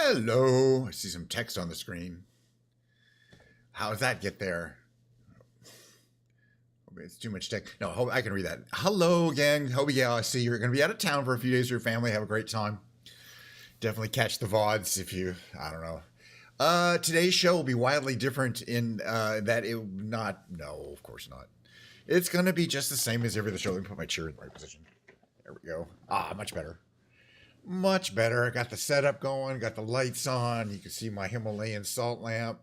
Hello. I see some text on the screen. How does that get there? It's too much text. No, I can read that. Hello again. Yeah, I see you're going to be out of town for a few days with your family. Have a great time. Definitely catch the VODs if you, I don't know. Today's show will be wildly different in that it not, no, of course not. It's going to be just the same as every other show. Let me put my chair in the right position. There we go. Much better. Much better. I got the setup going, got the lights on. You can see my Himalayan salt lamp.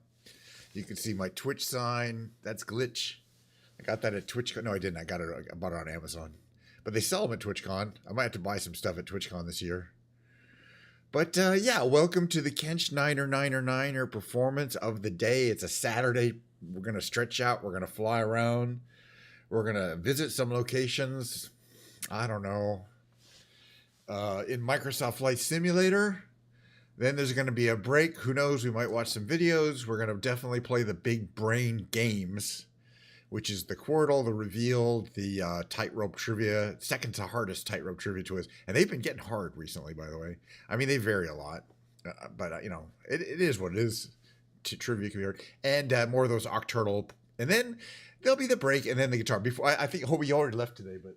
You can see my Twitch sign. That's Glitch. I got that at TwitchCon. No, I didn't. I bought it on Amazon. But they sell them at TwitchCon. I might have to buy some stuff at TwitchCon this year. But yeah, welcome to the Kench Niner performance of the day. It's a Saturday. We're going to stretch out. We're going to fly around. We're going to visit some locations. I don't know. In Microsoft Flight Simulator. Then there's going to be a break. Who knows? We might watch some videos. We're going to definitely play the big brain games, which is the Quirtle, the Reveal, the Tightrope Trivia. Second to hardest Tightrope Trivia to us. And they've been getting hard recently, by the way. I mean, they vary a lot. But, you know, it is what it is. Trivia can be hard. And more of those Octurtle. And then there'll be the break and then the guitar. Before I think Hobie already left today, but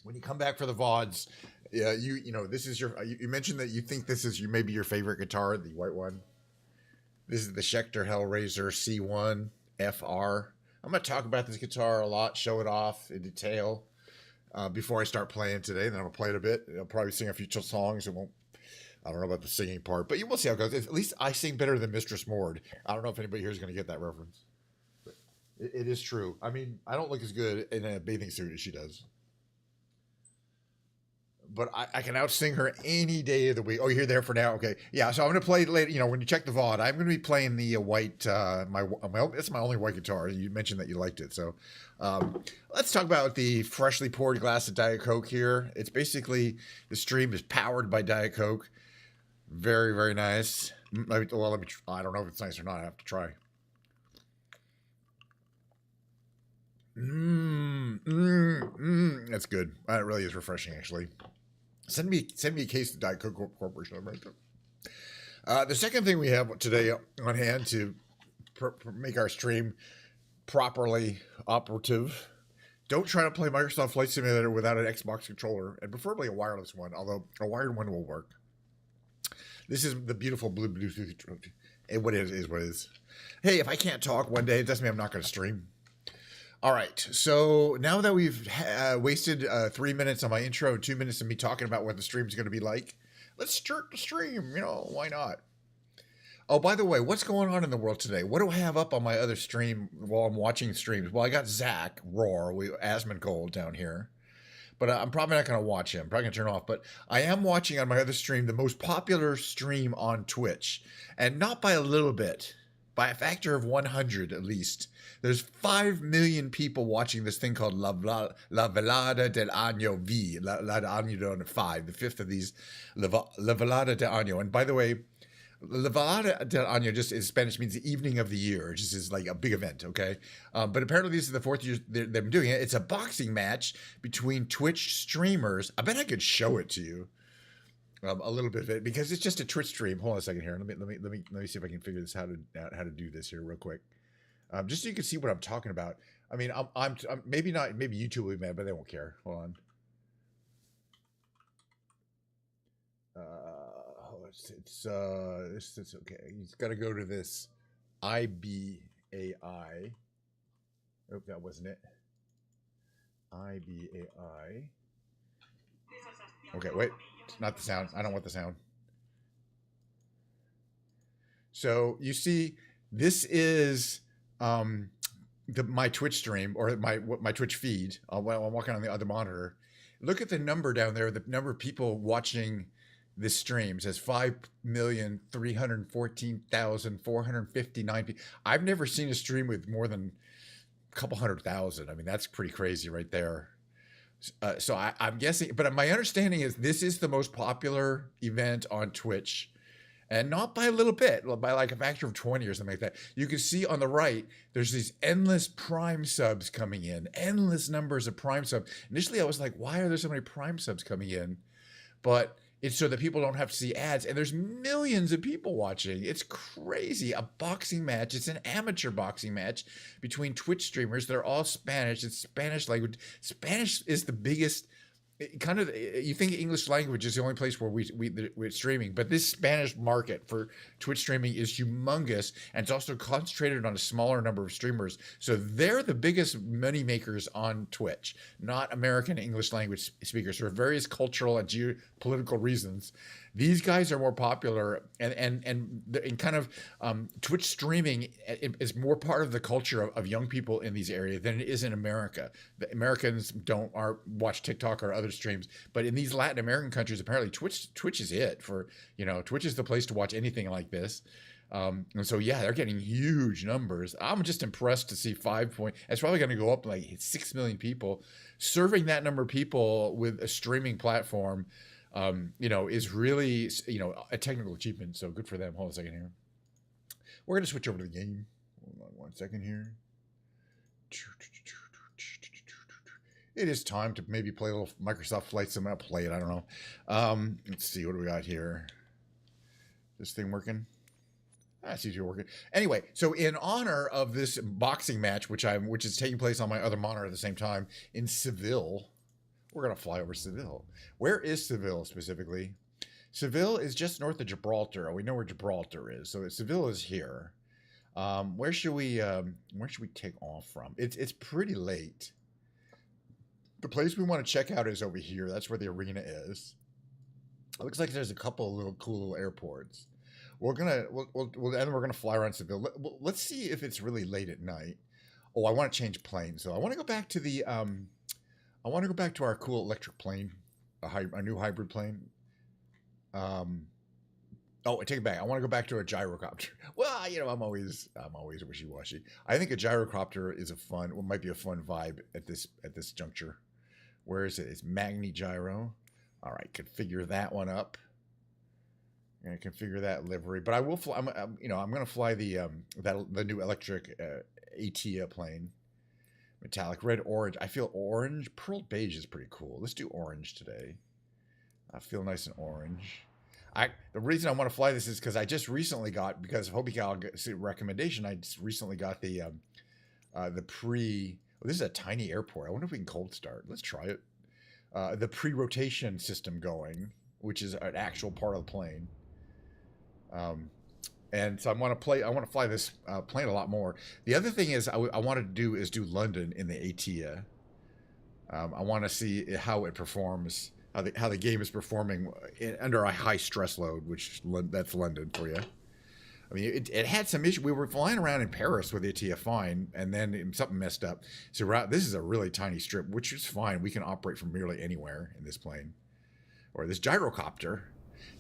when you come back for the VODs, yeah, you know, this is your, you mentioned that you think this is maybe your favorite guitar, the white one. This is the Schecter Hellraiser C-1 FR. I'm going to talk about this guitar a lot, show it off in detail before I start playing today. Then I'm going to play it a bit. I'll probably sing a few songs. I don't know about the singing part, but you will see how it goes. At least I sing better than Mistress Mord. I don't know if anybody here is going to get that reference. But it is true. I mean, I don't look as good in a bathing suit as she does. But I can out-sing her any day of the week. Oh, you're there for now? Okay. Yeah, so I'm going to play later. You know, when you check the VOD, I'm going to be playing the white, that's my only white guitar. You mentioned that you liked it. So let's talk about the freshly poured glass of Diet Coke here. It's basically, the stream is powered by Diet Coke. Very, very nice. I don't know if it's nice or not. I have to try. That's good. It really is refreshing, actually. Send me a case of Diet Coke Corporation. The second thing we have today on hand to make our stream properly operative. Don't try to play Microsoft Flight Simulator without an Xbox controller, and preferably a wireless one, although a wired one will work. This is the beautiful blue Bluetooth. And what it is what it is. Hey, if I can't talk one day, it doesn't mean I'm not going to stream. All right, so now that we've wasted 3 minutes on my intro and 2 minutes of me talking about what the stream's going to be like, let's start the stream. You know, why not? Oh, by the way, what's going on in the world today? What do I have up on my other stream while I'm watching streams? Well, I got Zach Roar, Asmongold down here, but I'm probably not going to watch him. Probably going to turn off, but I am watching on my other stream the most popular stream on Twitch, and not by a little bit, by a factor of 100 at least. There's 5 million people watching this thing called La Velada Del Ano V, La Ano V, the fifth of these, La Velada Del Ano. And by the way, La Velada Del Ano just in Spanish means the evening of the year. It just is like a big event, okay? But apparently this is the 4th year they've been doing it. It's a boxing match between Twitch streamers. I bet I could show it to you. A little bit of it, because it's just a Twitch stream. Hold on a second here. Let me see if I can figure this how to do this here real quick. Just so you can see what I'm talking about. I mean, I'm maybe not, maybe YouTube will be mad, but they won't care. Hold on. It's okay. You've got to go to this IBAI. Oh, that wasn't it. IBAI. Okay, wait. It's not the sound. I don't want the sound. So you see, this is my Twitch stream, or my Twitch feed while I'm walking on the other monitor. Look at the number down there. The number of people watching this stream says 5,314,459 people. I've never seen a stream with more than a couple 100,000. I mean, that's pretty crazy right there. So I'm guessing, but my understanding is this is the most popular event on Twitch, and not by a little bit, by like a factor of 20 or something like that. You can see on the right, there's these endless Prime subs coming in, endless numbers of Prime subs. Initially, I was like, why are there so many Prime subs coming in? But It's so that people don't have to see ads, and there's millions of people watching. It's crazy. A boxing match. It's an amateur boxing match between Twitch streamers. They're all Spanish. It's Spanish language. Spanish is the biggest. Kind of, you think English language is the only place where we're streaming, but this Spanish market for Twitch streaming is humongous, and it's also concentrated on a smaller number of streamers. So they're the biggest money makers on Twitch, not American English language speakers for various cultural and geopolitical reasons. These guys are more popular, and kind of Twitch streaming is more part of the culture of young people in these areas than it is in America. The Americans don't watch TikTok or other streams, but in these Latin American countries, apparently Twitch is it for, Twitch is the place to watch anything like this. And so, yeah, they're getting huge numbers. I'm just impressed to see it's probably going to go up like 6 million people. Serving that number of people with a streaming platform, is really, a technical achievement. So good for them. Hold on a second here. We're going to switch over to the game. Hold on 1 second here. It is time to maybe play a little Microsoft Flight Sim. I'll play it. I don't know. Let's see. What do we got here? This thing working? It seems to be working. Anyway, so in honor of this boxing match, which is taking place on my other monitor at the same time in Seville, we're going to fly over Seville. Where is Seville specifically? Seville is just north of Gibraltar. We know where Gibraltar is. So Seville is here. Where should we take off from? It's pretty late. The place we want to check out is over here. That's where the arena is. It looks like there's a couple of little cool little airports. We're gonna fly around Seville. Let's see if it's really late at night. Oh, I want to change planes. So I want to go back to the I want to go back to our cool electric plane, a new hybrid plane. Oh, I take it back. I want to go back to a gyrocopter. Well, I'm always wishy-washy. I think a gyrocopter is might be a fun vibe at this juncture. Where is it? It's Magni Gyro. All right, configure that one up. I'm gonna configure that livery, but I will fly. I'm going to fly the new electric ATEA plane. Metallic red, orange. I feel orange. Pearl beige is pretty cool. Let's do orange today. I feel nice and orange. The reason I want to fly this is because I just recently got, because of Hobie's recommendation, I just recently got the this is a tiny airport. I wonder if we can cold start. Let's try it. The pre-rotation system going, which is an actual part of the plane. And so I want to fly this plane a lot more. The other thing is I wanted to do London in the ATEA. I want to see how it performs, how the game is performing under a high stress load, that's London for you. I mean, it had some issue. We were flying around in Paris with ATEA fine, and then something messed up. So this is a really tiny strip, which is fine. We can operate from nearly anywhere in this plane, or this gyrocopter.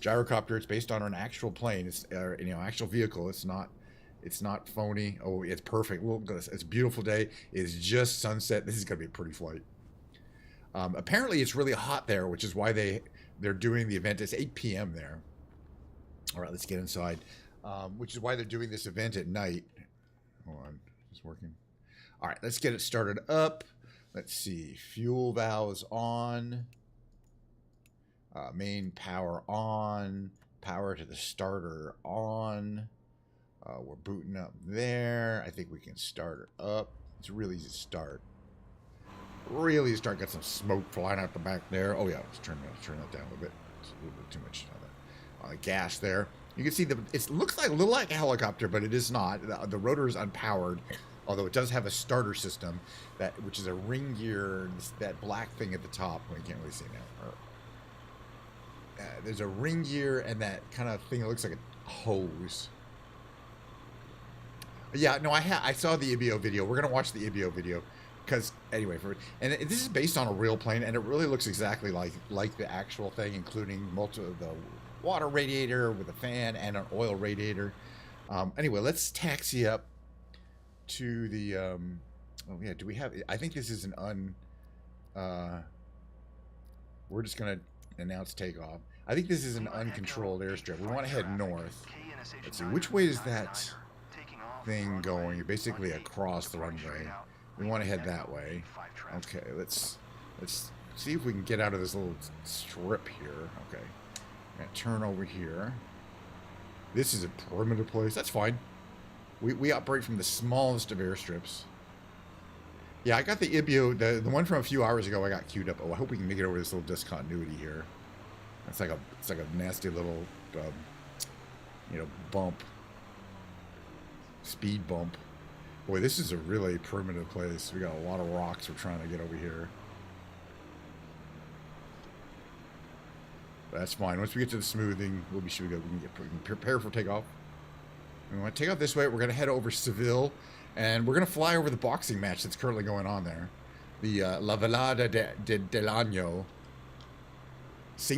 It's based on an actual plane. It's actual vehicle. It's not phony. Oh, it's perfect. It's a beautiful day. It's just sunset. This is gonna be a pretty flight. Apparently, it's really hot there, which is why they're doing the event. It's 8 p.m. there. All right, let's get inside. Which is why they're doing this event at night. Hold on, it's working. All right, let's get it started up. Let's see, fuel valves on. Main power on. Power to the starter on. We're booting up there. I think we can start it up. It's really easy to start. Really easy to start. Got some smoke flying out the back there. Oh yeah, let's turn that down a little bit. It's a little bit too much gas there. You can see it looks like a little like a helicopter, but it is not. The rotor is unpowered, although it does have a starter system which is a ring gear. That black thing at the top. Well, you can't really see now. There's a ring gear and that kind of thing that looks like a hose. Yeah, no, I saw the IBO video. We're gonna watch the IBO video because anyway, this is based on a real plane, and it really looks exactly like the actual thing, including the water radiator with a fan and an oil radiator. Anyway, let's taxi up to the. Oh yeah, do we have? I think this is an we're just gonna announce takeoff. I think this is an uncontrolled airstrip. We want to head north. Let's see, which way is that thing going? Basically across the runway. We want to head that way. Okay, let's see if we can get out of this little strip here. Okay. Gonna turn over here. This is a perimeter place. That's fine. We operate from the smallest of airstrips. Yeah, I got the Ibio, the one from a few hours ago. I got queued up. Oh, I hope we can make it over this little discontinuity here. It's like a nasty little, you know, bump, speed bump. Boy, this is a really primitive place. We got a lot of rocks we're trying to get over here. That's fine. Once we get to the smoothing, we'll be sure we can prepare for takeoff. We want to take off this way. We're going to head over Seville, and we're going to fly over the boxing match that's currently going on there. The La Velada Del Ano V,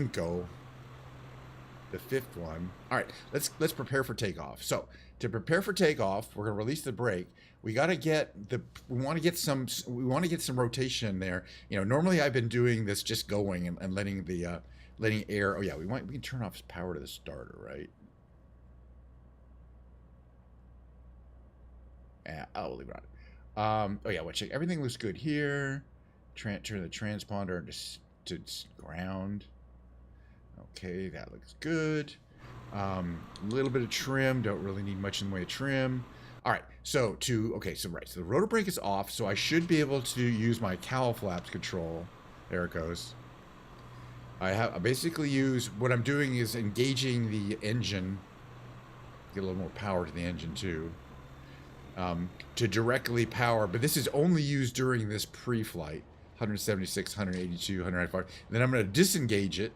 the 5th one. All right, let's prepare for takeoff. So to prepare for takeoff, we're going to release the brake. We got to get the. We want to get some rotation in there. You know, normally I've been doing this just going and letting the letting air. Oh yeah, we can turn off power to the starter, right? I'll leave it on. Oh yeah, we'll check. Everything looks good here. Turn the transponder to ground. Okay, that looks good. A little bit of trim. Don't really need much in the way of trim. All right, so so the rotor brake is off, so I should be able to use my cowl flaps control. There it goes. I basically use, what I'm doing is engaging the engine, get a little more power to the engine too, to directly power, but this is only used during this pre-flight, 176, 182, 195. Then I'm going to disengage it,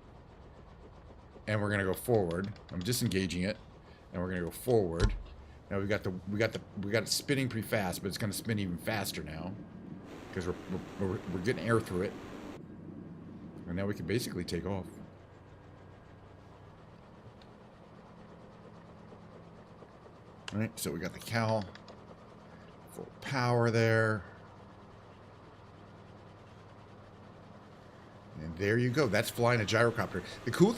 and we're going to go forward. I'm disengaging it, and we're going to go forward. Now we got it spinning pretty fast, but it's going to spin even faster now because we're getting air through it. And now we can basically take off. All right, so we got the cowl, full power there. And there you go. That's flying a gyrocopter.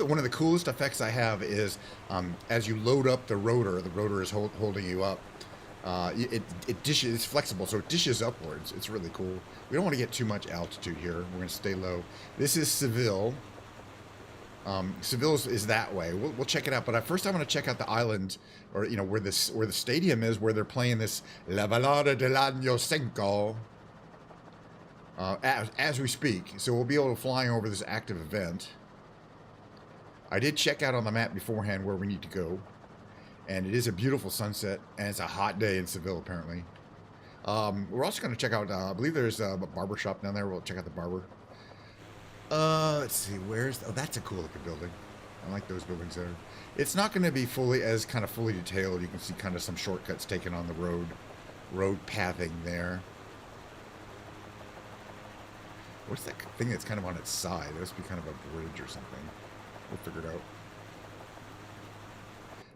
One of the coolest effects I have is as you load up the rotor is holding you up. It's flexible, so it dishes upwards. It's really cool. We don't want to get too much altitude here. We're going to stay low. This is Seville. Seville is that way. We'll check it out. But first, I want to check out the island, or you know, where the stadium is, where they're playing this La Velada Del Ano V as we speak. So we'll be able to fly over this active event. I did check out on the map beforehand where we need to go. And it is a beautiful sunset, and it's a hot day in Seville, apparently. We're also going to check out, I believe there's a barber shop down there. We'll check out the barber. Let's see, oh, that's a cool looking building. I like those buildings there. It's not going to be fully detailed. You can see kind of some shortcuts taken on the road pathing there. What's that thing that's kind of on its side? It must be kind of a bridge or something. We'll figure it out.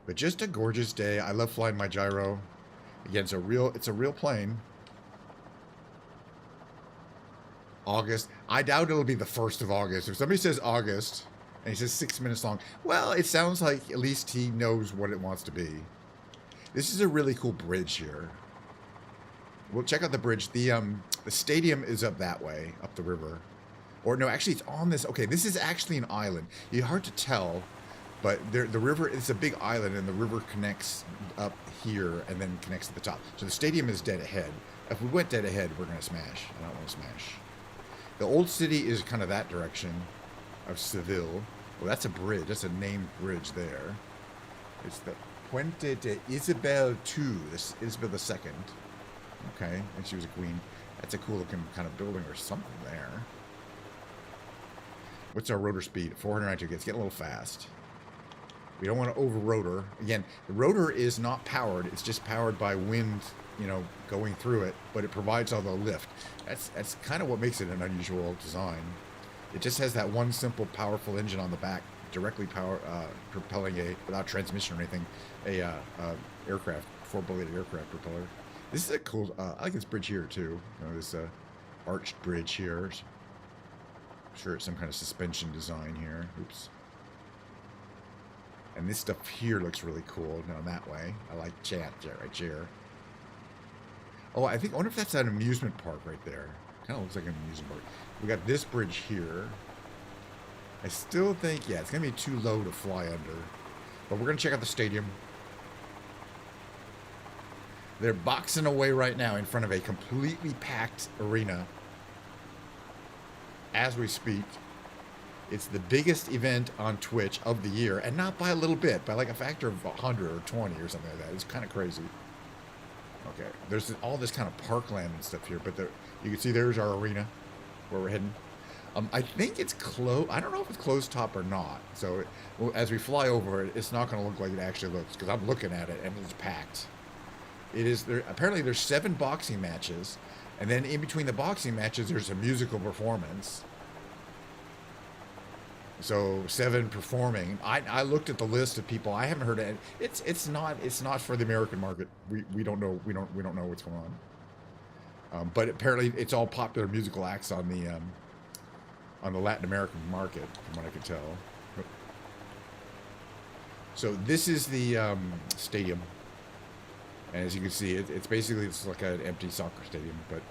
But just a gorgeous day. I love flying my gyro. Again, it's a real plane. August. I doubt it'll be the 1st of August. If somebody says August and he says 6 minutes long, well, it sounds like at least he knows what it wants to be. This is a really cool bridge here. We'll check out the bridge. The stadium is up that way, up the river. Or no, actually it's on this. Okay, this is actually an island. It's hard to tell. But the river, it's a big island, and the river connects up here and then connects to the top. So the stadium is dead ahead. If we went dead ahead, we're going to smash. I don't want to smash. The old city is kind of that direction of Seville. Well, that's a bridge. That's a named bridge there. It's the Puente de Isabel II, Isabel II. Okay, and she was a queen. That's a cool looking kind of building or something there. What's our rotor speed? 492. It's getting a little fast. We don't want to over rotor. Again, the rotor is not powered. It's just powered by wind, you know, going through it, but it provides all the lift. That's kind of what makes it an unusual design. It just has that one simple, powerful engine on the back, directly propelling without transmission or anything, aircraft, 4-bladed aircraft propeller. This is a cool, I like this bridge here too. You know, this arched bridge here. I'm sure it's some kind of suspension design here. Oops. And this stuff here looks really cool. No, that way. I like chat right here. Oh, I wonder if that's an amusement park right there. Kind of looks like an amusement park. We got this bridge here. I still think, yeah, it's going to be too low to fly under. But we're going to check out the stadium. They're boxing away right now in front of a completely packed arena. As we speak. It's the biggest event on Twitch of the year. And not by a little bit. By like a factor of 100 or 20 or something like that. It's kind of crazy. Okay. There's all this kind of parkland and stuff here. But there, you can see there's our arena. Where we're heading. I think it's closed. I don't know if it's closed top or not. So as we fly over it, it's not going to look like it actually looks. Because I'm looking at it and it's packed. It is there. Apparently, there's 7 boxing matches, and then in between the boxing matches, there's a musical performance. So 7 performing. I looked at the list of people. I haven't heard it. It's not for the American market. We don't know what's going on. But apparently, it's all popular musical acts on the Latin American market, from what I could tell. So this is the stadium. And as you can see, it's basically like an empty soccer stadium, but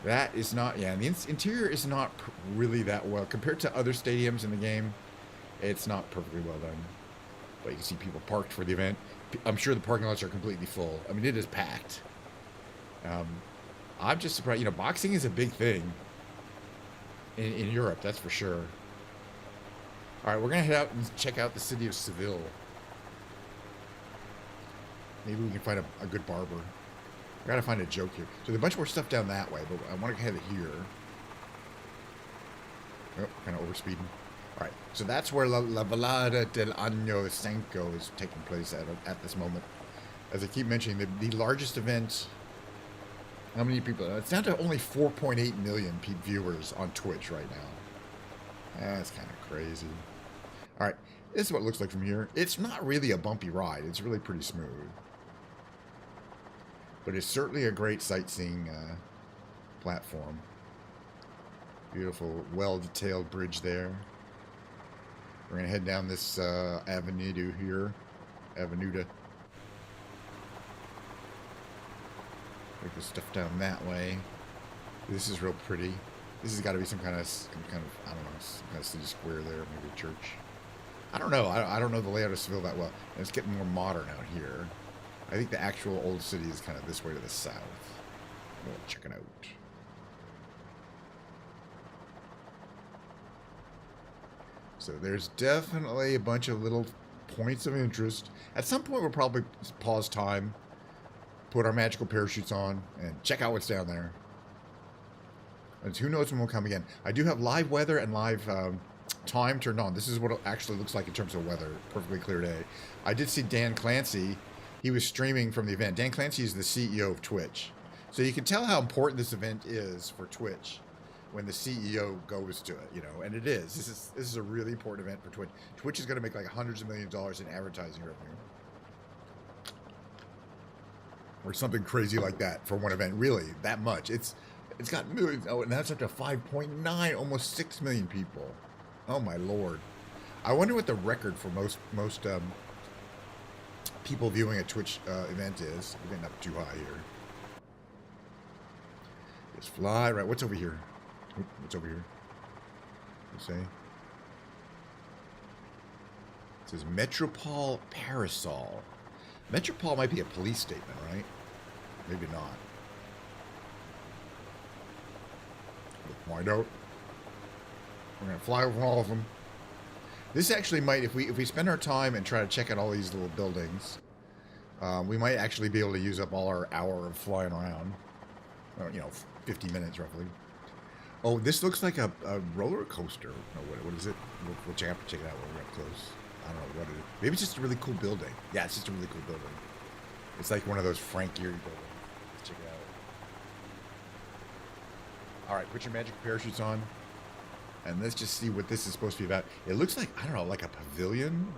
that is not, yeah, and the interior is not really that well. Compared to other stadiums in the game, it's not perfectly well done. But you can see people parked for the event. I'm sure the parking lots are completely full. I mean, it is packed. I'm just surprised, you know, boxing is a big thing in Europe, that's for sure. All right, we're going to head out and check out the city of Seville. Maybe we can find a good barber. I gotta find a joke here. So there's a bunch more stuff down that way, but I want to head here. Oh, kind of overspeeding. All right, so that's where La Velada Del Ano V is taking place at this moment. As I keep mentioning, the largest event. How many people? It's down to only 4.8 million viewers on Twitch right now. That's kind of crazy. All right, this is what it looks like from here. It's not really a bumpy ride. It's really pretty smooth. But it's certainly a great sightseeing platform. Beautiful, well-detailed bridge there. We're going to head down this avenue here. Avenuta. Take the stuff down that way. This is real pretty. This has got to be some kind of, I don't know, some kind of city square there, maybe a church. I don't know. I don't know the layout of Seville that well. And it's getting more modern out here. I think the actual old city is kind of this way to the south. We'll check it out. So there's definitely a bunch of little points of interest. At some point, we'll probably pause time, put our magical parachutes on, and check out what's down there. And who knows when we'll come again. I do have live weather and live time turned on. This is what it actually looks like in terms of weather. Perfectly clear day. I did see Dan Clancy. He was streaming from the event. Dan Clancy is the CEO of Twitch. So you can tell how important this event is for Twitch when the CEO goes to it, you know, and it is. This is a really important event for Twitch. Twitch is going to make like hundreds of millions of dollars in advertising revenue. Or something crazy like that for one event. Really, that much. It's got millions. Oh, and that's up to 5.9, almost 6 million people. Oh my Lord. I wonder what the record for most people viewing a Twitch event is. We're getting up too high here. Just fly right. What's over here? What's over here? What say? It says Metropole Parasol. Metropole might be a police statement, right? Maybe not. We'll find out. We're gonna fly over all of them. This actually might, if we spend our time and try to check out all these little buildings, we might actually be able to use up all our hour of flying around. You know, 50 minutes roughly. Oh, this looks like a roller coaster. No, what is it? We'll check it out when we're up close. I don't know what it is. Maybe it's just a really cool building. Yeah, it's just a really cool building. It's like one of those Frank Gehry buildings. Let's check it out. All right, put your magic parachutes on. And let's just see what this is supposed to be about. It looks like, I don't know, like a pavilion.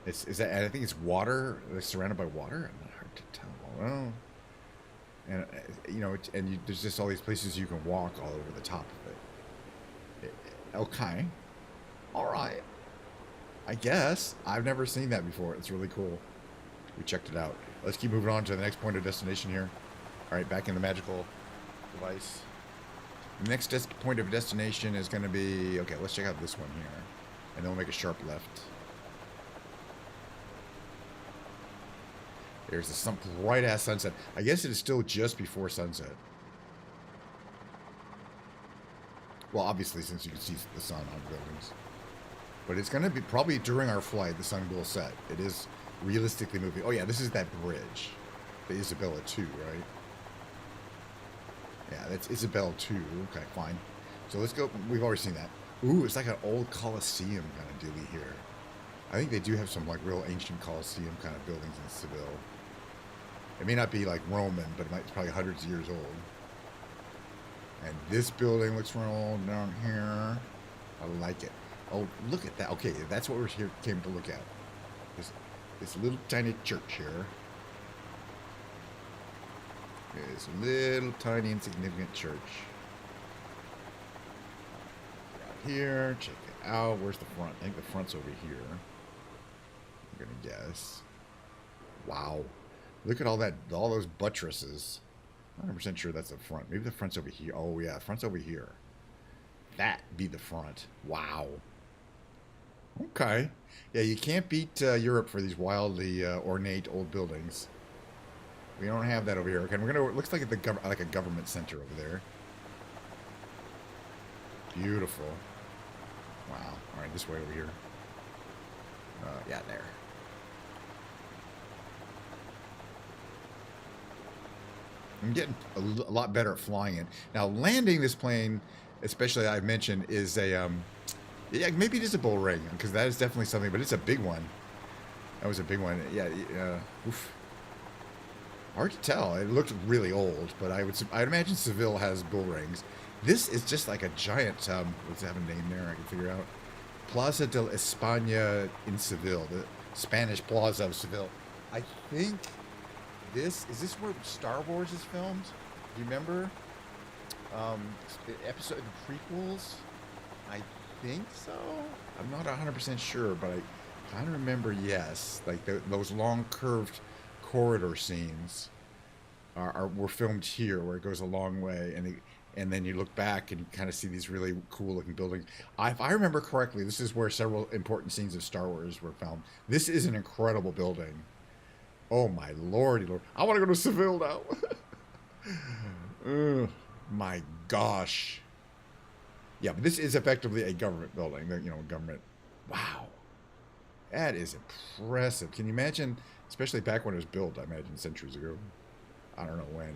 Is that? And I think it's water. It's surrounded by water. Not hard to tell. Well, and you know, there's just all these places you can walk all over the top of it. Okay, all right. I guess I've never seen that before. It's really cool. We checked it out. Let's keep moving on to the next point of destination here. All right, back in the magical device. The next point of destination is going to be... Okay, let's check out this one here. And then we'll make a sharp left. There's some bright-ass sunset. I guess it is still just before sunset. Well, obviously, since you can see the sun on buildings. But it's going to be probably during our flight, the sun will set. It is realistically moving. Oh, yeah, this is that bridge. The Isabella 2, right? Yeah, that's Isabella 2. Okay, fine. So let's go. We've already seen that. Ooh, it's like an old Colosseum kind of dealy here. I think they do have some, like, real ancient Colosseum kind of buildings in Seville. It may not be, like, Roman, but it's probably hundreds of years old. And this building looks real old down here. I like it. Oh, look at that. Okay, that's what we're here came to look at. This little tiny church here. This little tiny insignificant church. Right here, check it out. Where's the front? I think the front's over here. I'm gonna guess. Wow. Look at all those buttresses. I'm 100% sure that's the front. Maybe the front's over here. Oh yeah, the front's over here. That be the front. Wow. Okay. Yeah, you can't beat Europe for these wildly ornate old buildings. We don't have that over here. Okay, we're gonna. It looks like like a government center over there. Beautiful. Wow. All right, this way over here. Yeah, there. I'm getting a lot better at flying it. Now, landing this plane, especially I mentioned, is a yeah, maybe it is a bull ring, because that is definitely something, but it's a big one. That was a big one. Yeah, oof. Hard to tell. It looked really old, but I'd imagine Seville has bull rings. This is just like a giant, what's that have a name there I can figure out? Plaza de España in Seville, the Spanish Plaza of Seville. I think is this where Star Wars is filmed? Do you remember? Episode prequels? I think so. I'm not 100% sure, but I kind of remember, yes. Like those long curved corridor scenes were filmed here, where it goes a long way, and then you look back and you kind of see these really cool looking buildings. If I remember correctly, this is where several important scenes of Star Wars were filmed. This is an incredible building. Oh my lordy lord! I want to go to Seville now. Oh my gosh. Yeah, but this is effectively a government building. You know, government. Wow, that is impressive. Can you imagine? Especially back when it was built, I imagine centuries ago. I don't know when.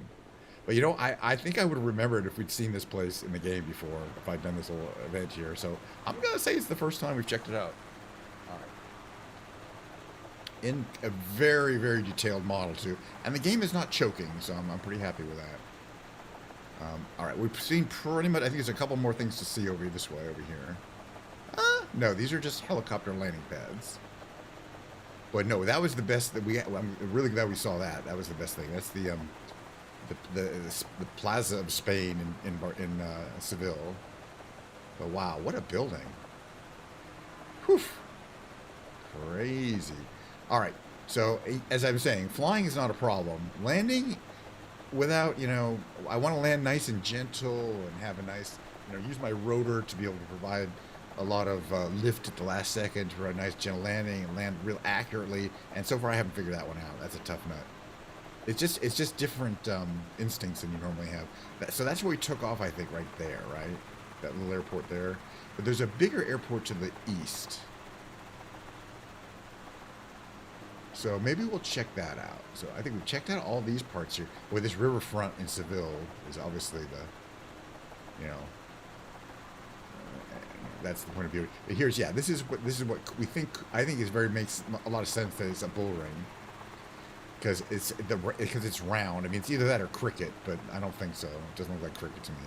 But you know, I think I would have remembered if we'd seen this place in the game before, if I'd done this little event here. So I'm going to say it's the first time we've checked it out. All right. In a very, very detailed model, too. And the game is not choking, so I'm pretty happy with that. All right, we've seen pretty much, I think there's a couple more things to see over this way, over here. No, these are just helicopter landing pads. But no, that was the best that we had. I'm really glad we saw that. That was the best thing. That's the Plaza of Spain in Seville. But wow, what a building! Whew, crazy. All right, so as I was saying, flying is not a problem. Landing without, you know, I want to land nice and gentle and have a nice, you know, use my rotor to be able to provide a lot of lift at the last second for a nice gentle landing and land real accurately. And so far, I haven't figured that one out. That's a tough nut. It's just different instincts than you normally have. So that's where we took off, I think, right there, right? That little airport there. But there's a bigger airport to the east. So maybe we'll check that out. So I think we've checked out all these parts here. Where this riverfront in Seville is obviously the, you know, that's the point of view. Here's, yeah, this is what we think. I think makes a lot of sense that it's a bull ring, because it's round. I mean, it's either that or cricket, but I don't think so. It doesn't look like cricket to me.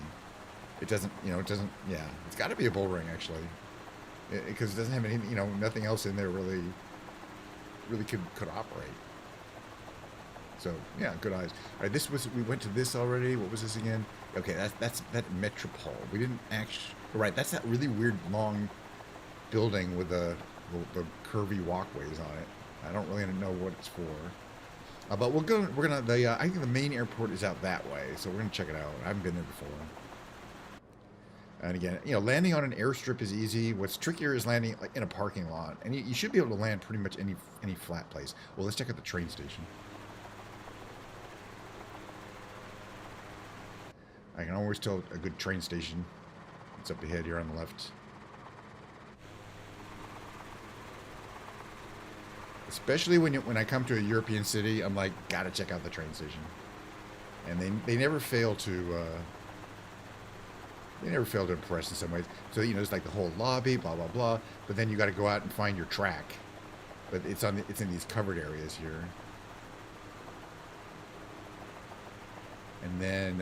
It doesn't, you know, it doesn't. Yeah, it's got to be a bull ring actually, because it doesn't have any, you know, nothing else in there really could operate. So yeah, good eyes. All right, we went to this already. What was this again? Okay, that's that Metropole. We didn't actually. Right, that's that really weird long building with the curvy walkways on it. I don't really know what it's for. But we're gonna. I think the main airport is out that way, so we're gonna check it out. I haven't been there before. And again, you know, landing on an airstrip is easy. What's trickier is landing like in a parking lot, and you should be able to land pretty much any flat place. Well, let's check out the train station. I can always tell a good train station. It's up ahead here on the left. Especially when I come to a European city, I'm like, gotta check out the train station. And they never fail to impress in some ways. So, you know, it's like the whole lobby, blah blah blah. But then you got to go out and find your track. But it's in these covered areas here. And then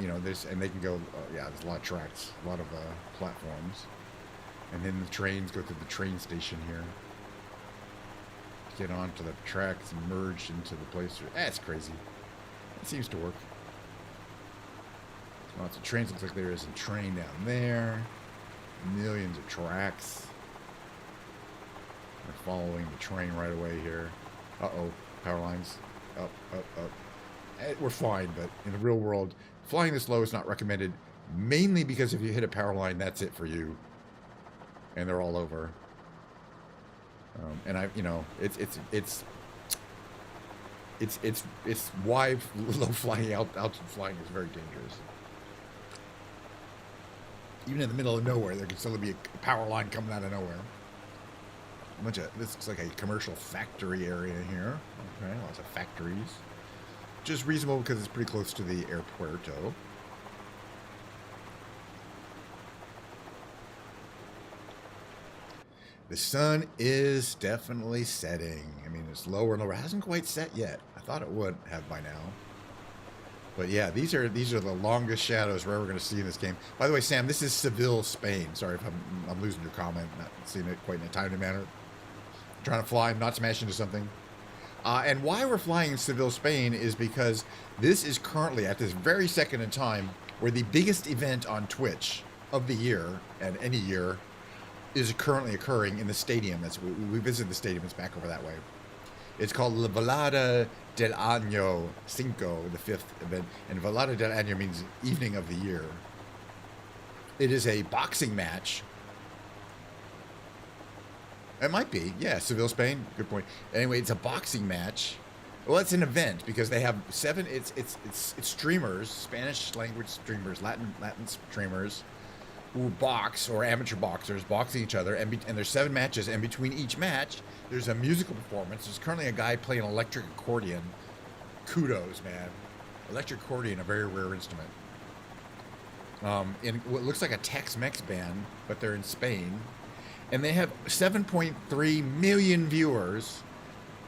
you know, they can go. Yeah, there's a lot of tracks, a lot of platforms. And then the trains go through the train station here. Get onto the tracks and merge into the place. That's crazy. It seems to work. Lots of trains. Looks like there is a train down there. Millions of tracks. We're following the train right away here. Uh-oh. Power lines. Up, up, up. We're fine, but in the real world, flying this low is not recommended. Mainly because if you hit a power line, that's it for you. And they're all over. And you know, it's why low flying altitude flying is very dangerous. Even in the middle of nowhere, there can still be a power line coming out of nowhere. This looks like a commercial factory area here. Okay, lots of factories, which is reasonable because it's pretty close to the airpuerto. The sun is definitely setting. I mean, it's lower and lower. It hasn't quite set yet. I thought it would have by now. But yeah, these are the longest shadows we're ever going to see in this game. By the way, Sam, this is Seville, Spain. Sorry if I'm losing your comment, not seeing it quite in a timely manner. I'm trying to fly, not smash into something. And why we're flying in Seville, Spain is because this is currently, at this very second in time, where the biggest event on Twitch of the year, and any year, is currently occurring in the stadium. We visited the stadium. It's back over that way. It's called La Velada Del Ano V, the 5th event. And Velada Del Ano means evening of the year. It is a boxing match. It might be. Yeah, Seville, Spain. Good point. Anyway, it's a boxing match. Well, it's an event because they have 7. It's streamers, Spanish language streamers, Latin streamers, who box, or amateur boxers boxing each other, and there's 7 matches, and between each match there's a musical performance. There's currently a guy playing electric accordion. Kudos, man. Electric accordion, a very rare instrument, in what looks like a Tex-Mex band, but they're in Spain, and they have 7.3 million viewers,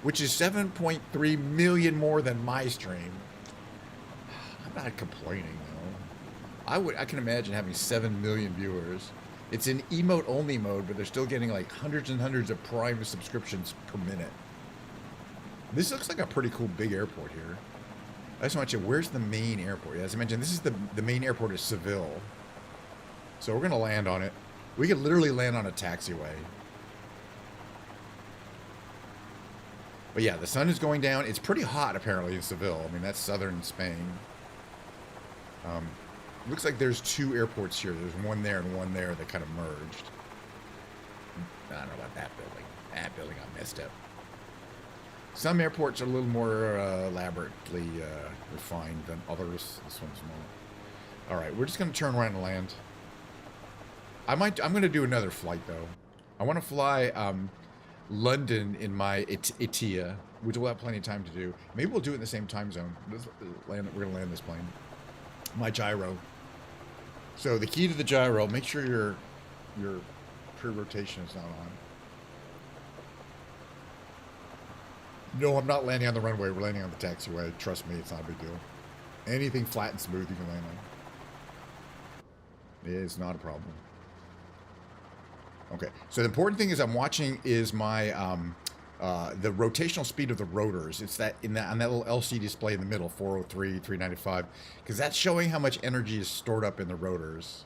which is 7.3 million more than my stream. I'm not complaining. I can imagine having 7 million viewers. It's in emote only mode, but they're still getting like hundreds and hundreds of Prime subscriptions per minute. This looks like a pretty cool big airport here. I just want you, where's the main airport? As I mentioned, this is the main airport is Seville. So we're gonna land on it. We could literally land on a taxiway. But yeah, the sun is going down. It's pretty hot apparently in Seville. I mean, that's southern Spain. Looks like there's 2 airports here. There's one there and one there that kind of merged. I don't know about that building. That building got messed up. Some airports are a little more elaborately refined than others. This one's not. All right, we're just going to turn around and land. I'm going to do another flight though. I want to fly London in my ATEA, which we'll have plenty of time to do. Maybe we'll do it in the same time zone. We're going to land this plane. My gyro. So the key to the gyro, make sure your pre-rotation is not on. No, I'm not landing on the runway. We're landing on the taxiway. Trust me, it's not a big deal. Anything flat and smooth you can land on. It is not a problem. Okay, so the important thing is I'm watching is my the rotational speed of the rotors. It's that on that little LCD display in the middle, 403, 395, because that's showing how much energy is stored up in the rotors.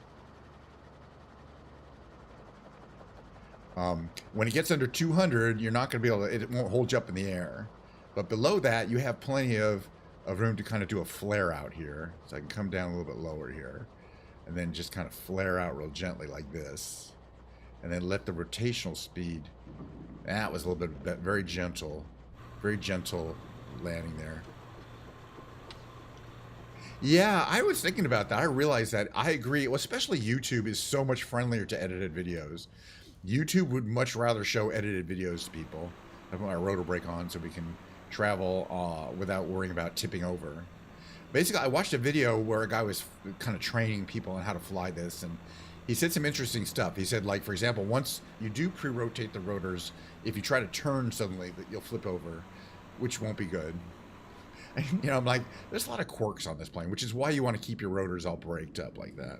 When it gets under 200, you're not going to be able to, it won't hold you up in the air. But below that, you have plenty of room to kind of do a flare out here. So I can come down a little bit lower here. and then just kind of flare out real gently like this, and then let the rotational speed. That was a little bit very gentle landing there. Yeah, I was thinking about that. I realized that. I agree. Well, especially YouTube is so much friendlier to edited videos. YouTube would much rather show edited videos to people. I put my rotor brake on so we can travel without worrying about tipping over. Basically, I watched a video where a guy was kind of training people on how to fly this, and he said some interesting stuff. He said, like, for example, once you do pre-rotate the rotors, if you try to turn suddenly, you'll flip over, which won't be good. And, you know, I'm like, there's a lot of quirks on this plane, which is why you want to keep your rotors all braked up like that.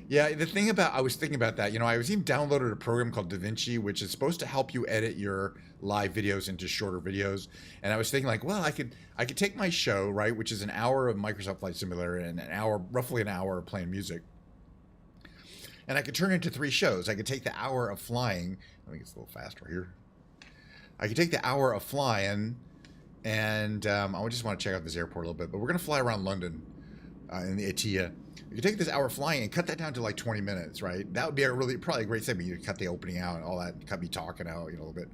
Yeah, the thing about, I was thinking about that, you know, I was even downloaded a program called DaVinci, which is supposed to help you edit your live videos into shorter videos. And I was thinking like, well, I could take my show, right, which is an hour of Microsoft Flight Simulator and roughly an hour of playing music. And I could turn it into 3 shows. I could take the hour of flying. I think it's a little faster here. I could take the hour of flying, and I just want to check out this airport a little bit. But we're going to fly around London in the ATEA. You could take this hour flying and cut that down to like 20 minutes, right? That would be probably a great segment. You cut the opening out and all that, cut me talking out, you know, a little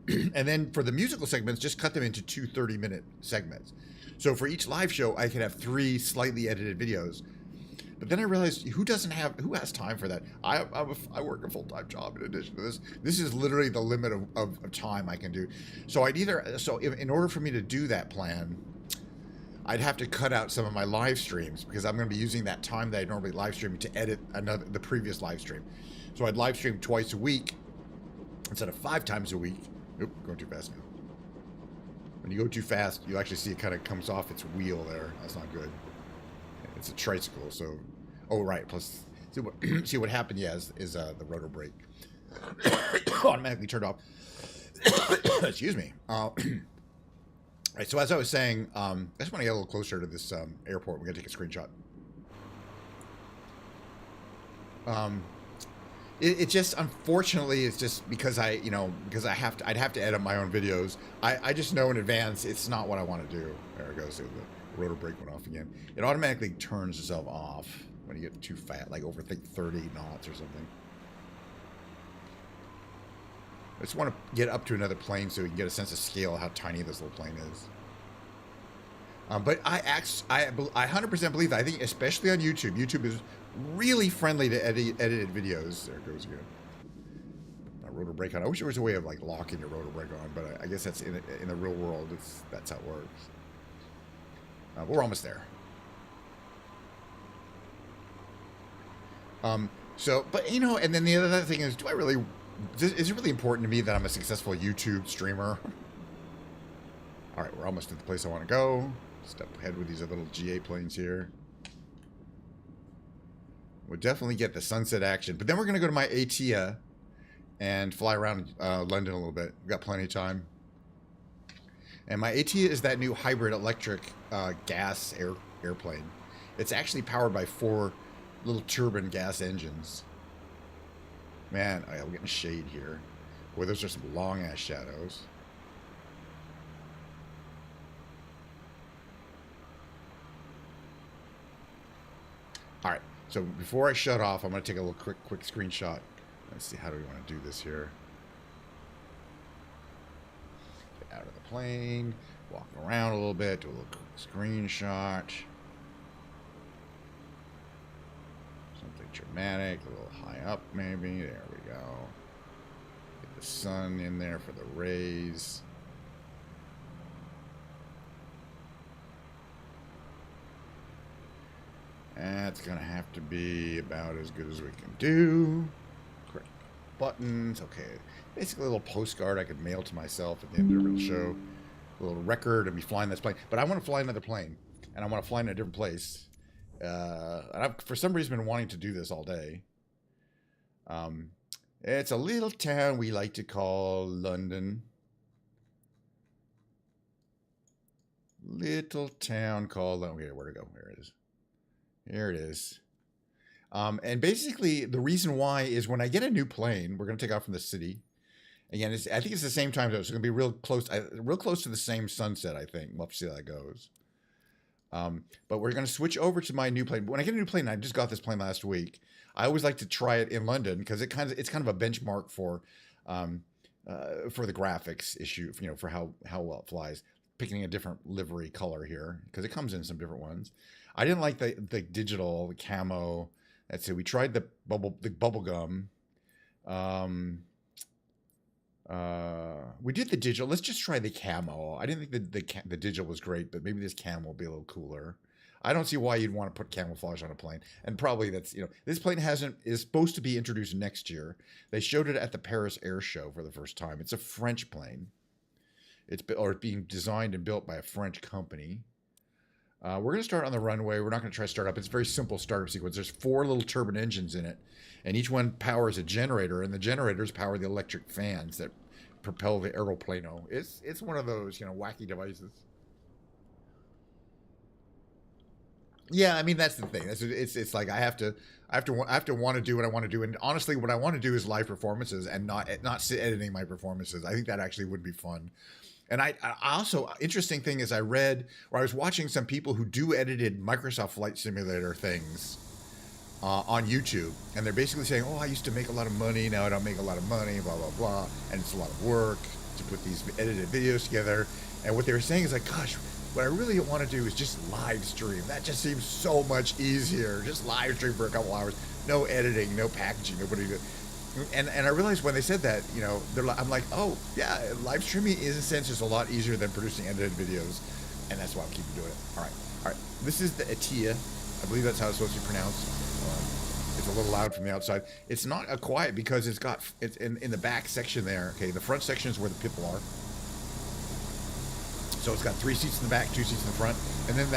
bit. And then for the musical segments, just cut them into 2 30-minute segments. So for each live show, I could have 3 slightly edited videos. But then I realized, who has time for that? I work a full-time job in addition to this. This is literally the limit of time I can do. So in order for me to do that plan, I'd have to cut out some of my live streams, because I'm going to be using that time that I normally live stream to edit the previous live stream. So I'd live stream twice a week instead of 5 times a week. Oop, going too fast now. When you go too fast, you actually see it kind of comes off its wheel there. That's not good. It's a tricycle, so... Oh, right. Plus, see what happened, yeah, is the rotor brake automatically turned off. Excuse me. Right, so as I was saying, I just want to get a little closer to this airport. We're going to take a screenshot. It just, unfortunately, it's just because I'd have to edit my own videos. I just know in advance it's not what I want to do. There it goes. The rotor brake went off again. It automatically turns itself off when you get too fat, like over 30 knots or something. I just want to get up to another plane so we can get a sense of scale of how tiny this little plane is. But I 100% believe that. I think especially on YouTube. YouTube is really friendly to edited videos. There it goes again. My rotor brake on. I wish there was a way of like locking your rotor brake on, but I guess that's in the real world. That's how it works. But we're almost there. But you know, and then the other thing is, is it really important to me that I'm a successful YouTube streamer? All right, we're almost at the place I want to go. Step ahead with these little GA planes here. We'll definitely get the sunset action. But then we're going to go to my ATEA and fly around London a little bit. We've got plenty of time. And my ATEA is that new hybrid electric gas airplane. It's actually powered by 4 little turbine gas engines. Man, we're getting shade here. Boy, those are some long-ass shadows. All right, so before I shut off, I'm going to take a little quick screenshot. Let's see, how do we want to do this here? Get out of the plane, walk around a little bit, do a little screenshot. Something dramatic, a little high up maybe. There we go. Get the sun in there for the rays. That's going to have to be about as good as we can do. Correct buttons. Okay. Basically a little postcard I could mail to myself at the end of the show. A little record of me flying this plane. But I want to fly another plane. And I want to fly in a different place. And I've, for some reason, been wanting to do this all day. It's a little town we like to call London. Little town called... Okay, where to go? There it is. Here it is. And basically, the reason why is when I get a new plane, we're going to take off from the city. Again, I think it's the same time zone. So it's going to be real close to the same sunset, I think. We'll have to see how that goes. But we're going to switch over to my new plane. When I get a new plane, I just got this plane last week. I always like to try it in London because it's kind of a benchmark for the graphics issue, for how well it flies. Picking a different livery color here because it comes in some different ones. I didn't like the digital, the camo. That's it. We tried the bubble gum. We did the digital. Let's just try the camo. I didn't think the digital was great, but maybe this camo will be a little cooler. I don't see why you'd want to put camouflage on a plane. And probably that's, this plane is supposed to be introduced next year. They showed it at the Paris Air Show for the first time. It's a French plane. It's being designed and built by a French company. We're going to start on the runway. We're not going to try to start up. It's a very simple startup sequence. There's 4 little turbine engines in it, and each one powers a generator, and the generators power the electric fans that propel the aeroplano. It's one of those, wacky devices. Yeah, I mean that's the thing. It's like I have to want to do what I want to do, and honestly, what I want to do is live performances and not editing my performances. I think that actually would be fun. And I also, interesting thing is I was watching some people who do edited Microsoft Flight Simulator things on YouTube, and they're basically saying, "Oh, I used to make a lot of money, now I don't make a lot of money, blah blah blah," and it's a lot of work to put these edited videos together. And what they were saying is like, "Gosh, what I really want to do is just live stream. That just seems so much easier. Just live stream for a couple hours, no editing, no packaging, nobody." And I realized when they said that, I'm like, oh yeah, live streaming is in a sense just a lot easier than producing edited videos, and that's why I'm keeping doing it. All right. This is the ATEA. I believe that's how it's supposed to be pronounced. It's a little loud from the outside. It's not quiet because it's in the back section there. Okay, the front section is where the people are. So it's got 3 seats in the back, 2 seats in the front, and then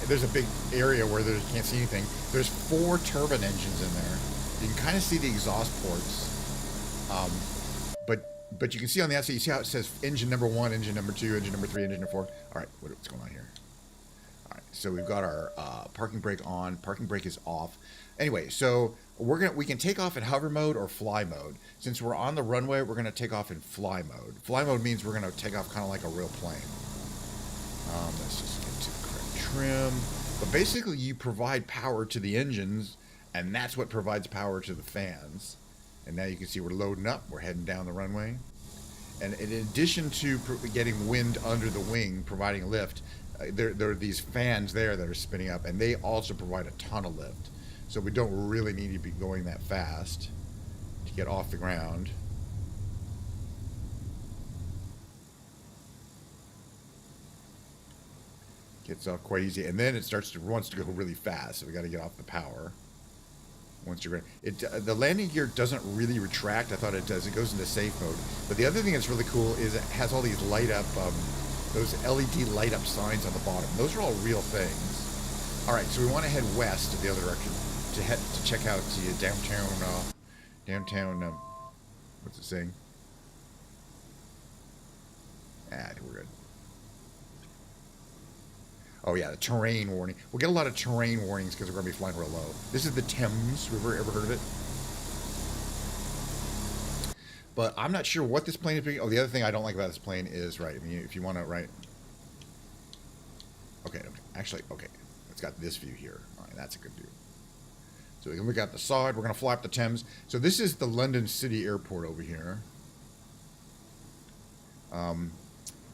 there's a big area where you can't see anything. There's 4 turbine engines in there. You can kind of see the exhaust ports, but you can see on the outside. You see how it says engine number 1, engine number 2, engine number 3, engine number 4. All right, what's going on here? All right, so we've got our parking brake on. Parking brake is off. Anyway, so we can take off in hover mode or fly mode. Since we're on the runway, we're gonna take off in fly mode. Fly mode means we're gonna take off kind of like a real plane. Let's just get to the correct trim. But basically, you provide power to the engines, and that's what provides power to the fans. And now you can see we're loading up. We're heading down the runway. And in addition to getting wind under the wing, providing lift, there are these fans there that are spinning up, and they also provide a ton of lift. So we don't really need to be going that fast to get off the ground. Gets off quite easy, and then it wants to go really fast, so we got to get off the power. Once you're ready, the landing gear doesn't really retract. I thought it does. It goes into safe mode. But the other thing that's really cool is it has all these light up, those LED light up signs on the bottom. Those are all real things. All right, so we want to head west to the other direction to check out the downtown. What's it saying? I think we're good. Oh yeah, the terrain warning. We'll get a lot of terrain warnings because we're going to be flying real low. This is the Thames River. Ever heard of it? But I'm not sure what this plane is doing. Oh, the other thing I don't like about this plane is, right, I mean, if you want to, right. Okay, actually, okay. It's got this view here. All right, that's a good view. So we can look out the side. We're going to fly up the Thames. So this is the London City Airport over here.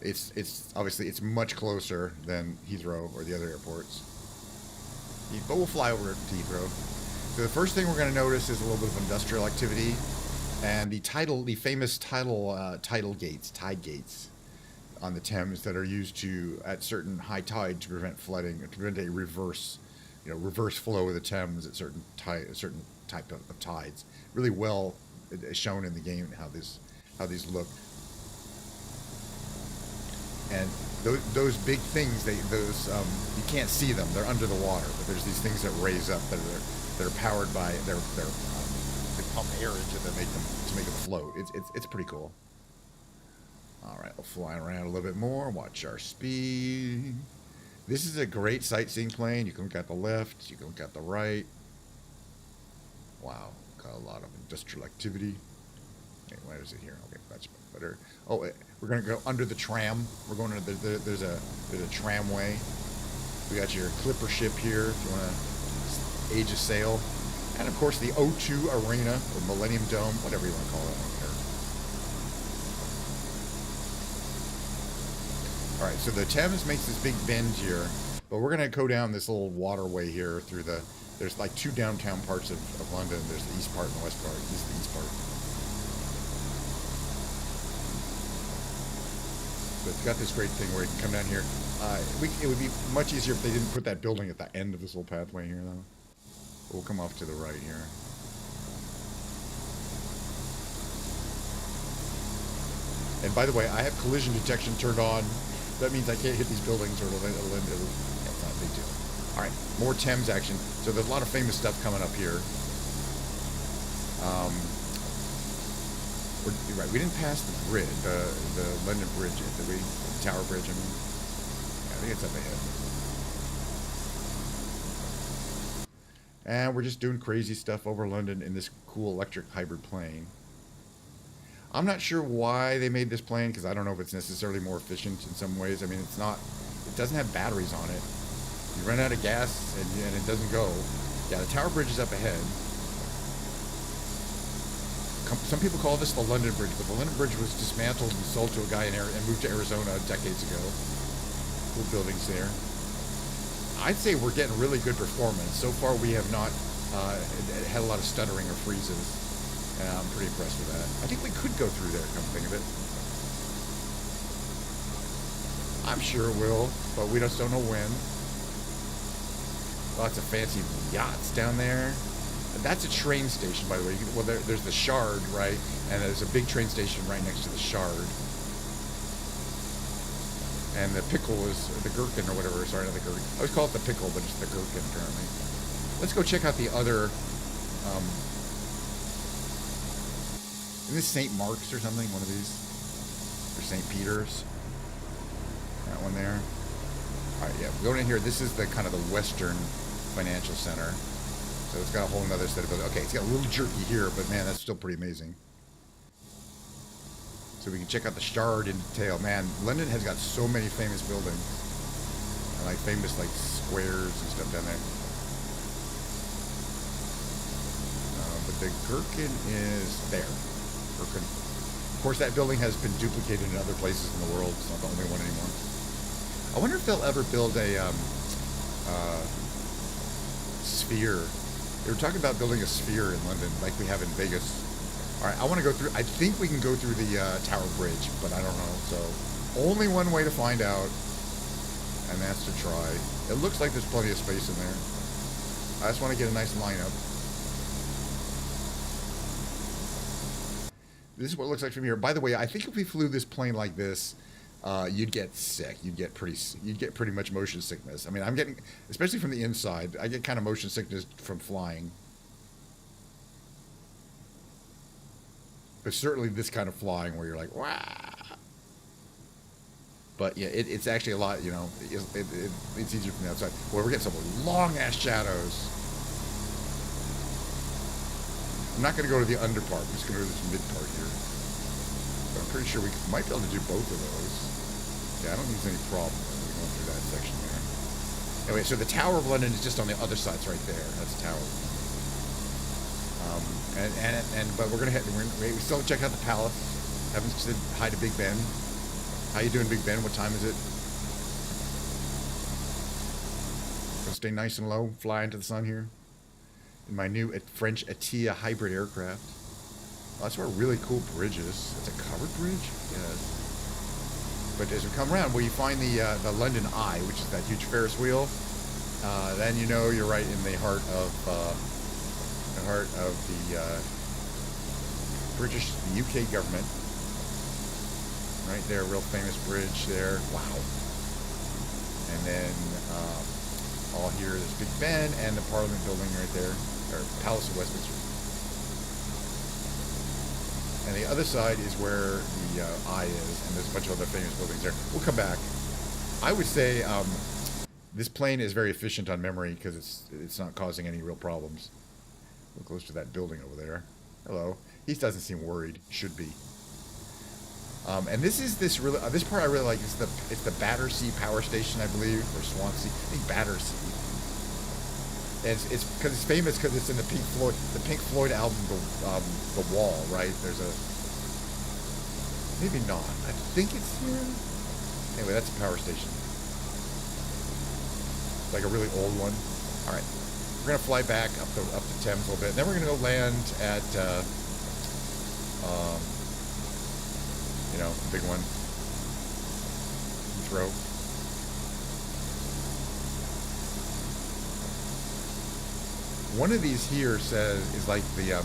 It's obviously it's much closer than Heathrow or the other airports, but we'll fly over to Heathrow. So the first thing we're going to notice is a little bit of industrial activity, and the famous tide gates on the Thames that are used at certain high tide to prevent flooding, to prevent a reverse flow of the Thames at certain type of tides. Really well shown in the game how these look. And those big things, you can't see them. They're under the water, but there's these things that raise up that are powered by they pump air into them to make them float. It's pretty cool. All right, we'll fly around a little bit more. Watch our speed. This is a great sightseeing plane. You can look at the left. You can look at the right. Wow, got a lot of industrial activity. Okay, why is it here? Okay, that's better. Oh, we're gonna go under the tram. We're going to there's a tramway. We got your Clipper ship here if you want to age a sail. And of course the O2 Arena, or Millennium Dome, whatever you want to call it, I don't care. Alright, so the Thames makes this big bend here, but we're going to go down this little waterway here through the, there's like two downtown parts of London. There's the east part and the west part. This is the east part. So it's got this great thing where you can come down here. It would be much easier if they didn't put that building at the end of this little pathway here, though. We'll come off to the right here. And by the way, I have collision detection turned on. That means I can't hit these buildings or it'll it's not a big deal. All right, more Thames action. So there's a lot of famous stuff coming up here. You're right, we didn't pass the bridge, the London Bridge yet, did we? The Tower Bridge, I mean. Yeah, I think it's up ahead. And we're just doing crazy stuff over London in this cool electric hybrid plane. I'm not sure why they made this plane, because I don't know if it's necessarily more efficient in some ways. I mean, it's not, it doesn't have batteries on it. You run out of gas and it doesn't go. Yeah, the Tower Bridge is up ahead. Some people call this the London Bridge, but the London Bridge was dismantled and sold to a guy and moved to Arizona decades ago. Cool buildings there. I'd say we're getting really good performance. So far, we have not had a lot of stuttering or freezes. And I'm pretty impressed with that. I think we could go through there, come to think of it. I'm sure it will, but we just don't know when. Lots of fancy yachts down there. That's a train station, by the way. Well, there's the Shard, right? And there's a big train station right next to the Shard. And the Pickle is the Gherkin or whatever. Sorry, not the Gherkin. I always call it the Pickle, but it's the Gherkin, apparently. Let's go check out the other... Is this St. Mark's or something? One of these? Or St. Peter's? That one there. Alright, yeah. Going in here, this is the kind of the Western Financial Center. So it's got a whole nother set of buildings. Okay, it's got a little jerky here, but man, that's still pretty amazing. So we can check out the Shard in detail. Man, London has got so many famous buildings. And like famous like squares and stuff down there. But the Gherkin is there. Gherkin. Of course, that building has been duplicated in other places in the world. It's not the only one anymore. I wonder if they'll ever build a sphere. They were talking about building a sphere in London, like we have in Vegas. All right, I want to go through. I think we can go through the Tower Bridge, but I don't know. So, only one way to find out, and that's to try. It looks like there's plenty of space in there. I just want to get a nice lineup. This is what it looks like from here. By the way, I think if we flew this plane like this, you'd get sick. You'd get pretty much motion sickness. I mean, I'm getting, especially from the inside, I get kind of motion sickness from flying. But certainly this kind of flying where you're like, wow. But yeah, it's actually a lot, you know, it's easier from the outside. Well, we're getting some long ass shadows. I'm not going to go to the under part. I'm just going to go to this mid part here. But I'm pretty sure we might be able to do both of those. Yeah, I don't think there's any problem going through that section there. Anyway, so the Tower of London is just on the other side. It's right there. That's the Tower. But we're gonna we still check out the palace. Haven't said hi to Big Ben. How you doing, Big Ben? What time is it? Gonna stay nice and low, fly into the sun here. In my new French ATEA hybrid aircraft. Oh, that's where a really cool bridge is. It's a covered bridge? Yes. But as we come around, where you find the London Eye, which is that huge Ferris wheel, then you know you're right in the heart of the British, the UK government. Right there, real famous bridge there. Wow. And then all here, there's Big Ben and the Parliament building right there, or Palace of Westminster. And the other side is where the Eye is, and there's a bunch of other famous buildings there. We'll come back. I would say this plane is very efficient on memory because it's not causing any real problems. We're close to that building over there. Hello. He doesn't seem worried. Should be. And this is this part I really like. It's the Battersea Power Station, I believe, or Swansea. I think Battersea. And it's because it's famous because it's in the Pink Floyd album, The Wall, right? There's a maybe not. I think it's here. Anyway, that's a power station. Like a really old one. All right, we're gonna fly back up the Thames a little bit. Then we're gonna go land at you know, the big one, Heathrow. One of these here is like the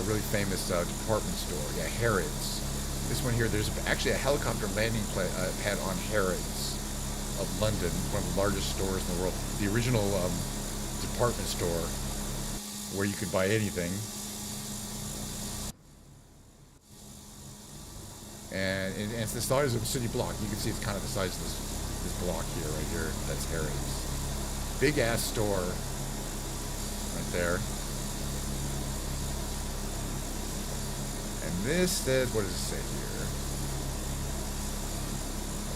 really famous department store. Yeah, Harrods. This one here, there's actually a helicopter landing pad on Harrods of London, one of the largest stores in the world. The original department store where you could buy anything. And it's the size of a city block. You can see it's kind of the size of this block here, right here. That's Harrods. Big ass store right there. And this says, what does it say here?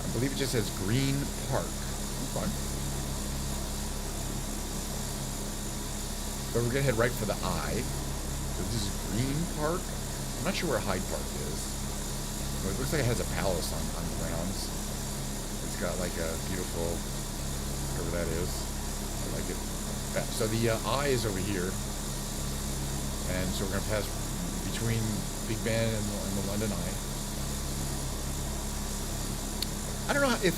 I believe it just says Green Park. Fun. But we're gonna head right for the eye. So this is Green Park. I'm not sure where Hyde Park is. But it looks like it has a palace on the grounds. It's got like a beautiful, whatever that is. I like it. So the eye is over here. And so we're gonna pass between Big Ben and the London Eye. I don't know if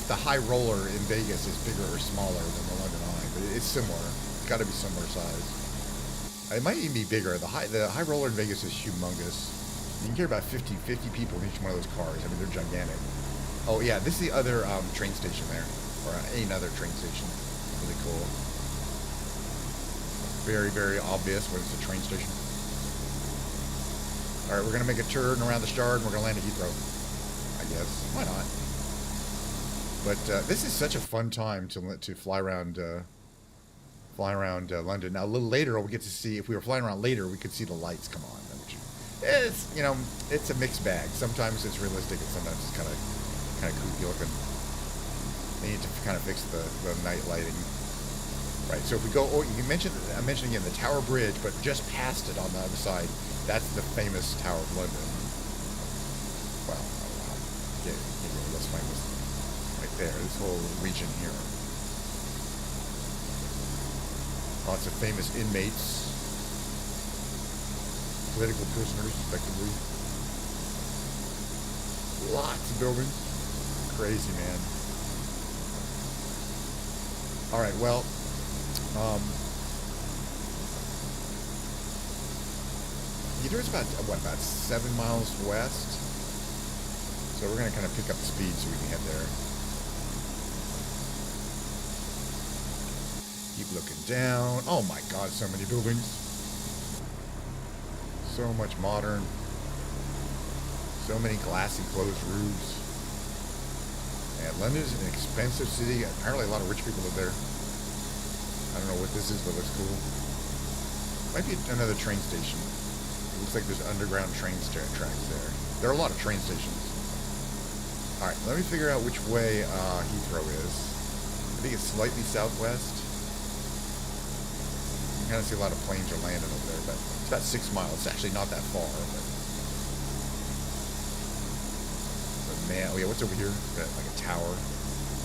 the high roller in Vegas is bigger or smaller than the London Eye, but it's similar. It's got to be similar size. It might even be bigger. The high roller in Vegas is humongous. You can carry about 50 people in each one of those cars. I mean, they're gigantic. Oh yeah, this is the other train station there, or another train station. Really cool. Very, very obvious when it's a train station. All right, we're gonna make a turn around the Shard, and we're gonna land at Heathrow. I guess. Why not? But this is such a fun time to fly around London. Now a little later, we'll get to see. If we were flying around later, we could see the lights come on. Which it's, you know, it's a mixed bag. Sometimes it's realistic, and sometimes it's kind of kooky looking. They need to kind of fix the night lighting. Right. So if we go, I mentioned again the Tower Bridge, but just past it on the other side. That's the famous Tower of London. Wow. Yeah, that's famous. Right there, this whole region here. Lots of famous inmates. Political prisoners, effectively. Lots of buildings. Crazy, man. Alright, well, Heathrow's about 7 miles west. So we're going to kind of pick up the speed so we can head there. Keep looking down. Oh my god, so many buildings. So much modern. So many glassy closed roofs. And London is an expensive city. Apparently a lot of rich people live there. I don't know what this is, but it looks cool. Might be another train station. It looks like there's underground train tracks there. There are a lot of train stations. Alright, let me figure out which way Heathrow is. I think it's slightly southwest. You can kind of see a lot of planes are landing over there, but it's about 6 miles. It's actually not that far. But man, oh yeah, what's over here? Got like a tower.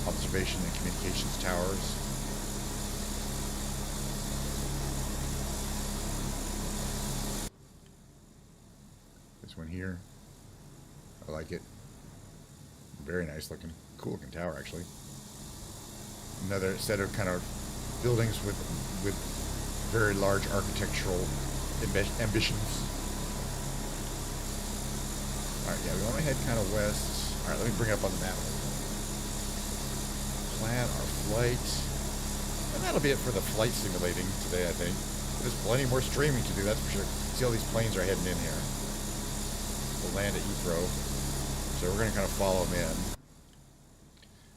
Observation and communications towers. One here. I like it. Very nice looking. Cool looking tower, actually. Another set of kind of buildings with very large architectural ambitions. Alright, yeah, we want to head kind of west. Alright, let me bring it up on the map. Plan our flight. And that'll be it for the flight simulating today, I think. There's plenty more streaming to do, that's for sure. See all these planes are heading in here. We'll land at Heathrow. So we're going to kind of follow them in.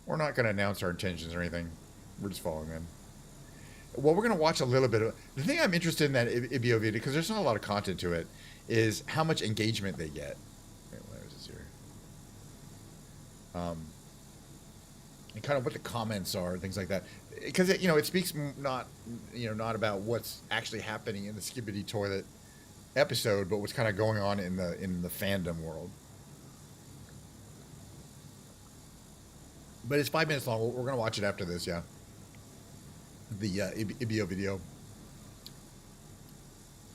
We're not going to announce our intentions or anything. We're just following them. Well, we're going to watch a little bit of... The thing I'm interested in that IBO video, because there's not a lot of content to it, is how much engagement they get. Wait, where is this here? and kind of what the comments are and things like that, because it speaks not not about what's actually happening in the Skibidi toilet episode, but what's kind of going on in the fandom world. But it's 5 minutes long. We're gonna watch it after this, yeah. The Ibio video.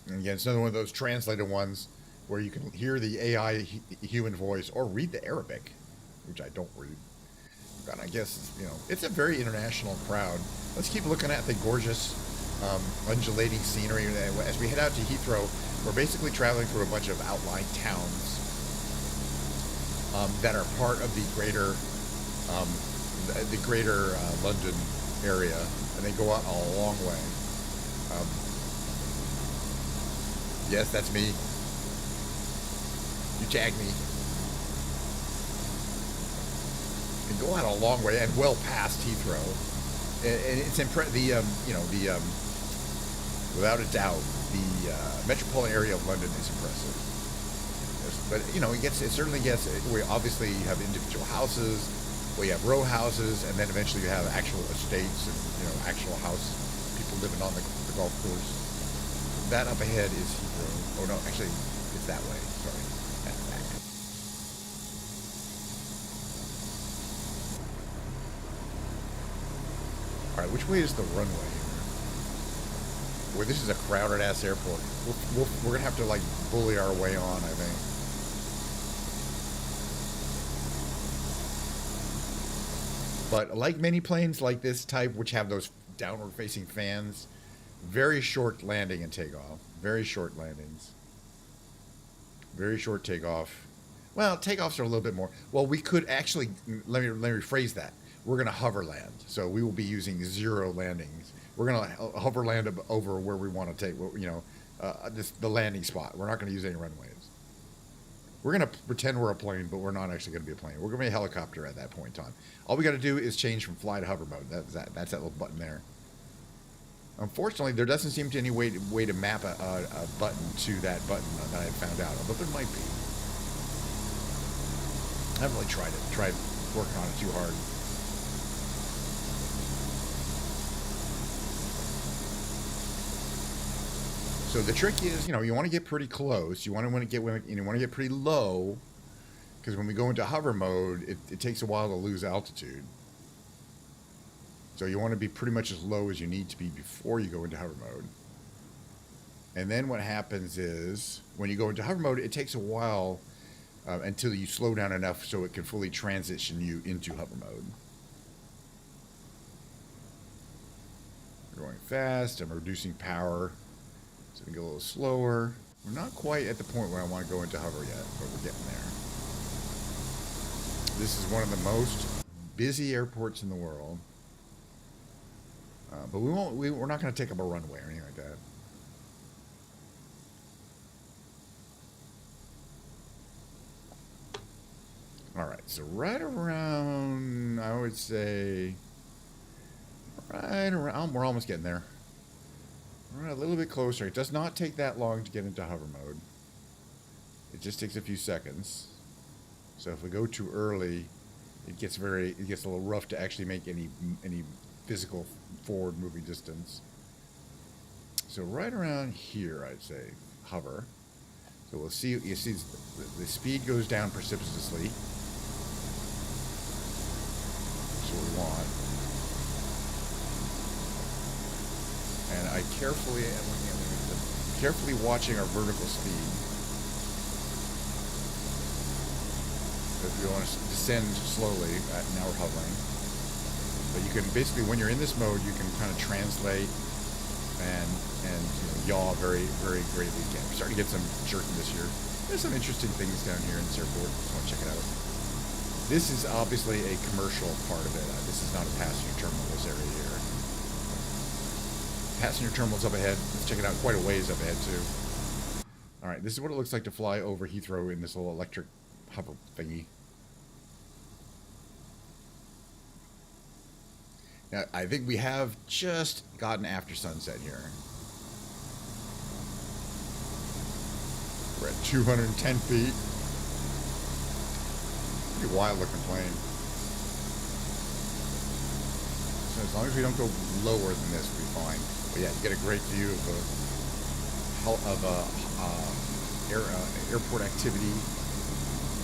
And again, it's another one of those translated ones where you can hear the AI human voice or read the Arabic, which I don't read. And I guess it's a very international crowd. Let's keep looking at the gorgeous undulating scenery as we head out to Heathrow. We're basically traveling through a bunch of outlying towns that are part of the greater London area, and they go out a long way. Yes, that's me. You tag me. And go out a long way and well past Heathrow, and it's without a doubt, the metropolitan area of London is impressive. But it certainly gets. We obviously have individual houses. We have row houses, and then eventually you have actual estates and actual house people living on the golf course. That up ahead is Heathrow. Oh no, actually, it's that way. Sorry, that's back. All right, which way is the runway? Well, this is a crowded ass airport. We're gonna have to like bully our way on, I think. But like many planes like this type, which have those downward-facing fans, very short landing and takeoff. Very short landings. Very short takeoff. Well, takeoffs are a little bit more. Well, we could actually, let me rephrase that. We're going to hover land. So we will be using 0 landings. We're going to hover land over where we want to take, the landing spot. We're not going to use any runways. We're going to pretend we're a plane, but we're not actually going to be a plane. We're going to be a helicopter at that point in time. All we got to do is change from fly to hover mode. That's that little button there. Unfortunately, there doesn't seem to be any way to map a button to that button that I found out, although there might be. I haven't really tried working on it too hard. So the trick is, you want to get pretty close. You want to get pretty low, because when we go into hover mode, it takes a while to lose altitude. So you want to be pretty much as low as you need to be before you go into hover mode. And then what happens is, when you go into hover mode, it takes a while until you slow down enough so it can fully transition you into hover mode. We're going fast. I'm reducing power, so we can go a little slower. We're not quite at the point where I want to go into hover yet, but we're getting there. This is one of the most busy airports in the world. But we're not going to take up a runway or anything like that. All right, so right around, I would say, right around, we're almost getting there. We're a little bit closer. It does not take that long to get into hover mode. It just takes a few seconds. So if we go too early, it gets a little rough to actually make any physical forward moving distance. So right around here, I'd say hover. So we'll see. You see, the speed goes down precipitously. That's what we want. And I carefully watching our vertical speed. So if you want to descend slowly, now we're hovering. But you can basically, when you're in this mode, you can kind of translate and yaw very, very greatly again. We're starting to get some jerking this year. There's some interesting things down here in this airport. Just want to check it out. This is obviously a commercial part of it. This is not a passenger terminal, this area here. Passenger terminal's up ahead. Let's check it out. Quite a ways up ahead, too. All right, this is what it looks like to fly over Heathrow in this little electric hover thingy. Now, I think we have just gotten after sunset here. We're at 210 feet. Pretty wild looking plane. So as long as we don't go lower than this, we'll be fine. But yeah, you get a great view of airport activity.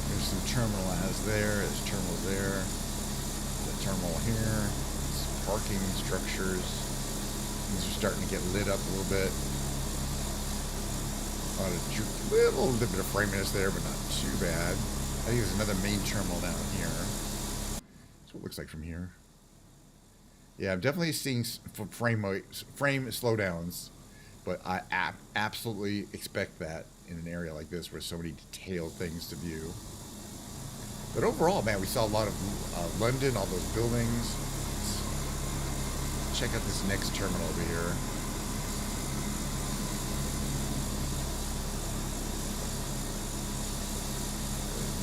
There's some terminal as there. There's terminals there. There's a terminal here. Some parking structures. These are starting to get lit up a little bit. A little bit of framiness there, but not too bad. I think there's another main terminal down here. That's what it looks like from here. Yeah, I'm definitely seeing frame slowdowns, but I absolutely expect that in an area like this where so many detailed things to view. But overall, man, we saw a lot of London, all those buildings. Let's check out this next terminal over here.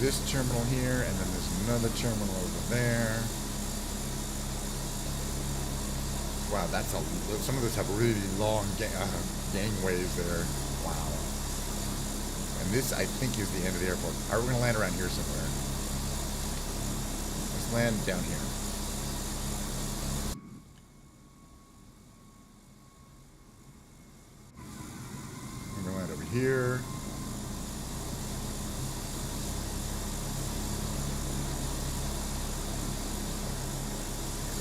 This terminal here, and then there's another terminal over there. Wow, that's some of those have really long gangways there. Wow. And this, I think, is the end of the airport. All right, we're going to land around here somewhere. Let's land down here. We're going to land over here.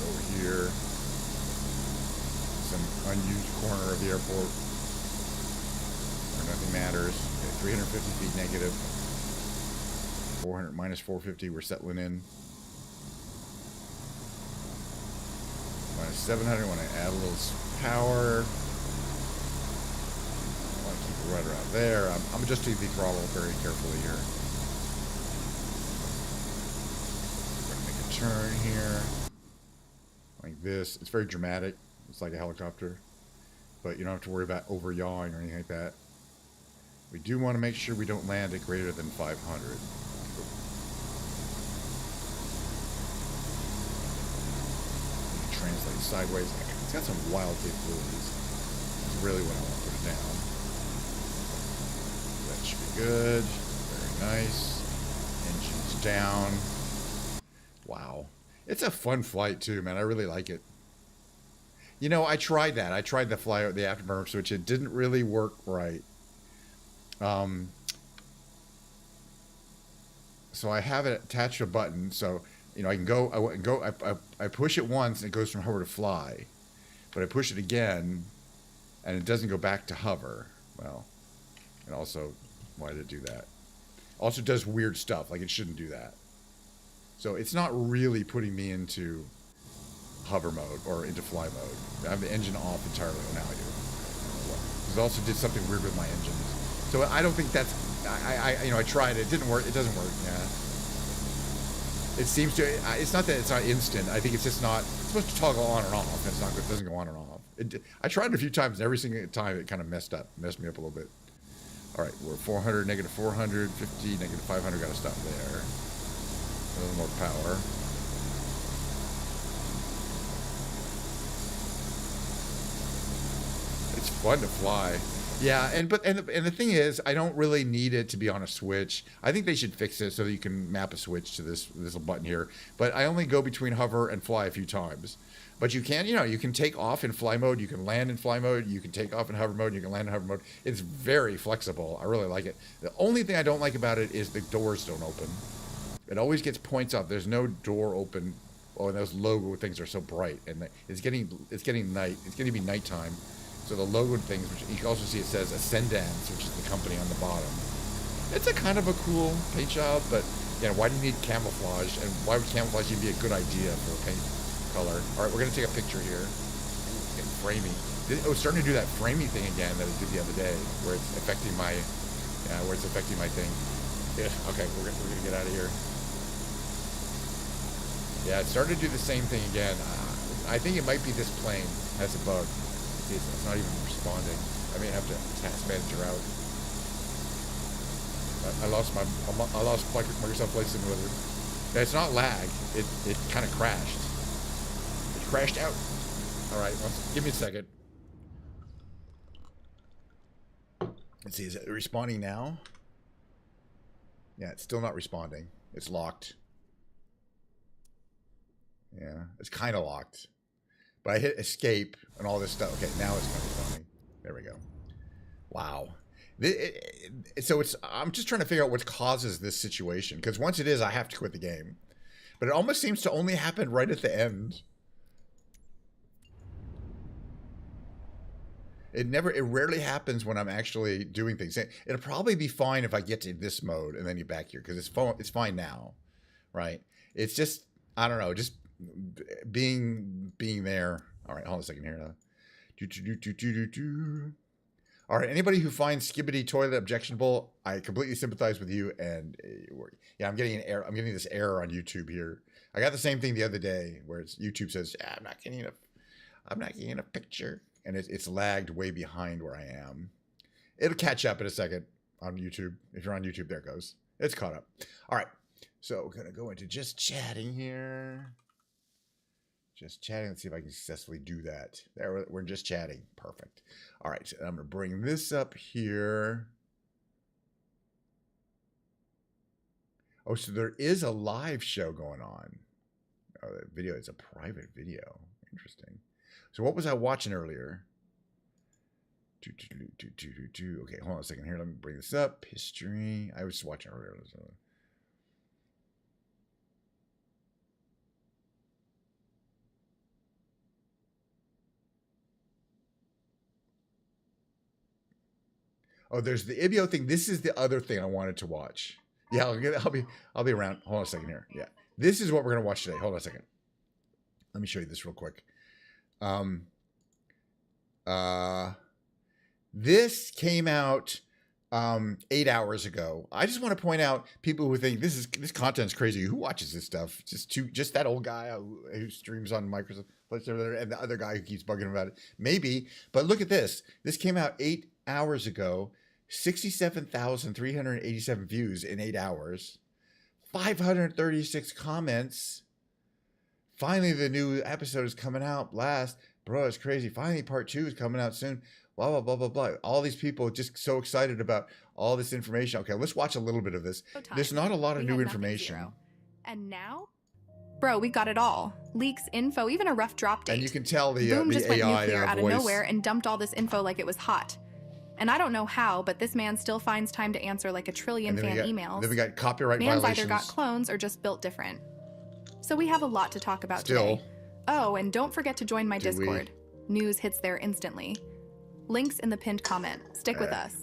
Over here. Some unused corner of the airport where nothing matters. Okay, 350 feet negative. 400 minus 450. We're settling in. Minus 700. Want to add a little power. I want to keep the rudder out there. I'm adjusting the throttle very carefully here. We're going to make a turn here. Like this. It's very dramatic. It's like a helicopter, but you don't have to worry about over yawing or anything like that. We do want to make sure we don't land at greater than 500. Translate sideways. It's got some wild capabilities. That's really what I want to put it down. That should be good. Very nice. Engines down. Wow. It's a fun flight too, man. I really like it. You know, I tried that. I tried the afterburner switch. It didn't really work right. So I have it attached to a button. So, you know, I can go, I push it once and it goes from hover to fly. But I push it again and it doesn't go back to hover. Well, and also, why did it do that? Also does weird stuff. Like it shouldn't do that. So it's not really putting me into hover mode or into fly mode. I have the engine off entirely. Oh, now I do. It also did something weird with my engines. So I don't think that's. You know, I tried it. It didn't work. It doesn't work. Yeah. It seems to. It's not that it's not instant. I think it's just not. It's supposed to toggle on and off. And it's not. It doesn't go on and off. I tried it a few times. And every single time it kind of messed me up a little bit. All right, we're 400, negative 400, 50, negative 500. Got to stop there. A little more power. It's fun to fly. Yeah, and the thing is, I don't really need it to be on a switch. I think they should fix it so that you can map a switch to this little button here. But I only go between hover and fly a few times. But you can, you know, you can take off in fly mode, you can land in fly mode, you can take off in hover mode, you can land in hover mode. It's very flexible. I really like it. The only thing I don't like about it is the doors don't open. It always gets points up. There's no door open. Oh, and those logo things are so bright, and it's getting night. It's going to be nighttime. So the logo things, which you can also see, it says Ascendence, which is the company on the bottom. It's a kind of a cool paint job, but you know, why do you need camouflage? And why would camouflage even be a good idea for a paint color? All right, we're going to take a picture here. Getting framey. It's starting to do that framey thing again that it did the other day, where it's affecting my, thing. Yeah, okay, we're gonna get out of here. Yeah, it started to do the same thing again. I think it might be this plane has a bug. It's not even responding. I may have to task manager out. I lost Microsoft Flight Simulator. It's not lag. It kind of crashed. It crashed out. All right, give me a second. Let's see. Is it responding now? Yeah, it's still not responding. It's locked. Yeah, it's kind of locked. But I hit escape and all this stuff. Okay, now it's going to be funny. There we go. Wow. So I'm just trying to figure out what causes this situation. Because once it is, I have to quit the game. But it almost seems to only happen right at the end. It rarely happens when I'm actually doing things. It'll probably be fine if I get to this mode and then you're back here because it's fine now, right? It's just, I don't know, just being there. All right, hold on a second here now. All right, anybody who finds Skibidi toilet objectionable, I completely sympathize with you. And yeah, I'm getting an error. I'm getting this error on YouTube here. I got the same thing the other day where YouTube says, I'm not getting a picture. And it's lagged way behind where I am. It'll catch up in a second on YouTube. If you're on YouTube, there it goes. It's caught up. All right. So we're going to go into just chatting here. Just chatting. Let's see if I can successfully do that. There, we're just chatting. Perfect. All right. So I'm going to bring this up here. Oh, so there is a live show going on. Oh, the video is a private video. Interesting. So what was I watching earlier? Okay, hold on a second here. Let me bring this up. History. I was watching earlier. Oh, there's the Ibio thing. This is the other thing I wanted to watch. Yeah, I'll be around. Hold on a second here. Yeah, this is what we're gonna watch today. Hold on a second. Let me show you this real quick. This came out 8 hours ago. I just want to point out people who think this content's crazy. Who watches this stuff? Just that old guy who streams on Microsoft and the other guy who keeps bugging about it. Maybe, but look at this. This came out 8 hours ago. 67,387 views in 8 hours. 536 comments. Finally, the new episode is coming out. Blast. Bro, it's crazy. Finally, part 2 is coming out soon. Blah, blah, blah, blah, blah. All these people just so excited about all this information. Okay, let's watch a little bit of this. There's not a lot of new information. And now? Bro, we got it all. Leaks, info, even a rough drop date. And you can tell the Boom just went AI nuclear out of voice. nowhere and dumped all this info like it was hot. And I don't know how, but this man still finds time to answer like a trillion fan emails. Then we got copyright Man's violations. either got clones or just built different. So we have a lot to talk about today. Oh, and don't forget to join my Discord. News hits there instantly. Links in the pinned comment. Stick with us.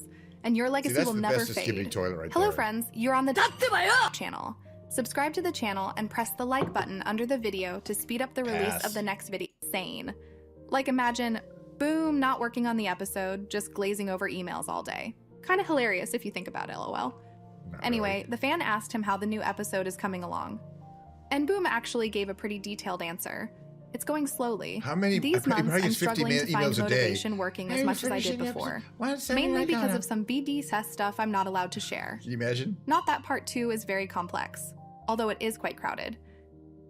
And your legacy will never fade. Hello friends, you're on the channel. Subscribe to the channel and press the like button under the video to speed up the release of the next video. Sane. Like imagine, Boom not working on the episode, just glazing over emails all day. Kind of hilarious if you think about it, lol. Anyway, the fan asked him how the new episode is coming along. And Boom actually gave a pretty detailed answer. It's going slowly. How many? These months I'm struggling to find motivation working as much as I did before. Mainly because of some BDSS stuff I'm not allowed to share. Can you imagine? Not that part 2 is very complex, although it is quite crowded.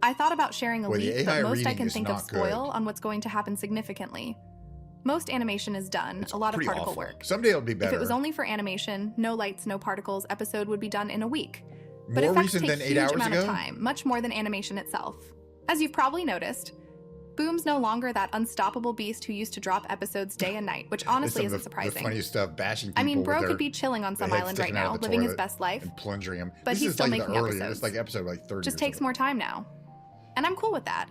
I thought about sharing a leak, but most I can think of spoil on what's going to happen significantly. Most animation is done, a lot of particle work. Someday it'll be better. If it was only for animation, no lights, no particles, episode would be done in a week. But more effects recent take than a 8 huge hours amount ago? of time, much more than animation itself. As you've probably noticed, Boom's no longer that unstoppable beast who used to drop episodes day and night, which honestly isn't surprising. The funniest stuff, bashing people. I mean, bro with could be chilling on some island right now, living his best life, and plunging him. But he's still making episodes. It's like episode like 30. Just takes more time now. And I'm cool with that.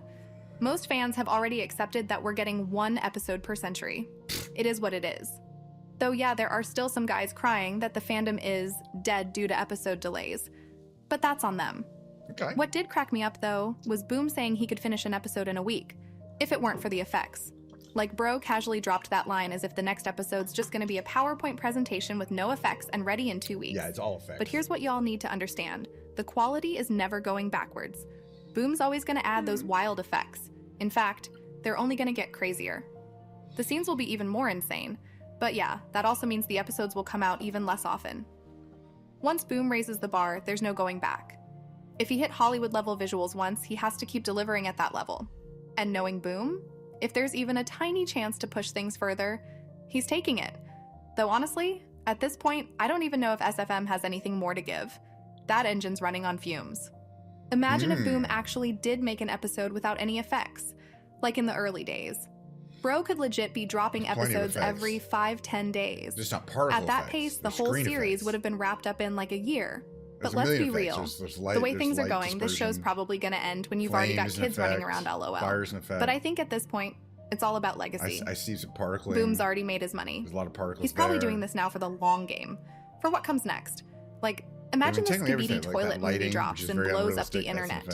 Most fans have already accepted that we're getting 1 episode per century. It is what it is. Though yeah, there are still some guys crying that the fandom is dead due to episode delays. But that's on them. Okay. What did crack me up though, was Boom saying he could finish an episode in a week, if it weren't for the effects. Like bro casually dropped that line as if the next episode's just gonna be a PowerPoint presentation with no effects and ready in 2 weeks. Yeah, it's all effects. But here's what y'all need to understand. The quality is never going backwards. Boom's always gonna add those wild effects. In fact, they're only gonna get crazier. The scenes will be even more insane, but yeah, that also means the episodes will come out even less often. Once Boom raises the bar, there's no going back. If he hit Hollywood level visuals once, he has to keep delivering at that level. And knowing Boom, if there's even a tiny chance to push things further, he's taking it. Though honestly, at this point, I don't even know if SFM has anything more to give. That engine's running on fumes. Imagine if Boom actually did make an episode without any effects. like in the early days. Bro could legit be dropping episodes every 5-10 days. Just not particle At that effects. pace, the There's whole screen series effects. would have been wrapped up in like a year. There's But a let's million be effects. real. There's light, The way there's things are light going, this show's dispersion, probably going to end when you've already got flames and kids running effects, around LOL. Fires and effects. But I think at this point, it's all about legacy. I see some particling. Boom's already made his money. There's a lot of particles. He's probably there. doing this now for the long game. For what comes next. Like, imagine the Skibidi toilet movie drops and blows up the internet.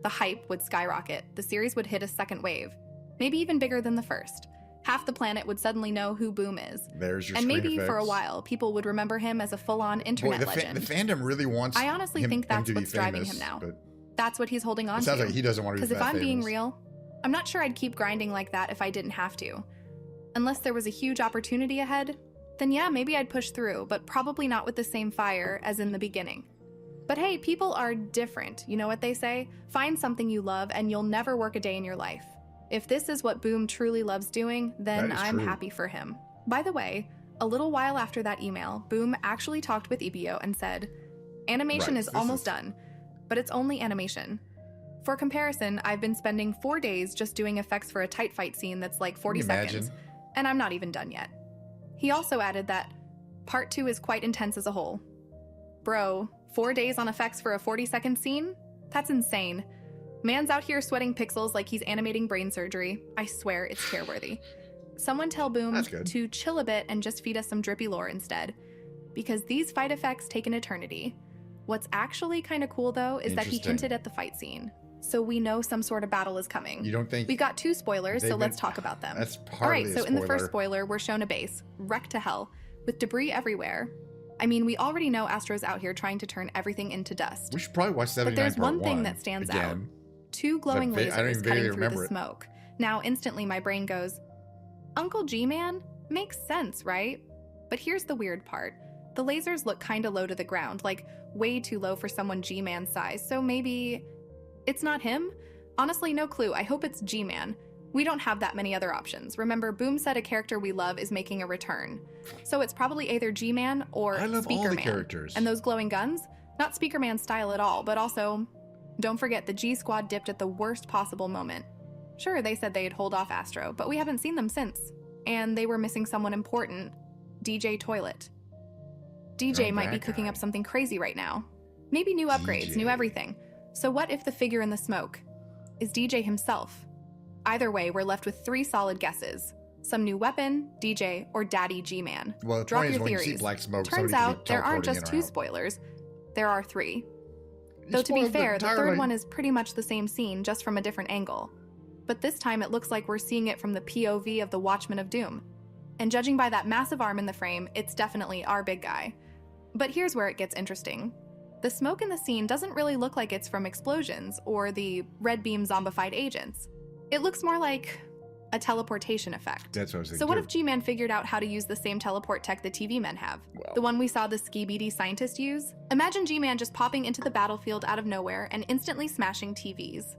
The hype would skyrocket. The series would hit a second wave. Maybe even bigger than the first. Half the planet would suddenly know who Boom is. There's your and screen maybe effects. for a while, people would remember him as a full-on internet legend. The fandom really wants I honestly think that's what's driving him now. That's what he's holding on to. It sounds like he doesn't want to be that Because if I'm famous. being real, I'm not sure I'd keep grinding like that if I didn't have to. Unless there was a huge opportunity ahead, then yeah, maybe I'd push through, but probably not with the same fire as in the beginning. But hey, people are different. You know what they say? Find something you love and you'll never work a day in your life. If this is what Boom truly loves doing, then I'm happy for him. By the way, a little while after that email, Boom actually talked with EBO and said, animation is almost done, but it's only animation. For comparison, I've been spending 4 days just doing effects for a tight fight scene that's like 40 seconds, and I'm not even done yet. He also added that part 2 is quite intense as a whole. Bro, 4 days on effects for a 40-second scene? That's insane. Man's out here sweating pixels like he's animating brain surgery. I swear, it's tear-worthy. Someone tell Boom to chill a bit and just feed us some drippy lore instead. Because these fight effects take an eternity. What's actually kind of cool, though, is that he hinted at the fight scene. So we know some sort of battle is coming. You don't think... We got 2 spoilers, so let's talk about them. That's hardly All right, a so in the spoiler. first spoiler, we're shown a base, wrecked to hell, with debris everywhere. I mean, we already know Astro's out here trying to turn everything into dust. We should probably watch 79 But there's part one thing that stands out. again. 2 glowing I don't lasers even cutting through remember the it. smoke. Now, instantly, my brain goes, Uncle G-Man? Makes sense, right? But here's the weird part. The lasers look kinda low to the ground, like way too low for someone G-Man's size, so maybe it's not him? Honestly, no clue. I hope it's G-Man. We don't have that many other options. Remember, Boom said a character we love is making a return. So it's probably either G-Man or I love Speaker all the Man. characters. And those glowing guns? Not Speaker Man style at all, but also, don't forget the G-Squad dipped at the worst possible moment. Sure, they said they'd hold off Astro, but we haven't seen them since. And they were missing someone important, DJ Toilet. DJ might be cooking up something crazy right now. Maybe new upgrades, new everything. So what if the figure in the smoke is DJ himself? Either way, we're left with 3 solid guesses. Some new weapon, DJ, or Daddy G-Man. Well, the Drop point is your when theories. you see black smoke, Turns somebody out there aren't just 2 spoilers. There are 3. Though to be fair, the third one is pretty much the same scene, just from a different angle. But this time it looks like we're seeing it from the POV of the Watchman of Doom. And judging by that massive arm in the frame, it's definitely our big guy. But here's where it gets interesting. The smoke in the scene doesn't really look like it's from explosions or the red beam zombified agents. It looks more like a teleportation effect. That's what I was thinking. So what if G-Man figured out how to use the same teleport tech the TV men have? The one we saw the Skibidi scientist use? Imagine G-Man just popping into the battlefield out of nowhere and instantly smashing TVs.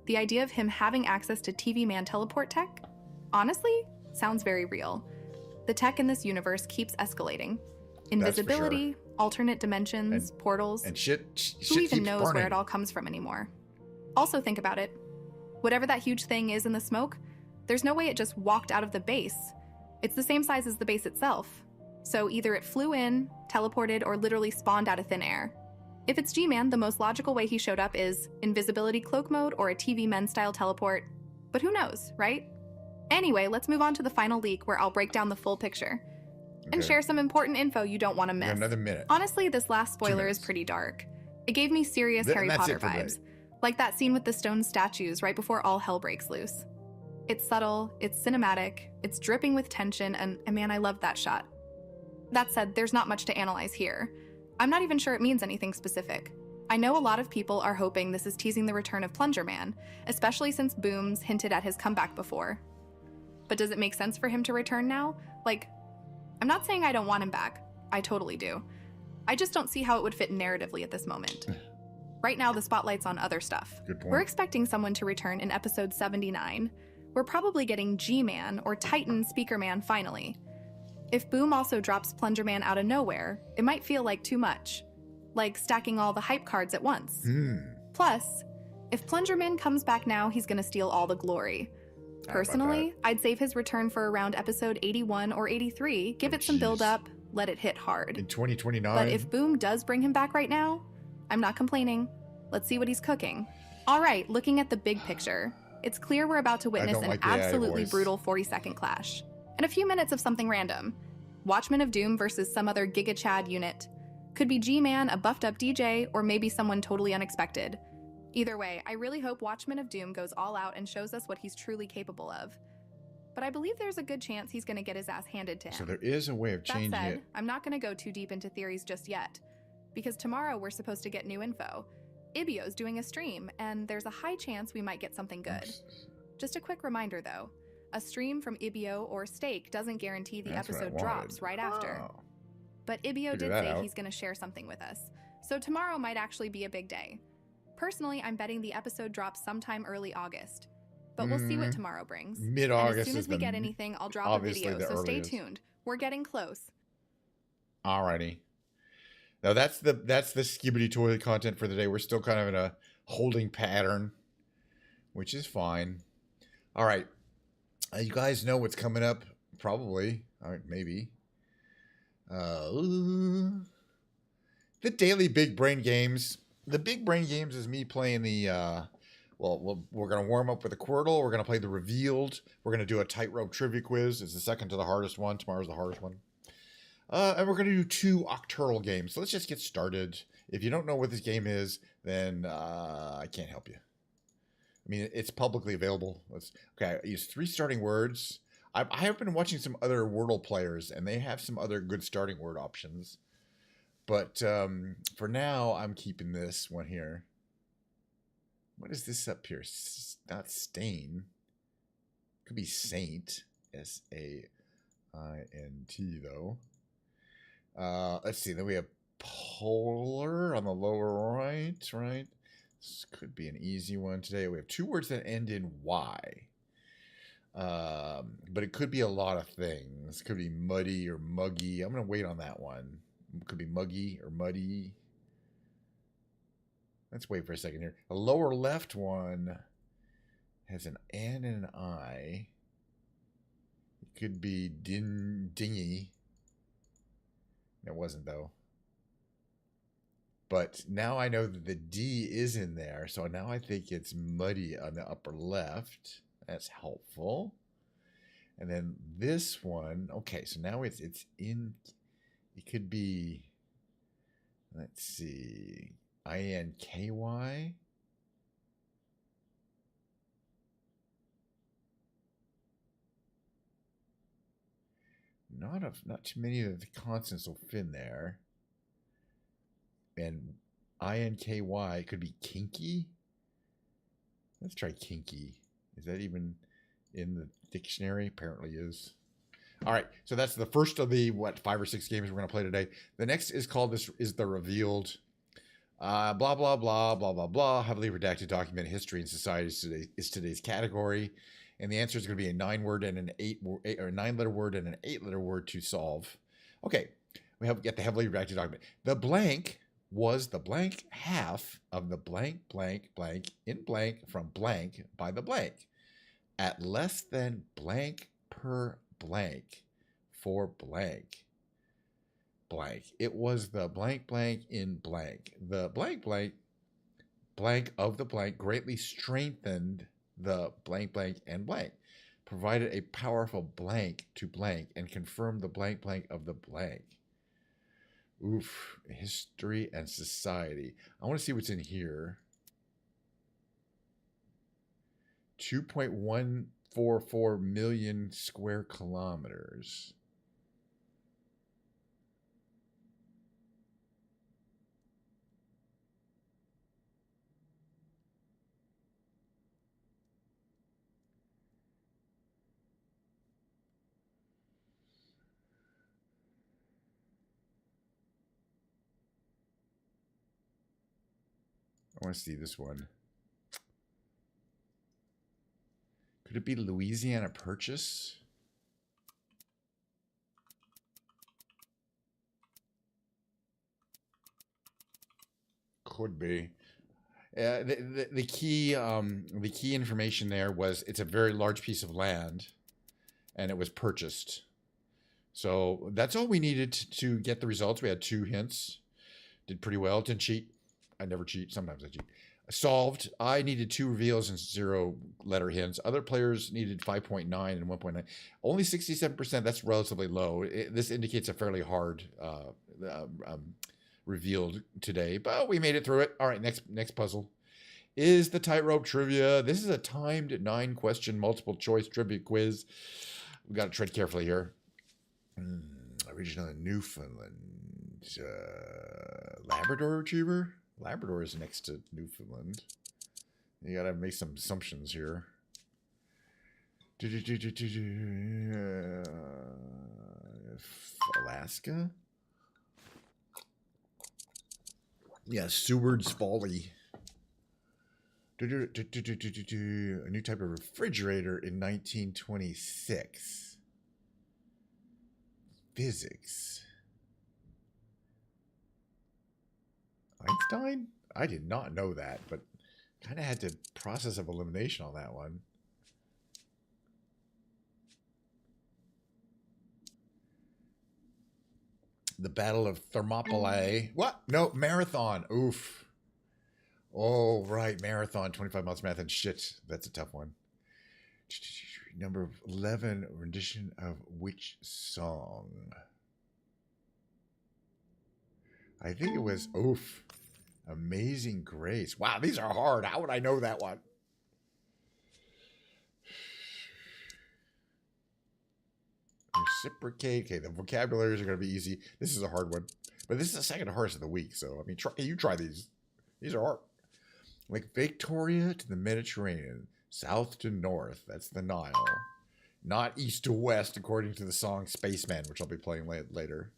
The idea of him having access to TV man teleport tech? Honestly, sounds very real. The tech in this universe keeps escalating. Invisibility, alternate dimensions, portals. And shit Who even keeps knows burning. where it all comes from anymore? Also think about it. Whatever that huge thing is in the smoke, there's no way it just walked out of the base. It's the same size as the base itself. So either it flew in, teleported, or literally spawned out of thin air. If it's G-Man, the most logical way he showed up is invisibility cloak mode or a TV men style teleport. But who knows, right? Anyway, let's move on to the final leak where I'll break down the full picture. And share some important info you don't want to miss. Another minute. Honestly, this last spoiler is pretty dark. It gave me serious Harry Potter vibes. Like that scene with the stone statues right before all hell breaks loose. It's subtle, it's cinematic, it's dripping with tension, and man, I loved that shot. That said, there's not much to analyze here. I'm not even sure it means anything specific. I know a lot of people are hoping this is teasing the return of Plunger Man, especially since Boom's hinted at his comeback before. But does it make sense for him to return now? Like, I'm not saying I don't want him back. I totally do. I just don't see how it would fit narratively at this moment. Right now, the spotlight's on other stuff. Good point. We're expecting someone to return in episode 79. We're probably getting G-Man or Titan Speaker Man finally. If Boom also drops Plunger Man out of nowhere, it might feel like too much. Like stacking all the hype cards at once. Plus, if Plunger Man comes back now, he's gonna steal all the glory. Personally, I'd save his return for around episode 81 or 83, give it some build up, let it hit hard. In 2029? But if Boom does bring him back right now, I'm not complaining. Let's see what he's cooking. All right, looking at the big picture, it's clear we're about to witness an absolutely brutal 40-second clash. And a few minutes of something random. Watchmen of Doom versus some other Giga Chad unit. Could be G-Man, a buffed up DJ, or maybe someone totally unexpected. Either way, I really hope Watchmen of Doom goes all out and shows us what he's truly capable of. But I believe there's a good chance he's going to get his ass handed to him. So there is a way of changing that said, it. I'm not going to go too deep into theories just yet, because tomorrow we're supposed to get new info. Ibio's doing a stream, and there's a high chance we might get something good. Just a quick reminder, though. A stream from Ibio or Steak doesn't guarantee the episode drops right after. But Ibio did say he's going to share something with us, so tomorrow might actually be a big day. Personally, I'm betting the episode drops sometime early August. But we'll see what tomorrow brings. Mid-August. And as soon as we get anything, I'll drop a video, so stay tuned. We're getting close. Alrighty. Now that's the Skibidi toilet content for the day. We're still kind of in a holding pattern, which is fine. All right. You guys know what's coming up? Probably. All right, maybe. The daily Big Brain Games. The Big Brain Games is me playing the, we're going to warm up with a Quirtle. We're going to play the Revealed. We're going to do a tightrope trivia quiz. It's the second to the hardest one. Tomorrow's the hardest one. And we're going to do 2 Octurnal games. So let's just get started. If you don't know what this game is, then I can't help you. I mean, it's publicly available. Okay, I use 3 starting words. I have been watching some other Wordle players, and they have some other good starting word options. But for now, I'm keeping this one here. What is this up here? Not stain. Could be saint. S-A-I-N-T, though. Let's see. Then we have polar on the lower right. This could be an easy one today. We have 2 words that end in Y. But it could be a lot of things. It could be muddy or muggy. I'm going to wait on that one. It could be muggy or muddy. Let's wait for a second here. The lower left one has an N and an I. It could be dingy. It wasn't, though. But now I know that the D is in there, so now I think it's muddy on the upper left. That's helpful. And then this one, okay, so now it's in, it could be, let's see, I-N-K-Y. Not too many of the consonants will fit in there. And I-N-K-Y could be kinky. Let's try kinky. Is that even in the dictionary? Apparently is. All right, so that's the first of the 5 or 6 games we're going to play today. The next is called the Revealed. Blah blah blah blah blah blah. Heavily redacted document history and society is today's category, and the answer is going to be a 9-word and an 9-letter word and an 8-letter word to solve. Okay, we have get the heavily redacted document. The blank was the blank half of the blank blank blank in blank from blank by the blank at less than blank per blank for blank blank. It was the blank blank in blank. The blank blank blank of the blank greatly strengthened the blank blank and blank, provided a powerful blank to blank, and confirmed the blank blank of the blank. Oof, history and society. I want to see what's in here. 2.144 million square kilometers. I want to see this one. Could it be Louisiana Purchase? Could be. The key information there was it's a very large piece of land, and it was purchased. So that's all we needed to get the results. We had 2 hints. Did pretty well. Didn't cheat. I never cheat. Sometimes I cheat. Solved. I needed 2 reveals and 0 letter hints. Other players needed 5.9 and 1.9. Only 67%. That's relatively low. This indicates a fairly hard revealed today, but we made it through it. All right, next puzzle is the tightrope trivia. This is a timed 9-question multiple choice trivia quiz. We got to tread carefully here. Original in Newfoundland. Labrador Retriever? Labrador is next to Newfoundland. You got to make some assumptions here. Alaska? Yeah, Seward's Folly. A new type of refrigerator in 1926. Physics. Einstein? I did not know that, but kind of had to process of elimination on that one. The Battle of Thermopylae. What? No, marathon. Oof. Oh, right. Marathon. 25 miles marathon. Shit. That's a tough one. Number 11. Rendition of which song? I think it was, oof. Amazing Grace. Wow, these are hard. How would I know that one? Reciprocate. Okay, the vocabularies are going to be easy. This is a hard one. But this is the second hardest of the week. So, I mean, you try these. These are hard. Like Victoria to the Mediterranean. South to north. That's the Nile. Not east to west, according to the song Spaceman, which I'll be playing later.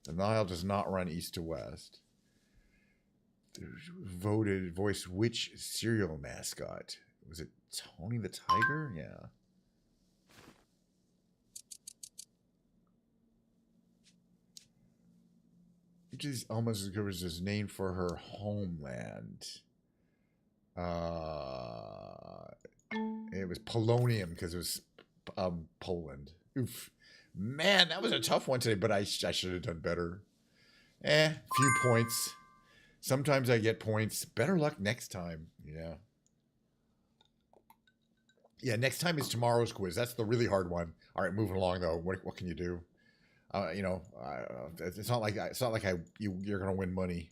The Nile does not run east to west. Voiced which cereal mascot? Was it Tony the Tiger? Yeah. Each of these almost discovers is named for her homeland. It was polonium because it was Poland. Oof. Man, that was a tough one today, but I should have done better. Few points. Sometimes I get points. Better luck next time. Yeah. Yeah, next time is tomorrow's quiz. That's the really hard one. All right, moving along though. What can you do? You know, it's not like you're gonna win money.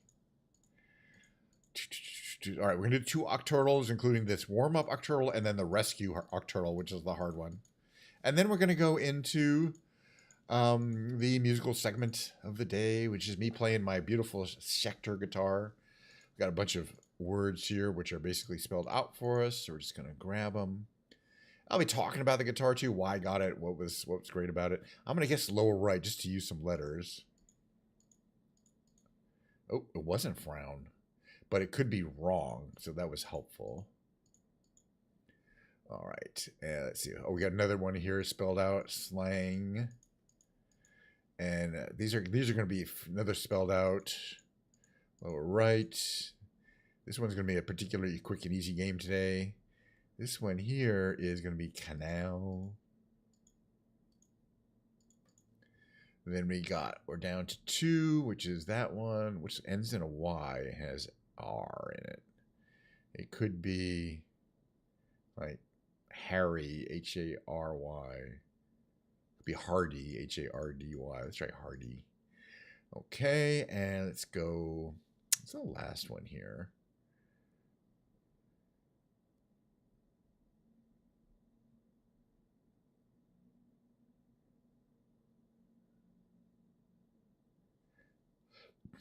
All right, we're gonna do 2 octurals, including this warm-up octural and then the rescue octural, which is the hard one. And then we're gonna go into the musical segment of the day, which is me playing my beautiful Schecter guitar. We've got a bunch of words here, which are basically spelled out for us. So we're just gonna grab them. I'll be talking about the guitar too, why I got it, what was great about it. I'm gonna guess lower right just to use some letters. Oh, it wasn't frown, but it could be wrong, so that was helpful. All right, let's see. Oh, we got another one here spelled out, slang. And these are going to be another spelled out lower right. This one's going to be a particularly quick and easy game today. This one here is going to be canal. And then we're down to 2, which is that one, which ends in a Y, it has R in it. It could be like Harry, H-A-R-Y. Be Hardy, H-A-R-D-Y. Let's try Hardy. Okay, and let's go. What's the last one here?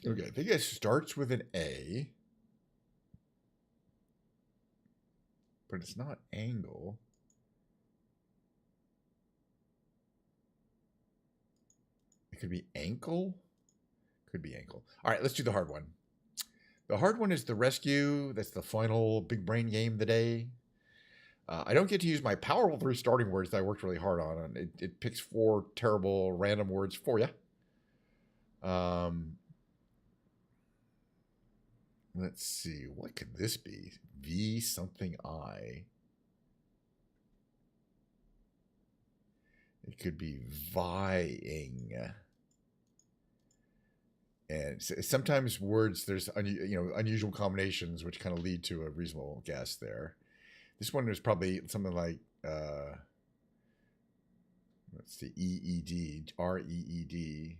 Okay, I think it starts with an A. But it's not angle. It could be ankle. Could be ankle. All right, let's do the hard one. The hard one is the rescue. That's the final big brain game of the day. I don't get to use my powerful 3 starting words that I worked really hard on. It picks 4 terrible random words for you. Let's see. What could this be? V something I. It could be vying. And sometimes words, there's unusual combinations which kind of lead to a reasonable guess there. This one is probably something like, let's see, EED, REED,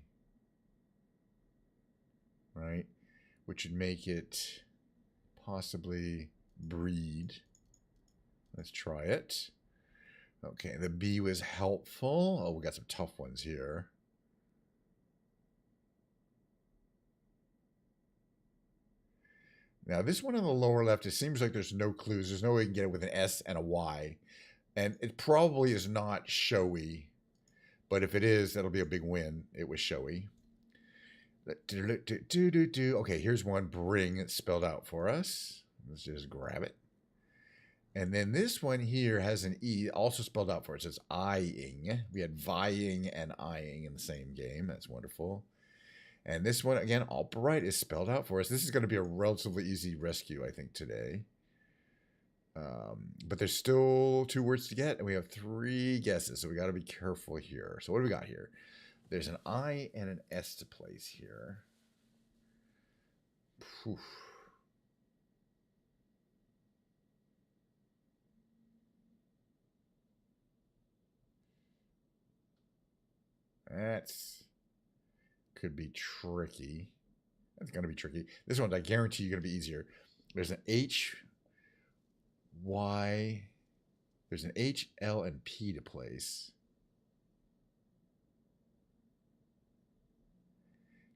right? Which would make it possibly breed. Let's try it. Okay, the B was helpful. Oh, we got some tough ones here. Now, this one on the lower left, it seems like there's no clues. There's no way you can get it with an S and a Y. And it probably is not showy. But if it is, that'll be a big win. It was showy. Okay, here's one. Bring. It's spelled out for us. Let's just grab it. And then this one here has an E, also spelled out for us. It says eyeing. We had vying and eyeing in the same game. That's wonderful. And this one, again, upright is spelled out for us. This is going to be a relatively easy rescue, I think, today. But there's still 2 words to get, and we have 3 guesses, so we got to be careful here. So what do we got here? There's an I and an S to place here. Whew. That's could be tricky. That's going to be tricky. This one, I guarantee you, going to be easier. There's an H, Y. There's an H, L, and P to place.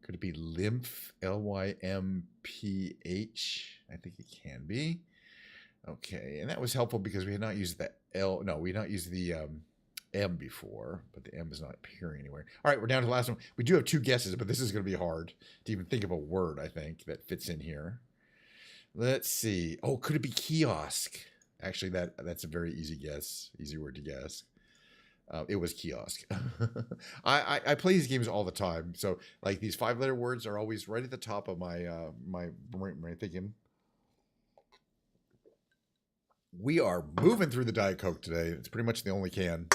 Could it be lymph? L-Y-M-P-H? I think it can be. Okay, and that was helpful because we had not used the L. No, we had not used the M before, but the M is not appearing anywhere. All right, we're down to the last one. We do have 2 guesses, but this is going to be hard to even think of a word, I think, that fits in here. Let's see. Oh, could it be kiosk? Actually, that's a very easy guess. Easy word to guess. It was kiosk. I play these games all the time, so like these 5-letter words are always right at the top of my my thinking. We are moving through the Diet Coke today. It's pretty much the only can.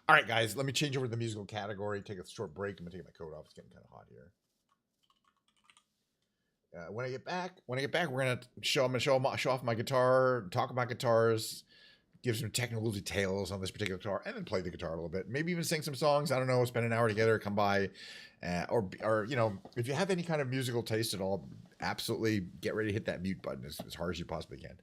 All right, guys, let me change over to the musical category. Take a short break. I'm gonna take my coat off. It's getting kind of hot here. When I get back, we're gonna show off my guitar, talk about guitars, give some technical details on this particular guitar, and then play the guitar a little bit. Maybe even sing some songs. I don't know. Spend an hour together. Come by, or if you have any kind of musical taste at all, absolutely get ready to hit that mute button as hard as you possibly can.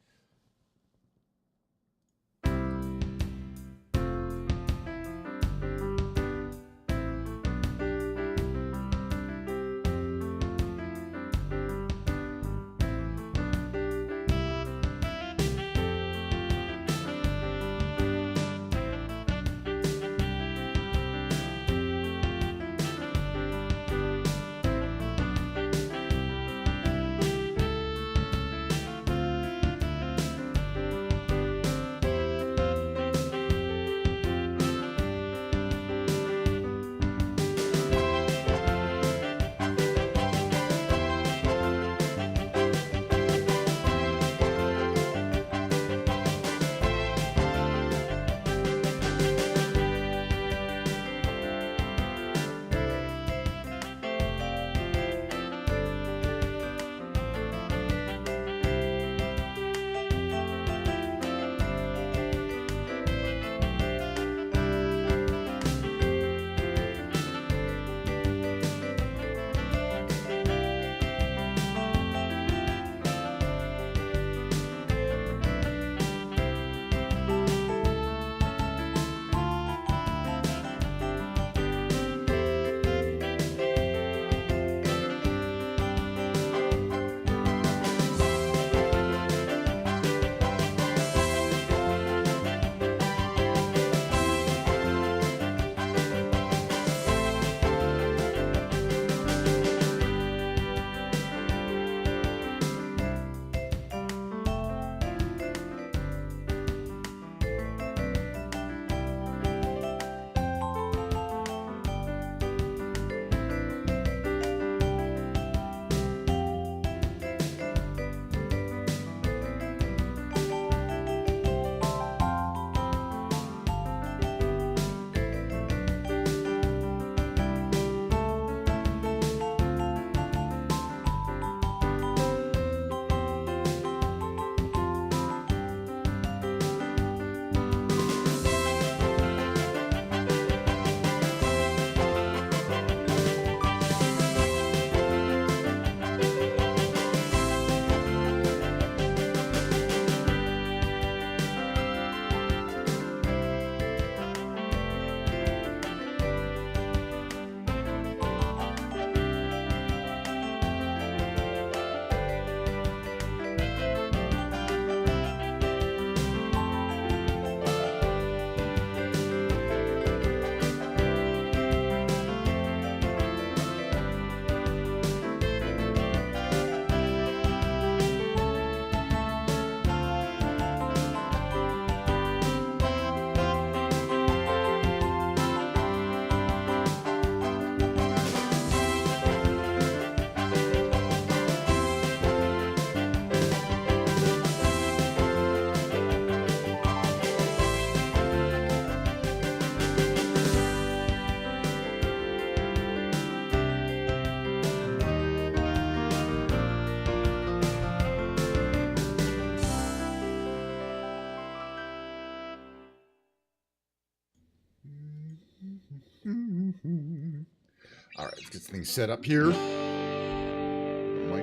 All right, let's get things set up here. Mic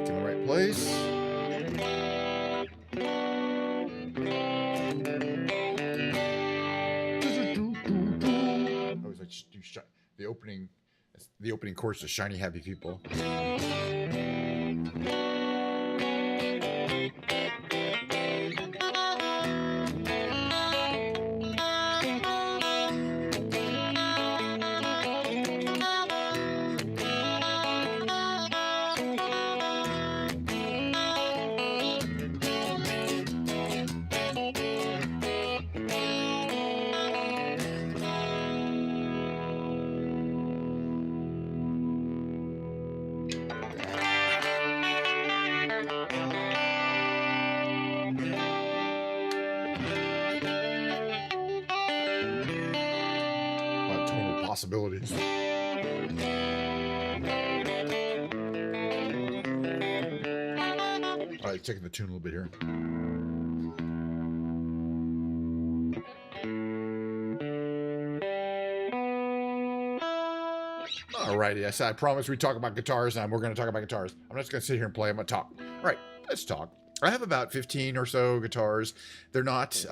in the right place. I always like to do the opening chorus of Shiny Happy People. Possibilities. All right, checking the tune a little bit here. All righty, yes, I promise we talk about guitars, and we're going to talk about guitars. I'm not just going to sit here and play. I'm going to talk. All right, let's talk. I have about 15 or so guitars. They're not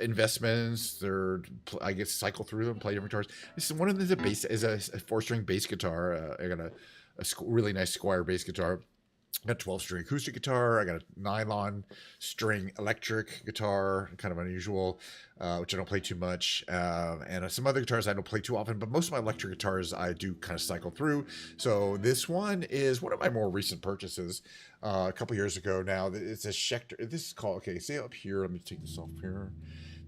investments. They're, I guess, cycle through them, play different guitars. One of them is a 4-string bass guitar. I got a really nice Squier bass guitar. I got a 12-string acoustic guitar. I got a nylon string electric guitar, kind of unusual, which I don't play too much. And some other guitars I don't play too often, but most of my electric guitars I do kind of cycle through. So this one is one of my more recent purchases a couple years ago now. It's a Schecter. This is called, okay, see up here, let me take this off here.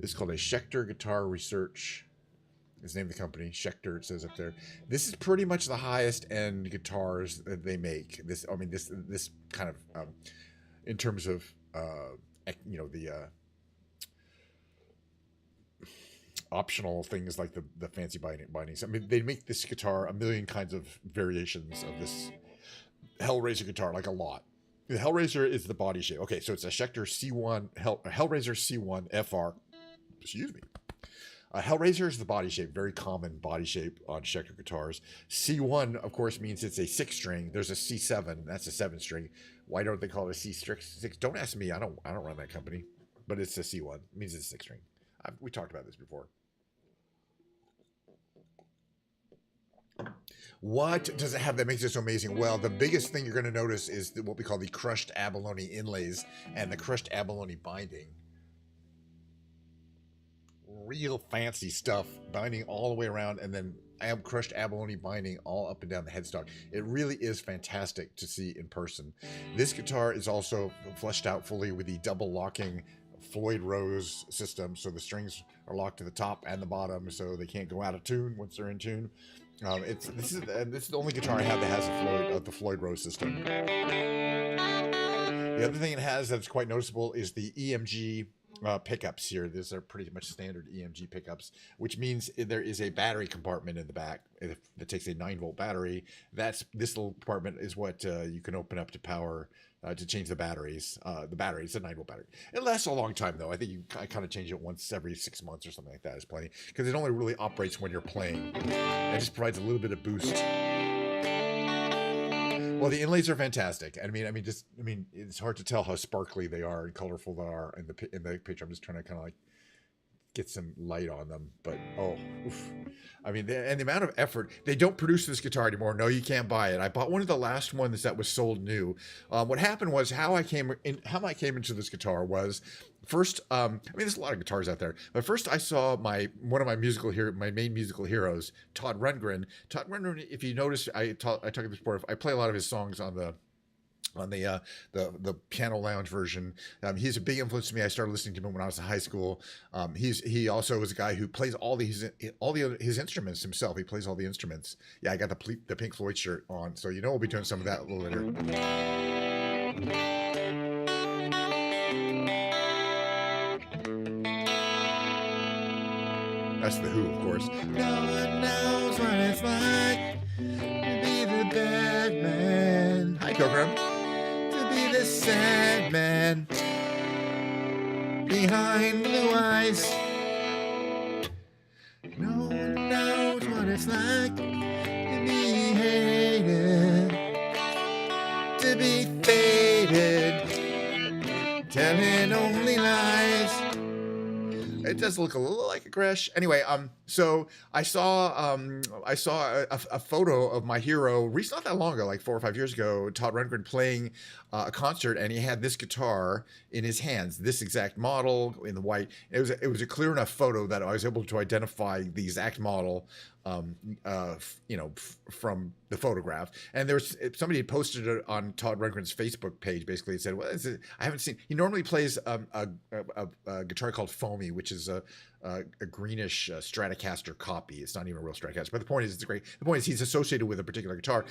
This is called a Schecter Guitar Research. Is the name of the company, Schecter, it says up there. This is pretty much the highest end guitars that they make. This kind of, in terms of, you know, the optional things like the fancy bindings. I mean, they make this guitar a million kinds of variations of this Hellraiser guitar, like a lot. The Hellraiser is the body shape. Okay, so it's a Schecter C1 Hellraiser C-1 FR. Excuse me. Hellraiser is the body shape, very common body shape on Schecter guitars. C1, of course, means it's a 6-string. There's a C7, that's a 7-string. Why don't they call it a C6? Don't ask me. I don't run that company, but it's a C1. It means it's a 6-string. We talked about this before. What does it have that makes it so amazing? Well, the biggest thing you're going to notice is what we call the crushed abalone inlays and the crushed abalone binding. Real fancy stuff, binding all the way around, and then crushed abalone binding all up and down the headstock. It really is fantastic to see in person. This guitar is also fleshed out fully with the double locking Floyd Rose system, so the strings are locked to the top and the bottom, so they can't go out of tune once they're in tune. This is the only guitar I have that has the Floyd Rose system. The other thing it has that's quite noticeable is the EMG pickups here. These are pretty much standard EMG pickups, which means there is a battery compartment in the back that takes a 9-volt battery. This little compartment is what you can open up to power to change the batteries. The battery, it's a 9-volt battery. It lasts a long time though. I think I kind of change it once every 6 months or something like that is plenty, because it only really operates when you're playing. It just provides a little bit of boost. Well, the inlays are fantastic. I mean, it's hard to tell how sparkly they are and colorful they are in the picture. I'm just trying to kind of like get some light on them, but oh, oof. I mean, and the amount of effort. They don't produce this guitar anymore. No, you can't buy it. I bought one of the last ones that was sold new. What happened was how I came into this guitar was first. I mean, there's a lot of guitars out there, but first I saw one of my main musical heroes, Todd Rundgren. Todd Rundgren, if you notice, I talked about this before. I play a lot of his songs on the piano lounge version. He's a big influence to me. I started listening to him when I was in high school. He also was a guy who plays all his instruments himself. He plays all the instruments. Yeah, I got the Pink Floyd shirt on, so you know we'll be doing some of that a little later. That's the Who, of course. No one knows what it's like to be the bad man. Hi, Cogram. Be the sad man behind blue eyes. No one knows what it's like to be here. telling only lies. It does look a little like a Gresh. Anyway, so I saw a photo of my hero recently, not that long ago, like 4 or 5 years ago, Todd Rundgren playing a concert, and he had this guitar in his hands, this exact model in the white. It was a clear enough photo that I was able to identify the exact model, from the photograph. And there's somebody had posted it on Todd Rundgren's Facebook page. Basically, it said, "Well, I haven't seen." He normally plays a guitar called Foamy, which is a greenish Stratocaster copy. It's not even a real Stratocaster, but the point is, it's great. The point is, he's associated with a particular guitar.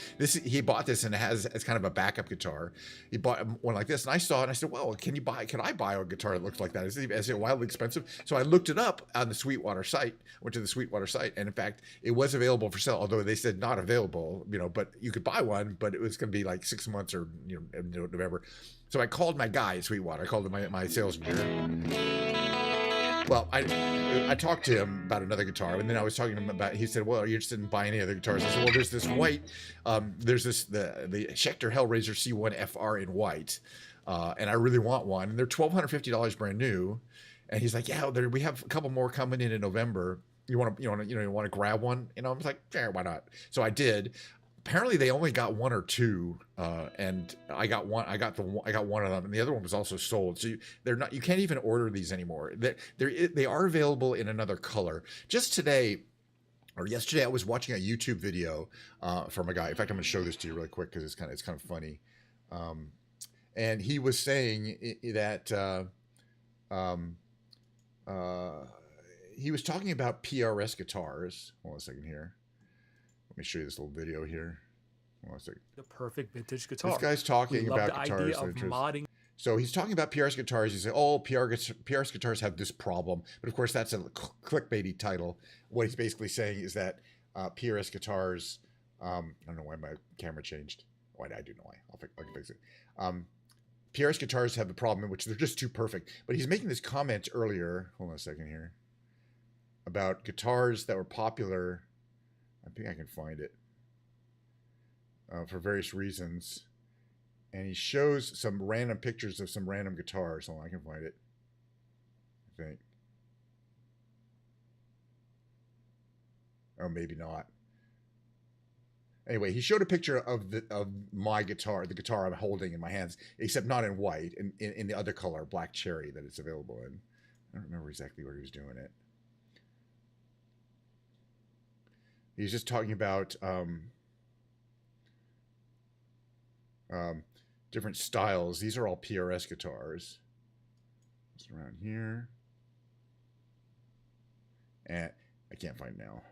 He bought this and it's kind of a backup guitar. He bought one like this, and I saw it, and I said, "Well, can I buy a guitar that looks like that? Is it wildly expensive?" So I looked it up on the Sweetwater site. Went to the Sweetwater site, and in fact, it was available for sale. Although they said not available, but you could buy one, but it was going to be like 6 months or November. So I called my guy at Sweetwater. I called him my sales engineer. Well, I talked to him about another guitar, and then I was talking to him about. He said, "Well, are you interested in buying any other guitars?" I said, "Well, there's this white. There's the Schecter Hellraiser C-1 FR in white, and I really want one. And they're $1,250 brand new." And he's like, "Yeah, we have a couple more coming in November. You want to grab one?" I was like, "Yeah, why not?" So I did. Apparently they only got one or two, and I got one. I got one of them, and the other one was also sold. So you can't even order these anymore. They are available in another color. Just today or yesterday, I was watching a YouTube video from a guy. In fact, I'm going to show this to you really quick because it's kind of funny. And he was saying that he was talking about PRS guitars. Hold on a second here. Let me show you this little video here. Hold on a second. The perfect vintage guitar. This guy's talking about guitars. Idea of modding. So he's talking about PRS guitars. He said, "Oh, PRS guitars have this problem," but of course that's a clickbaity title. What he's basically saying is that PRS guitars. I don't know why my camera changed. Why I do know why. I can fix it. PRS guitars have the problem in which they're just too perfect. But he's making this comment earlier. Hold on a second here. About guitars that were popular. I think I can find it for various reasons. And he shows some random pictures of some random guitars. Hold on, I can find it. I think. Oh, maybe not. Anyway, he showed a picture of my guitar, the guitar I'm holding in my hands, except not in white, in the other color, black cherry, that it's available in. I don't remember exactly where he was doing it. He's just talking about different styles. These are all PRS guitars. Just around here. And I can't find it now.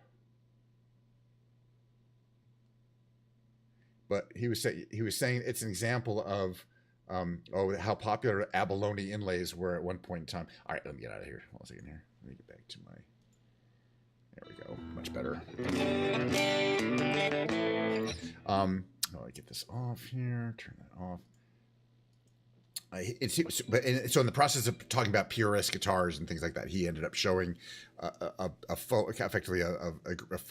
But he was saying it's an example of how popular abalone inlays were at one point in time. All right, let me get out of here. Hold on a second here. Let me get back to my. There we go. Much better. I get this off here. Turn that off. So in the process of talking about PRS guitars and things like that, he ended up showing effectively a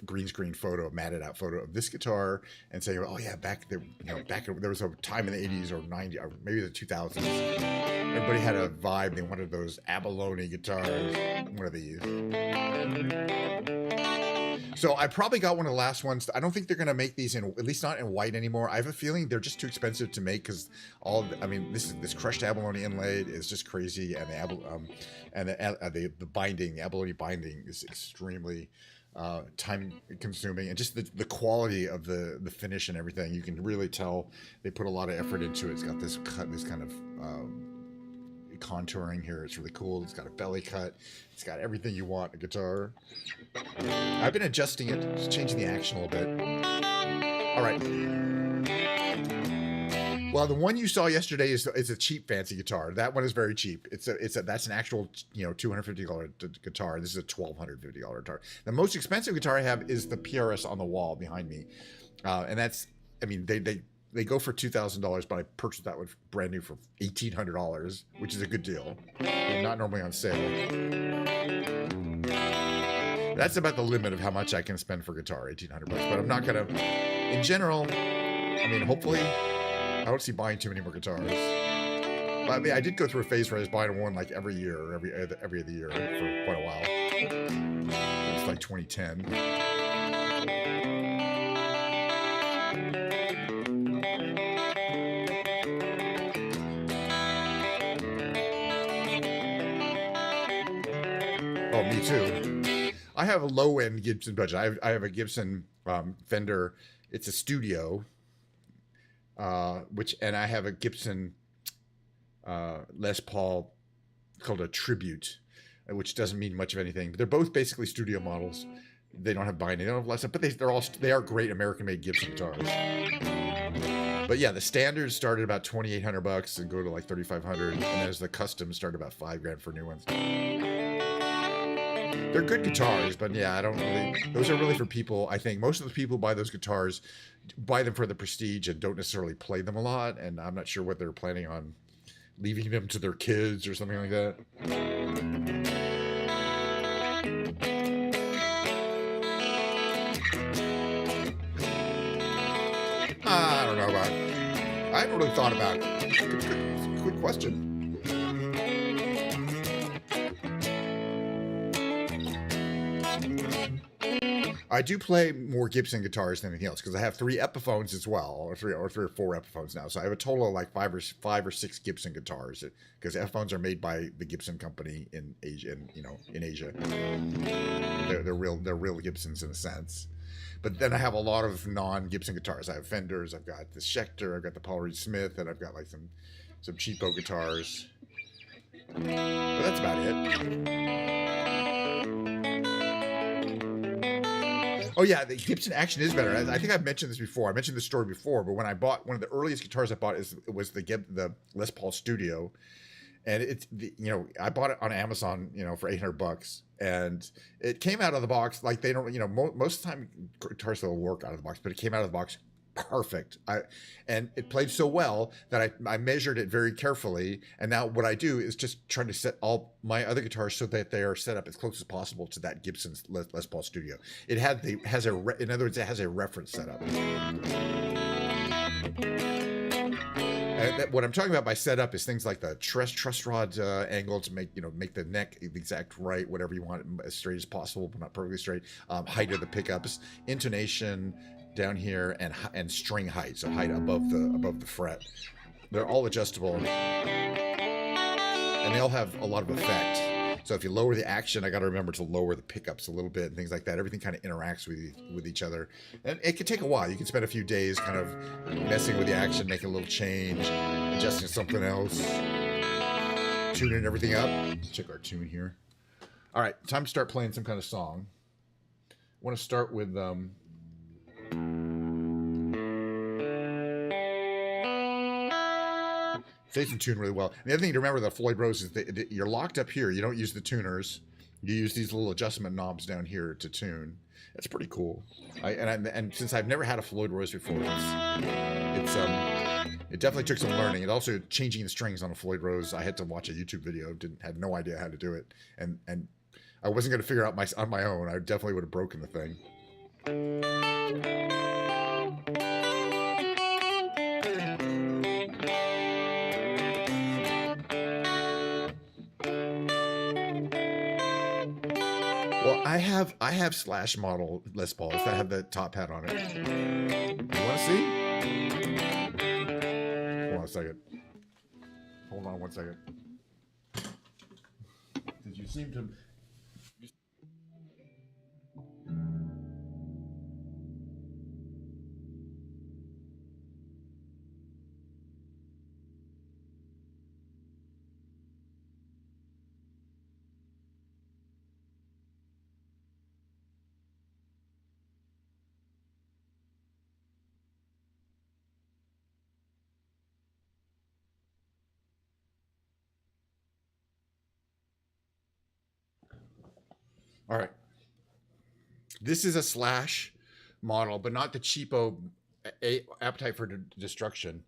green screen photo, a matted out photo of this guitar, and saying, "Oh yeah, back there, there was a time in the '80s or '90s, or maybe the 2000s. Everybody had a vibe. They wanted those abalone guitars. What are these?" So I probably got one of the last ones. I don't think they're going to make these at least not in white anymore. I have a feeling they're just too expensive to make because this crushed abalone inlaid is just crazy, and the binding, the abalone binding is extremely time consuming, and just the quality of the finish and everything. You can really tell they put a lot of effort into it. It's got this kind of contouring here. It's really cool. It's got a belly cut. It's got everything you want in a guitar. I've been adjusting it, just changing the action a little bit. All right. Well, the one you saw yesterday is a cheap fancy guitar. That one is very cheap. That's an actual $250 guitar. This is a $1,250 guitar. The most expensive guitar I have is the PRS on the wall behind me, and that's they go for $2,000, but I purchased that one brand new for $1,800, which is a good deal. They're not normally on sale. That's about the limit of how much I can spend for guitar, $1,800. But I'm not gonna. In general, hopefully, I don't see buying too many more guitars. I mean, I did go through a phase where I was buying one like every year, or every other year for quite a while. It's like 2010. Oh, me too. I have a low-end Gibson budget. I have a Gibson Fender. It's a studio, and I have a Gibson Les Paul called a Tribute, which doesn't mean much of anything. But they're both basically studio models. They don't have binding, they don't have less, but they are great American-made Gibson guitars. But yeah, the standards start at about $2,800 and go to like $3,500, and there's the customs start about $5,000 for new ones. They're good guitars, but yeah, I don't really. Those are really for people. I think most of the people who buy those guitars buy them for the prestige and don't necessarily play them a lot. And I'm not sure what they're planning on leaving them to their kids or something like that. I don't know about. I haven't really thought about it. It's a good question. I do play more Gibson guitars than anything else because I have 3 Epiphones as well, or three or 4 Epiphones now. So I have a total of like 5 or 6 Gibson guitars because Epiphones are made by the Gibson company in Asia, in Asia. They're real Gibsons in a sense. But then I have a lot of non-Gibson guitars. I have Fenders, I've got the Schecter, I've got the Paul Reed Smith, and I've got like some cheapo guitars. But that's about it. Oh yeah, the Gibson Action is better. I think I've mentioned this before. I mentioned this story before, but when I bought one of the earliest guitars I bought was the Les Paul Studio, and I bought it on Amazon, for $800, and it came out of the box like they don't, most of the time guitars will work out of the box, but it came out of the box perfect. And it played so well that I measured it very carefully, and now what I do is just trying to set all my other guitars so that they are set up as close as possible to that Gibson's Les Paul Studio. In other words, it has a reference setup. And what I'm talking about by setup is things like the truss rod angle to make the neck the exact right, whatever you want, as straight as possible, but not perfectly straight. Height of the pickups, intonation down here, and string height, so height above the fret. They're all adjustable, and they all have a lot of effect. So if you lower the action, I got to remember to lower the pickups a little bit and things like that. Everything kind of interacts with each other, and it can take a while. You can spend a few days kind of messing with the action, making a little change, adjusting something else, tuning everything up. Let's check our tune here. All right, time to start playing some kind of song. I want to start with stays in tune really well. And the other thing to remember, the Floyd Rose, is that you're locked up here. You don't use the tuners. You use these little adjustment knobs down here to tune. That's pretty cool. And since I've never had a Floyd Rose before, it definitely took some learning. And also changing the strings on a Floyd Rose, I had to watch a YouTube video. Had no idea how to do it, and I wasn't going to figure out on my own. I definitely would have broken the thing. Well, I have Slash model Les Pauls that have the top hat on it. You want to see? Hold on a second. Hold on one second. Did you seem to... All right. This is a Slash model, but not the cheapo Appetite for Destruction.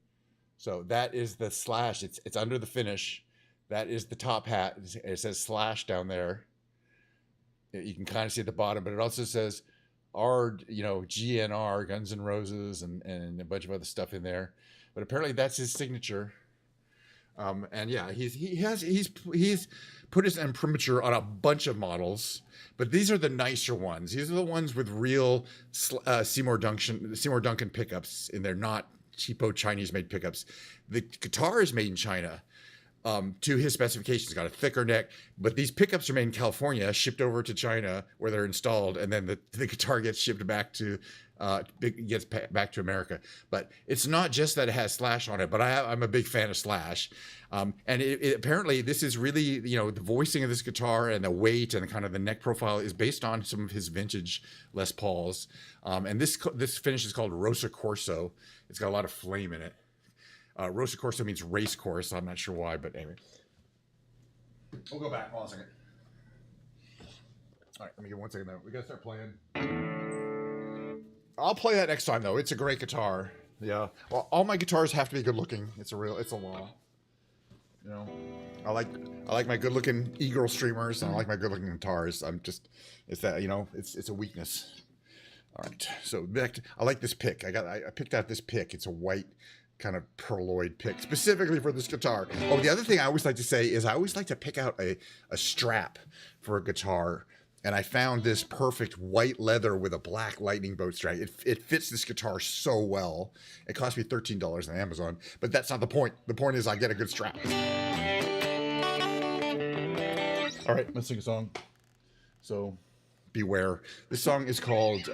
So that is the Slash. It's under the finish. That is the top hat. It says Slash down there. You can kind of see at the bottom, but it also says GNR, Guns N' Roses, and a bunch of other stuff in there. But apparently that's his signature. And yeah, he's put his imprimatur on a bunch of models, but these are the nicer ones. These are the ones with real Seymour Duncan pickups, and they're not cheapo Chinese-made pickups. The guitar is made in China. To his specifications, got a thicker neck, but these pickups are made in California, shipped over to China where they're installed, and then the guitar gets shipped back to back to America. But it's not just that it has Slash on it, but I'm a big fan of Slash, and it apparently this is really, the voicing of this guitar and the weight and kind of the neck profile is based on some of his vintage Les Pauls, and this finish is called Rosa Corso. It's got a lot of flame in it. Rosa Corso means race course. I'm not sure why, but anyway. We'll go back. Hold on a second. All right, let me get 1 second though. We gotta start playing. I'll play that next time though. It's a great guitar. Yeah. Well, all my guitars have to be good looking. It's a law. I like my good looking e-girl streamers, and I like my good looking guitars. It's a weakness. All right. So I like this pick. I picked out this pick. It's a white kind of pearloid pick specifically for this guitar. Oh, the other thing I always like to say is I always like to pick out a strap for a guitar, and I found this perfect white leather with a black lightning bolt strap. It fits this guitar so well. It cost me $13 on Amazon, but that's not the point. The point is I get a good strap. All right, let's sing a song. So, Beware. This song is called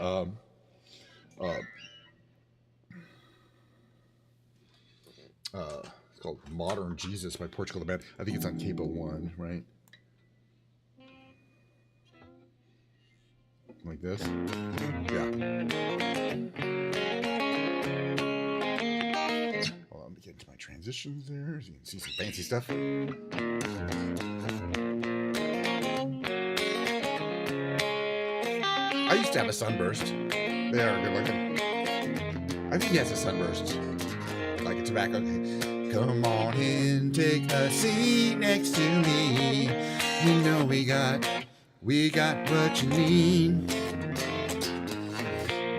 it's called Modern Jesus by Portugal the Band. I think it's on Capo 1, right? Like this. Yeah. Hold on, let me get into my transitions there so you can see some fancy stuff. I used to have a sunburst. They are good looking. I think he has a sunburst. Like a tobacco. Come on in, take a seat next to me. You know we got what you need.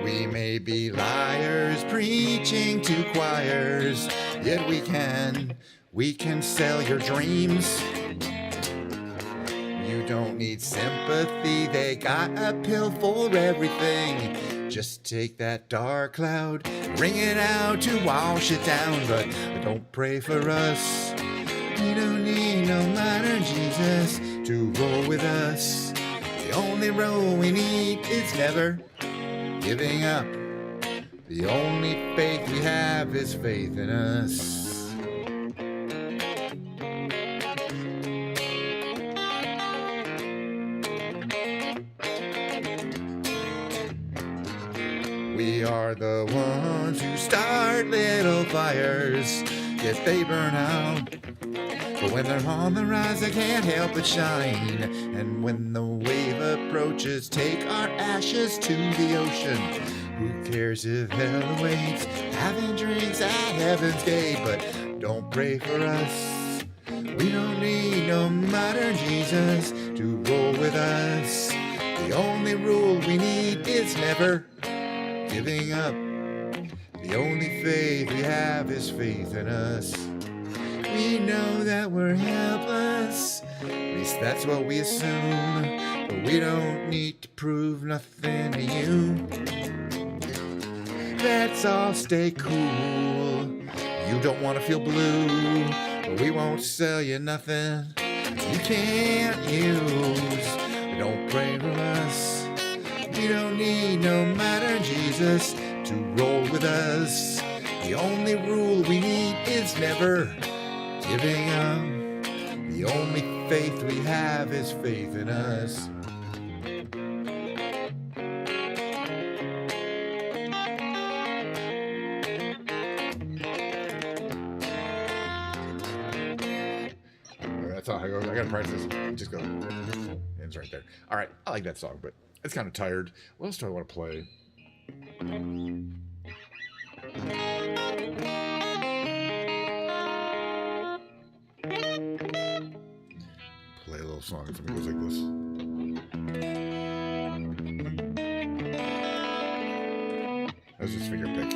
We may be liars preaching to choirs, yet we can sell your dreams. You don't need sympathy, they got a pill for everything. Just take that dark cloud, bring it out to wash it down, but don't pray for us. We don't need no modern Jesus to roll with us. The only role we need is never giving up. The only faith we have is faith in us. We are the ones who start little fires, yet they burn out. But when they're on the rise, they can't help but shine. And when the wave approaches, take our ashes to the ocean. Who cares if hell awaits, having drinks at heaven's gate? But don't pray for us. We don't need no modern Jesus to roll with us. The only rule we need is never giving up. The only faith we have is faith in us. We know that we're helpless, at least that's what we assume, but we don't need to prove nothing to you. Let's all stay cool. You don't want to feel blue, but we won't sell you nothing you can't use. Don't pray for us. We don't need no modern Jesus to roll with us. The only rule we need is never giving up. The only faith we have is faith in us. That's how I go. I gotta practice this. Just go. Ends right there. All right. I like that song, but it's kind of tired. What else do I want to play? Play a little song. Something goes like this. That's just finger pick.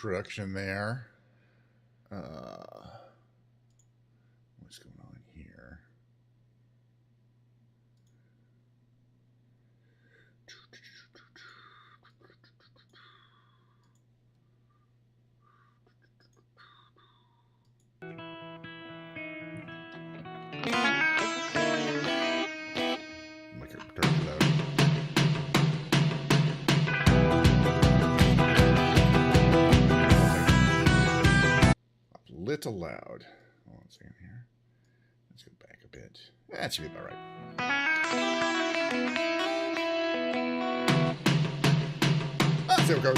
introduction there. What's going on here? Make it turn low. Little loud. Hold on a second here. Let's go back a bit. That should be about right. Ah, there it goes.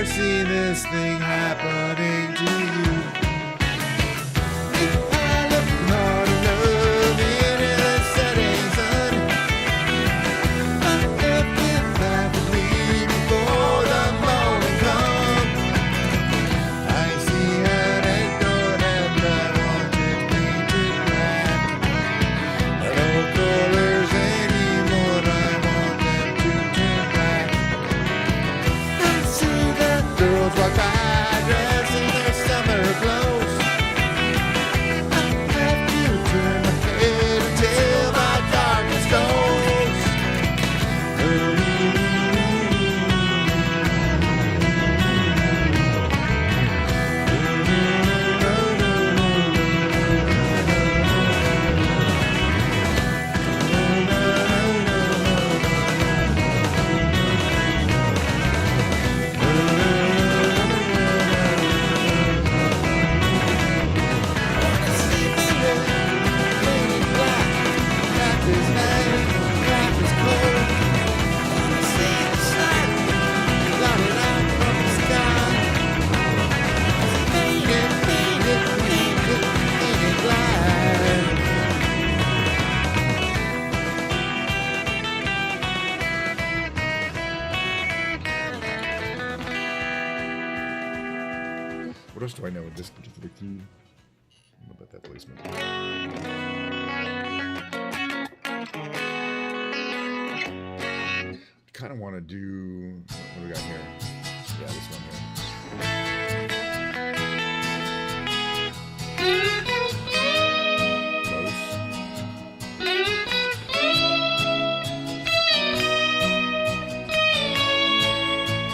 See this thing happening to you. I look not love in a setting sun. I left it laughingly before the morning come. I see a red door and I want it painted black. No colors anymore, I want them to turn black. I see girls walk by dressed in their summer clothes. I have to turn my head until my darkness goes. What else do I know with this particular key? I don't know about that placement. Kind of want to do, what do we got here? Yeah, this one here. Close.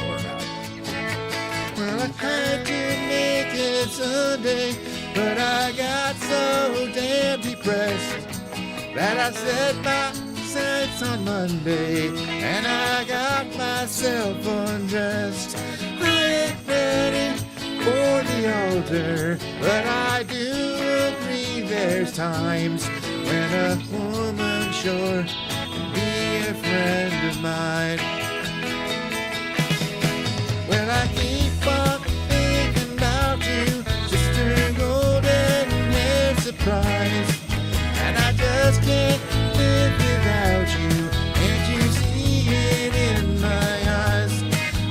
Or not. Well, I had to make it Sunday, but I got so damn depressed that I set my sights on Monday, and I got myself undressed. I ain't ready for the altar, but I do agree there's times when a woman sure can be a friend of mine. Well, I keep on thinking about you, Sister Golden Hair Surprise, and I just can't live without you. Can't you see it in my eyes?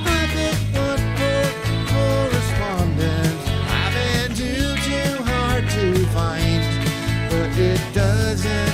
I've been one for correspondence. I've been too hard to find, but it doesn't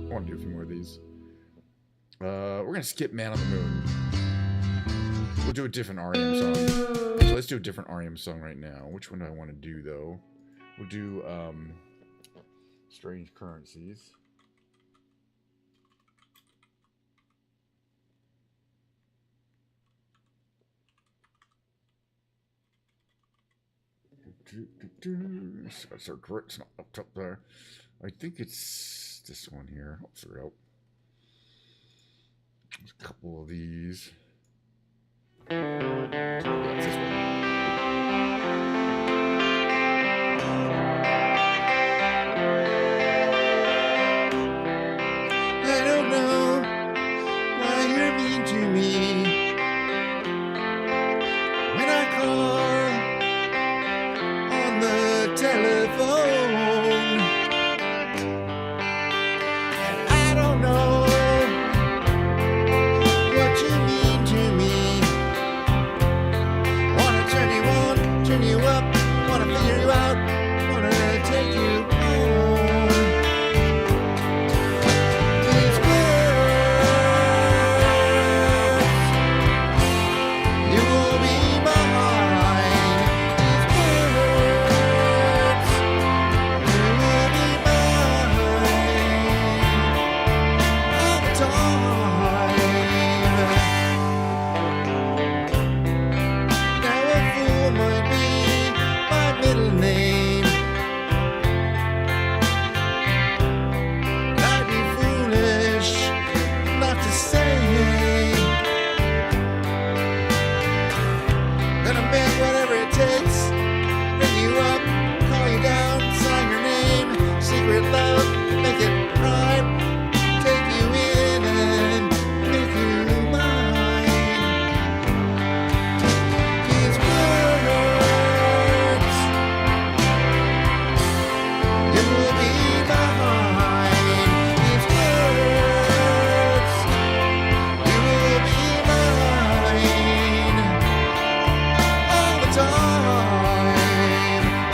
I want to do a few more of these. We're going to skip Man on the Moon. We'll do a different REM song. So let's do a different REM song right now. Which one do I want to do, though? We'll do Strange Currencies. It's not up top there. I think it's this one here. I'll figure it out. There's a couple of these. Yeah, it's this one. I don't know why you're mean to me when I call on the telephone. And I don't know what you mean to me. Wanna turn you on, turn you up, wanna figure you out, wanna take you home. These words, you will be mine. These words, you will be mine all the time. Now a fool might be my middle name. I'd be foolish not to say. Gonna bend whatever it takes. Ring you up, call you down, sign your name. Secret love, make it prime. Take you in and make you mine. These words, you will be mine. These words, you will be mine all the time.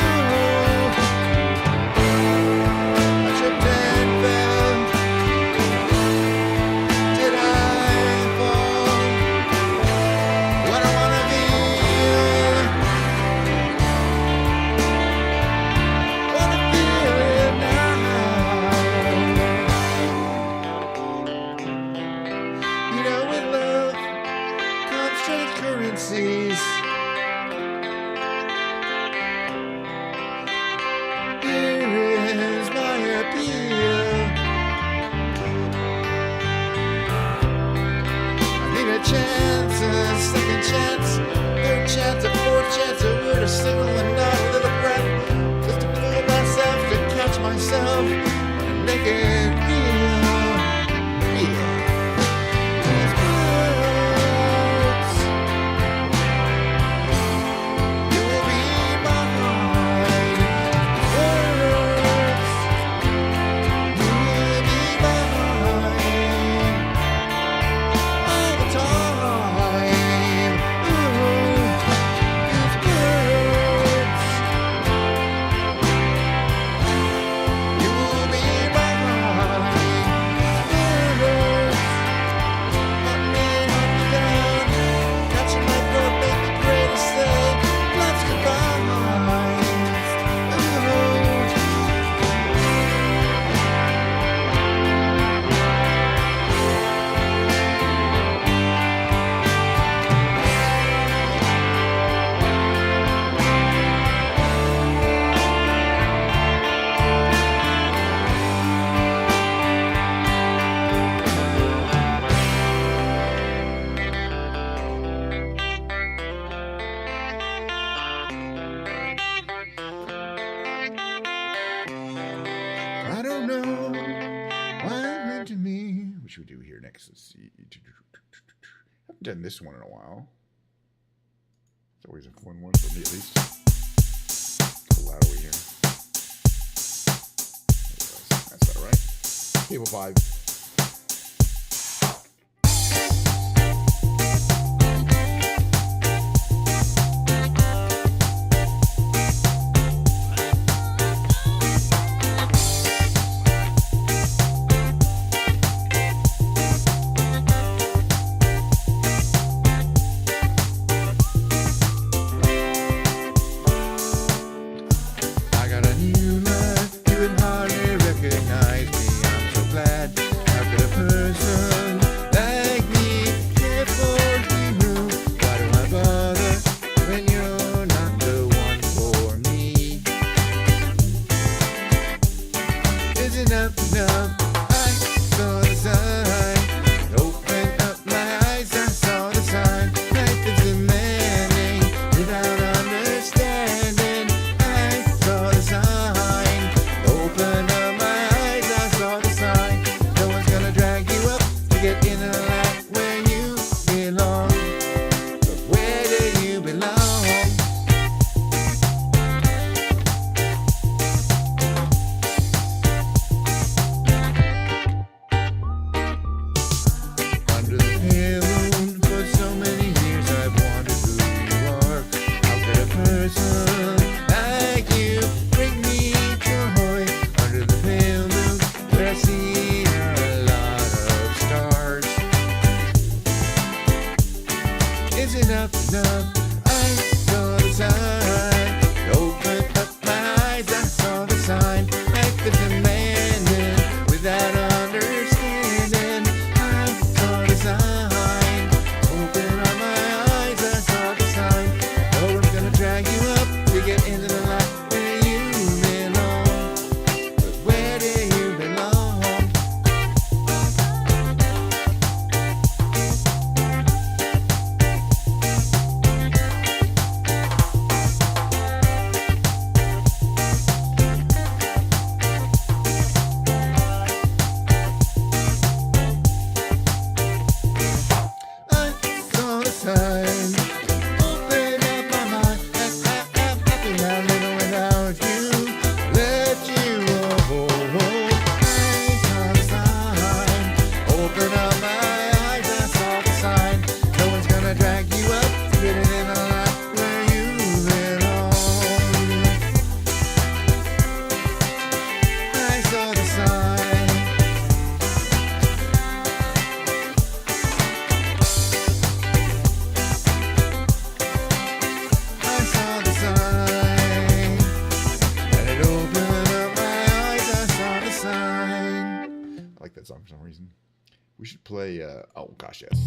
Ooh. I tripped and fell. Did I fall? What I wanna feel it now. You know, with love comes strange currencies. Here is my appeal. I need a chance, a second chance, third chance, a fourth chance, a word, a signal, and not a little breath, just to fool myself, to catch myself, and make it real. These words, you will be mine. Words, you will be mine all the time. Ooh, these words, you will be mine. Words, hunt me down, catching my breath, make me pray to say, let's combine. Ooh. I don't know why it meant to me. What should we do here next? Let's see. Haven't done this one in a while. It's always a fun one for me, at least. Go loud over here. That's that, right? Table 5. Isn't enough. I saw the sign. Open up my eyes, I saw the sign. Life is demanding without understanding. I saw the sign. Open up my eyes, I saw the sign. No one's gonna drag you up to get in the light where you belong. But where do you belong? Under the pale moon, for so many years I've wondered who you are. How could a person like you bring me joy? Under the pale moon, where I see a lot of stars. Is enough? I saw the sign. Open up my eyes, I saw the sign. Life is demanding without understanding. I saw the sign. Open up my eyes, I saw the sign. No one's gonna drag you up to get into the light where you belong. But where do you belong? I saw the sign. Open up my mind. I'm happy now, living without you. Let you go. I saw the sign. Open up my eyes. I saw the sign. No one's gonna drag you up to get in the light where you belong. I saw the sign. I saw the sign, and it opened up my eyes. I saw the sign. I like that song for some reason. We should play. Oh gosh, yes.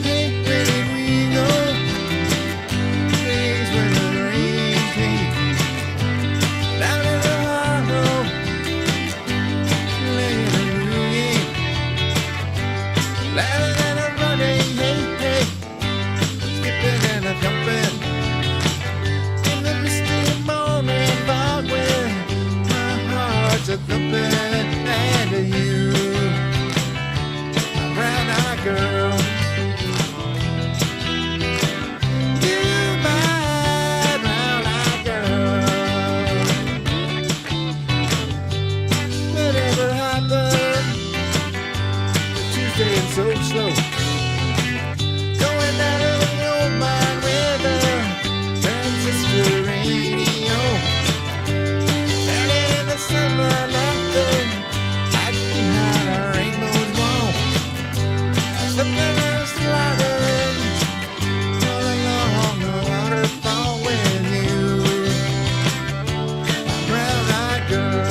Hey, where did we go? Days when the rain came down in the hollow, laying a moving, laughing and a running, hey, skipping and a jumping in the misty morning fog where my heart's a thumping, and you, my brown-eyed girl. You, my brown-eyed girl. Whatever happened to Tuesday and so slow? Going down to the old mine with a transistor radio. Standing in the sunlight laughing, hiding behind a rainbow's wall. Something else sliding all along the waterfall with you, my brown-eyed girl.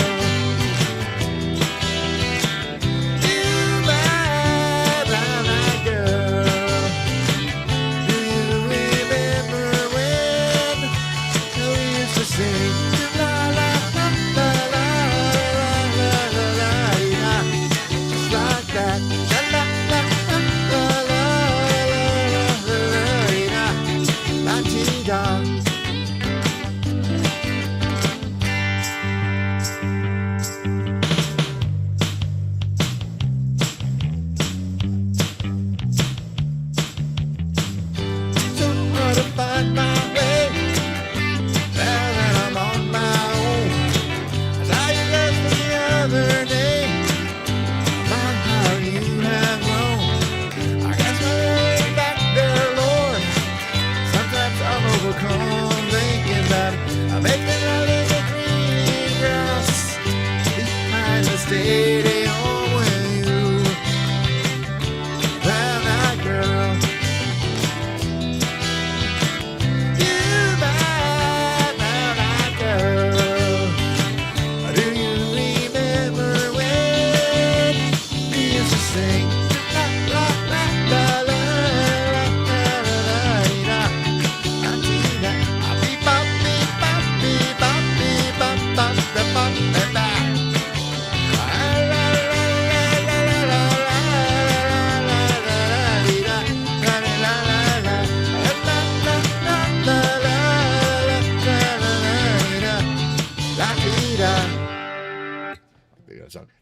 You, my brown-eyed girl. Do you remember when we used to sing la la la la la la la la la, just like that, la la la la la la la la, la. Don't try to find my way now that I'm on my own. I saw you left the other day. My heart, you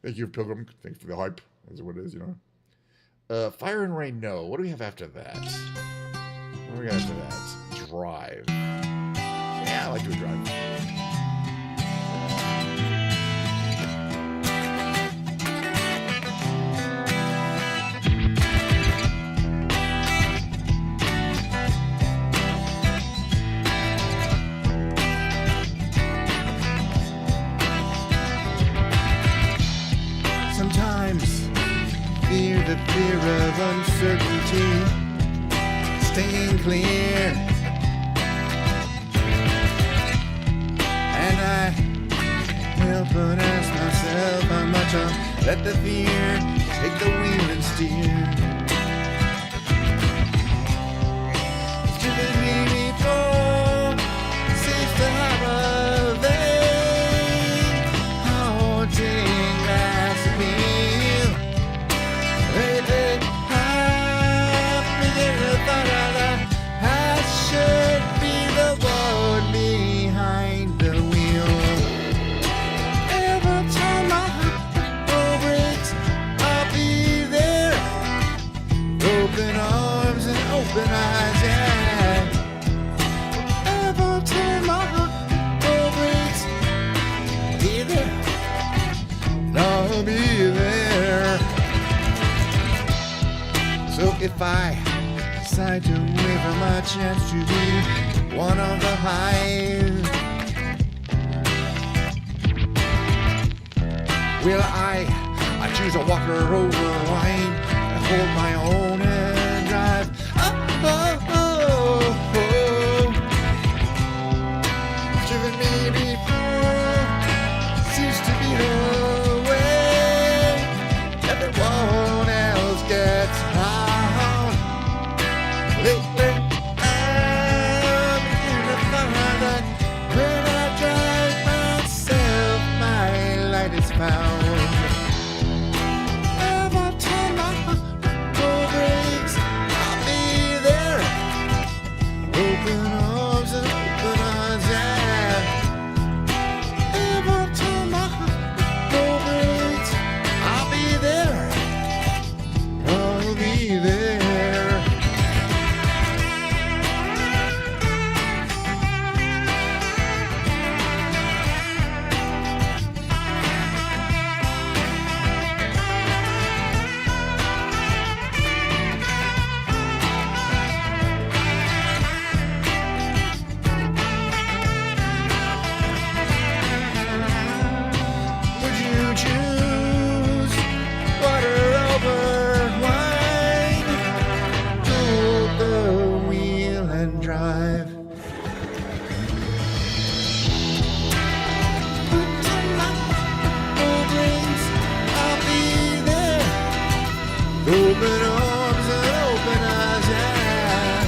Thank you, Pilgrim. Thanks for the hype. That's what it is, you know. Fire and Rain, no. What do we have after that? What do we got after that? Drive. Yeah, I like doing Drive. The fear of uncertainty, staying clear, and I help but ask myself how much I'll let the fear take the wheel and steer. It's driven me before, seems to have a vague, haunting mass appeal. I should be the one behind the wheel. Every time my heart breaks, I'll be there. Open arms and open eyes, yeah. Every time my heart breaks, I'll be there. I'll be there. So if I decide to waver my chance to be one of the hive, will I choose a walker over wine and hold my own and drive. Oh, oh, oh, oh. Driven me before, seems to be the way everyone else gets high. Lately, I'm beginning to find that when I drive myself, my light is found. Every time my heart breaks, I'll be there. Open arms and open eyes, yeah. Every time my heart breaks, I'll be there. I'll be there. Open arms and open eyes, yeah.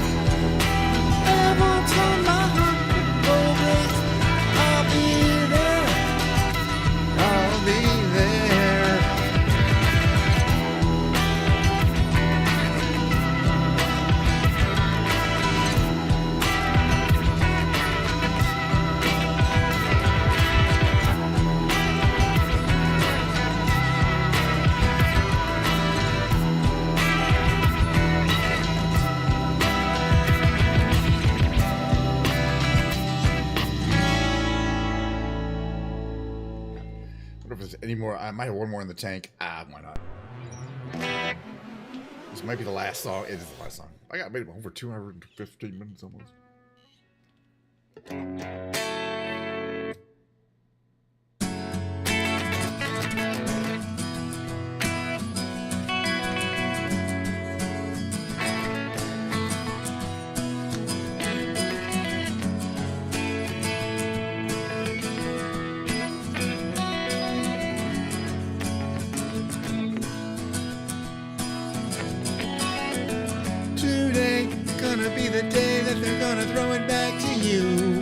Every time my heart breaks, I'll be there. I'll be there. Any more? I might have one more in the tank. Why not? This might be the last song. It is the last song. I got maybe over 215 minutes almost. Gonna be the day that they're gonna throw it back to you.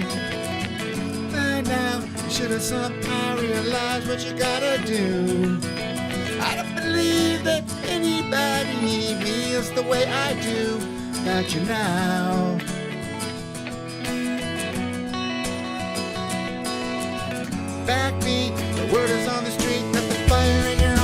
By now, you should have somehow realized what you gotta do. I don't believe that anybody feels the way I do about you now. Back me, the word is on the street that the fire in your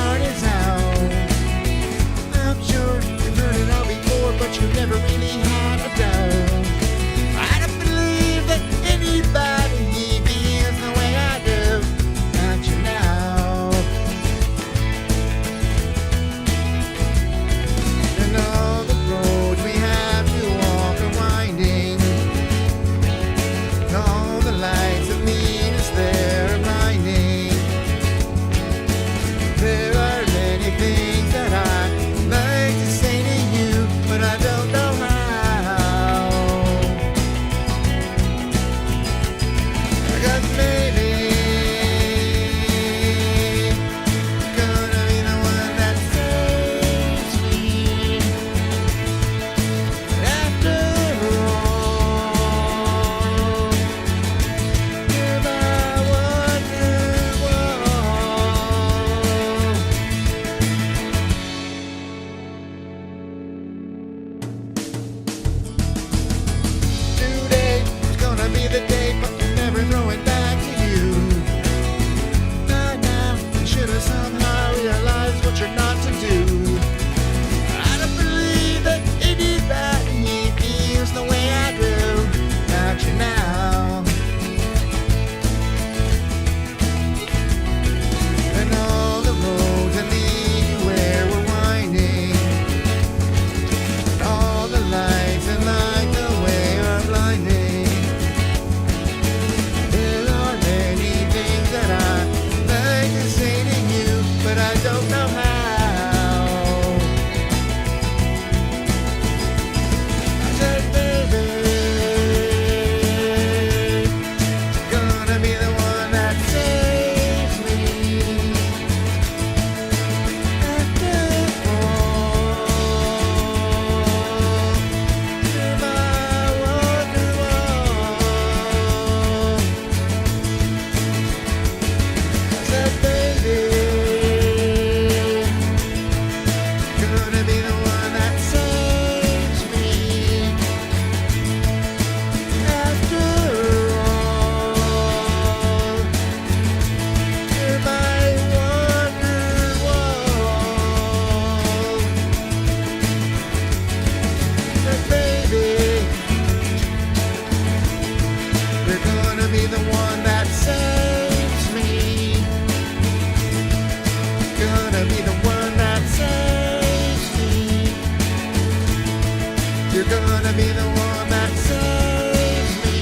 wanna be the one that saves me.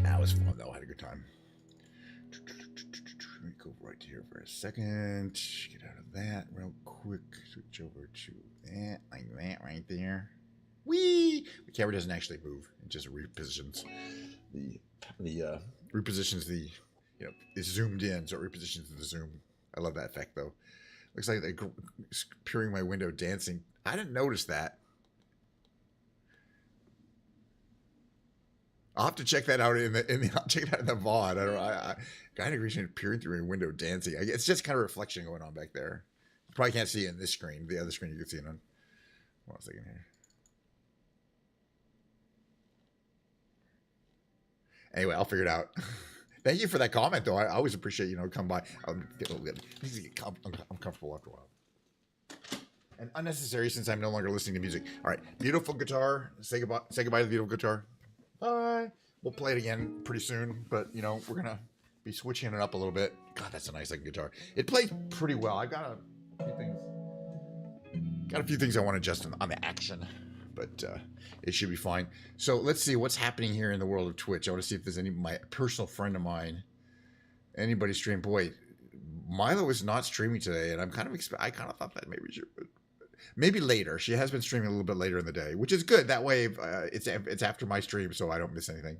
That was fun though. I had a good time. Let me go right here for a second. Get out of that real quick. Switch over to that, like that right there. Whee! The camera doesn't actually move. It just repositions the repositions the, you know, it's zoomed in, so it repositions the zoom. I love that effect though. Looks like they're peering my window dancing. I didn't notice that. I'll have to check that out I'll check that in the VOD. I don't know. I kind of agree peering through a window dancing. It's just kind of reflection going on back there. You probably can't see it in this screen. The other screen you can see it on. One second here. Anyway, I'll figure it out. Thank you for that comment, though. I always appreciate, you know, come by. I'm getting a little bit uncomfortable after a while. And unnecessary since I'm no longer listening to music. All right, beautiful guitar. Say goodbye to the beautiful guitar. Bye. We'll play it again pretty soon, but you know we're gonna be switching it up a little bit. God, that's a nice looking guitar. It plays pretty well. I've got a few things I want to adjust on the action, but it should be fine. So let's see what's happening here in the world of Twitch. I want to see if there's my personal friend of mine, anybody stream. Boy, Milo is not streaming today, and I kind of thought that maybe later. She has been streaming a little bit later in the day, which is good. That way, it's after my stream, so I don't miss anything.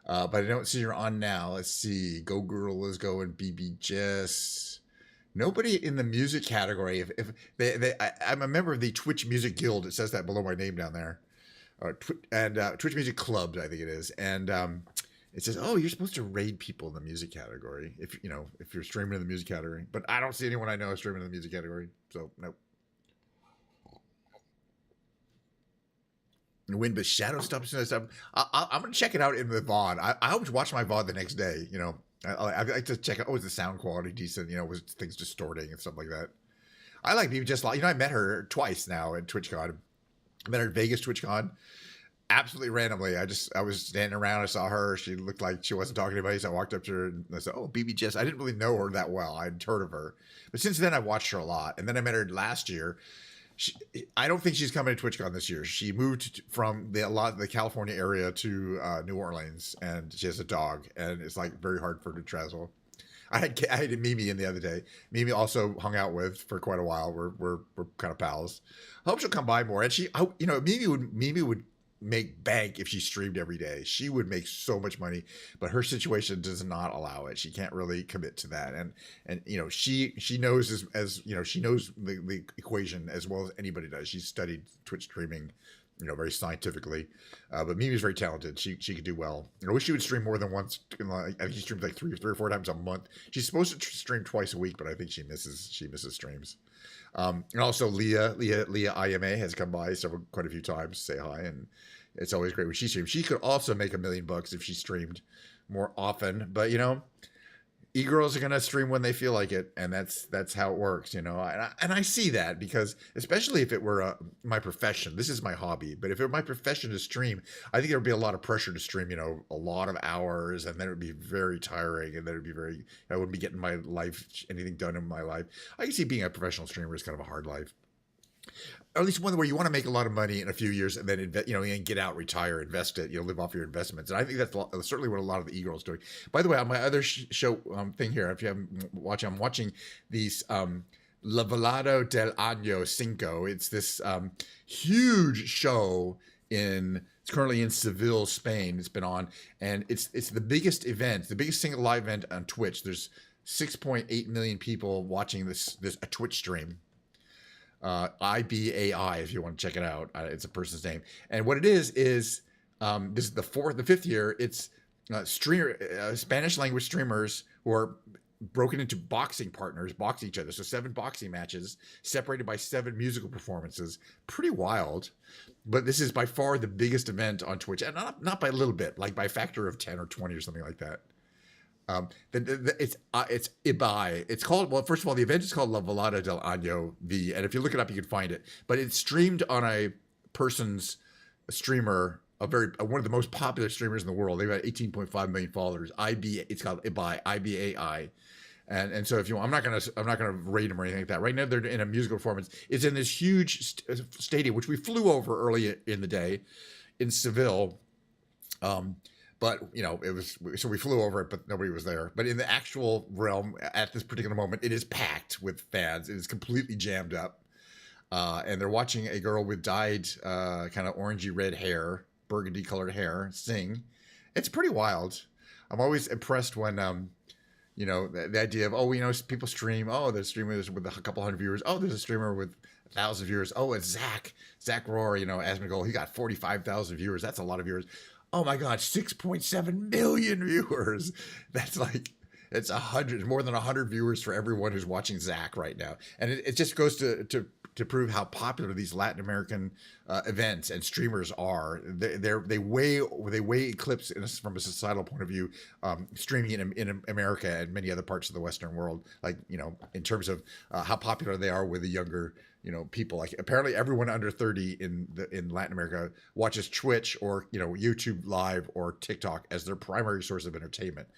But I don't see her on now. Let's see. Go Girl is going. BB Jess. Nobody in the music category. I'm a member of the Twitch Music Guild. It says that below my name down there. Twitch Music Club, I think it is. And it says, oh, you're supposed to raid people in the music category if you're streaming in the music category. But I don't see anyone I know streaming in the music category. So, nope. When the shadow stops and stuff, I'm gonna check it out in the VOD. I always watch my VOD the next day. You know, I like to check out. Oh, is the sound quality decent? You know, was things distorting and stuff like that. I like people just like, you know, I met her twice now at TwitchCon. I met her at Vegas TwitchCon, absolutely randomly. I was standing around. I saw her. She looked like she wasn't talking to anybody. So I walked up to her and I said, "Oh, BB Jess." I didn't really know her that well. I'd heard of her, but since then I watched her a lot. And then I met her last year. I don't think she's coming to TwitchCon this year. She moved from the California area to New Orleans, and she has a dog, and it's like very hard for her to travel. I had Mimi in the other day. Mimi also hung out with for quite a while. We're kind of pals. I hope she'll come by more. And Mimi would make bank if she streamed every day. She would make so much money, but her situation does not allow it. She can't really commit to that. And you know, she knows as you know, she knows the equation as well as anybody does. She's studied Twitch streaming, you know, very scientifically. But Mimi's very talented. She could do well. I wish she would stream more than once. I think she streams like three or four times a month. She's supposed to stream twice a week, but I think she misses streams. And also Leah IMA has come by quite a few times to say hi, and it's always great when she streams. She could also make $1 million if she streamed more often, but you know, e-girls are gonna stream when they feel like it, and that's how it works, you know. And I see that because especially if it were my profession, this is my hobby. But if it were my profession to stream, I think there would be a lot of pressure to stream, you know, a lot of hours, and then it would be very tiring, and then it'd be I wouldn't be getting anything done in my life. I can see being a professional streamer is kind of a hard life. Or at least one where you want to make a lot of money in a few years and then and get out, retire, invest it, live off your investments. And I think that's certainly what a lot of the e-girls doing. By the way, on my other show thing here, if you haven't watched, I'm watching these Velada Del Ano V. It's this huge show it's currently in Seville, Spain. It's been on, and it's the biggest event, the biggest single live event on Twitch. There's 6.8 million people watching a Twitch stream. IBAI, if you want to check it out. It's a person's name. And what it is this is the fifth year. It's Spanish language streamers who are broken into boxing partners, boxing each other. So 7 boxing matches separated by 7 musical performances. Pretty wild. But this is by far the biggest event on Twitch, and not by a little bit, like by a factor of 10 or 20 or something like that. It's Ibai. It's called, well, first of all, the event is called La Velada Del Ano V, and if you look it up, you can find it. But it's streamed on a streamer, one of the most popular streamers in the world. They've got 18.5 million followers. It's called Ibai, IBAI. And so if you want, I'm not gonna rate them or anything like that. Right now they're in a musical performance. It's in this huge stadium, which we flew over early in the day in Seville. But it was, so we flew over it, but nobody was there. But in the actual realm, at this particular moment, it is packed with fans. It is completely jammed up, and they're watching a girl with dyed kind of orangey red hair, burgundy colored hair, sing. It's pretty wild. I'm always impressed when the idea of, people stream. Oh, there's streamers with a couple hundred viewers. Oh, there's a streamer with 1,000 viewers. Oh, it's Zach Rohr. Asmongold. He got 45,000 viewers. That's a lot of viewers. Oh my God, 6.7 million viewers. That's like, it's more than 100 viewers for everyone who's watching Zach right now. And it just goes to prove how popular these Latin American events and streamers are. They way eclipse from a societal point of view, streaming in America and many other parts of the Western world. Like, in terms of how popular they are with the younger people. Like, apparently everyone under 30 in Latin America watches Twitch or YouTube Live or TikTok as their primary source of entertainment.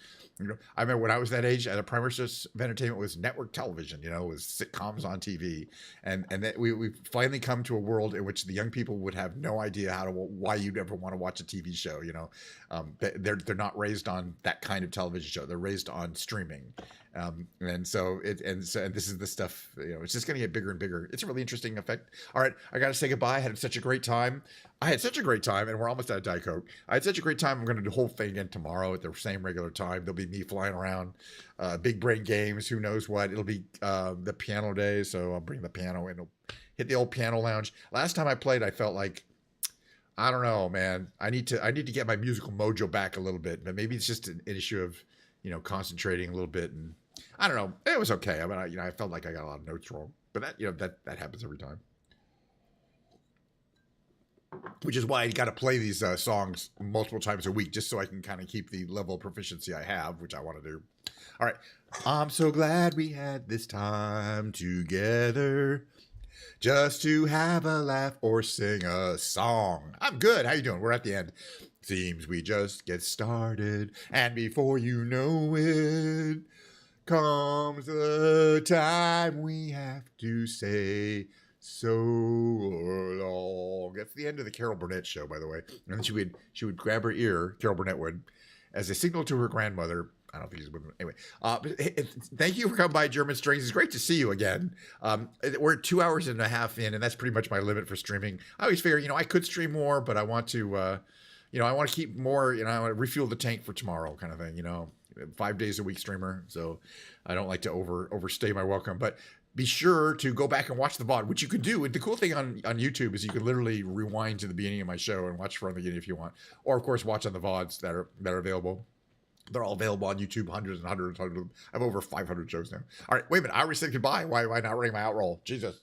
I remember when I was that age, the primary source of entertainment was network television. Was sitcoms on TV, and that we finally come to a world in which the young people would have no idea why you'd ever want to watch a TV show. They're not raised on that kind of television show. They're raised on streaming. And so this is the stuff, it's just going to get bigger and bigger. It's a really interesting effect. All right, I got to say goodbye. I had such a great time. And we're almost out of Diet Coke. I had such a great time. I'm going to do the whole thing again tomorrow at the same regular time. There'll be me flying around, big brain games, who knows what. It'll be the piano day, so I'll bring the piano in. Hit the old piano lounge. Last time I played, I felt like, I don't know, man. I need to get my musical mojo back a little bit, but maybe it's just an issue of, concentrating a little bit, and I don't know. It was okay. I mean, I felt like I got a lot of notes wrong, but that happens every time. Which is why I got to play these songs multiple times a week, just so I can kind of keep the level of proficiency I have, which I want to do. All right. I'm so glad we had this time together, just to have a laugh or sing a song. I'm good. How you doing? We're at the end. Seems we just get started, and before you know it, comes the time we have to say so long. That's the end of the Carol Burnett show, by the way. And then she would grab her ear, Carol Burnett would, as a signal to her grandmother. I don't think she's with me. Anyway, thank you for coming by, German Strings. It's great to see you again. We're 2 hours and a half in, and that's pretty much my limit for streaming. I always figure, I could stream more, but I want to, I want to keep more, I want to refuel the tank for tomorrow kind of thing, 5 days a week streamer. So I don't like to overstay my welcome, but be sure to go back and watch the VOD, which you can do. And the cool thing on YouTube is you can literally rewind to the beginning of my show and watch from the beginning if you want, or of course watch on the VODs that are available. They're all available on YouTube, hundreds and hundreds. I have over 500 shows now. All right, wait a minute. I already said goodbye. Why not ring my outroll? Jesus.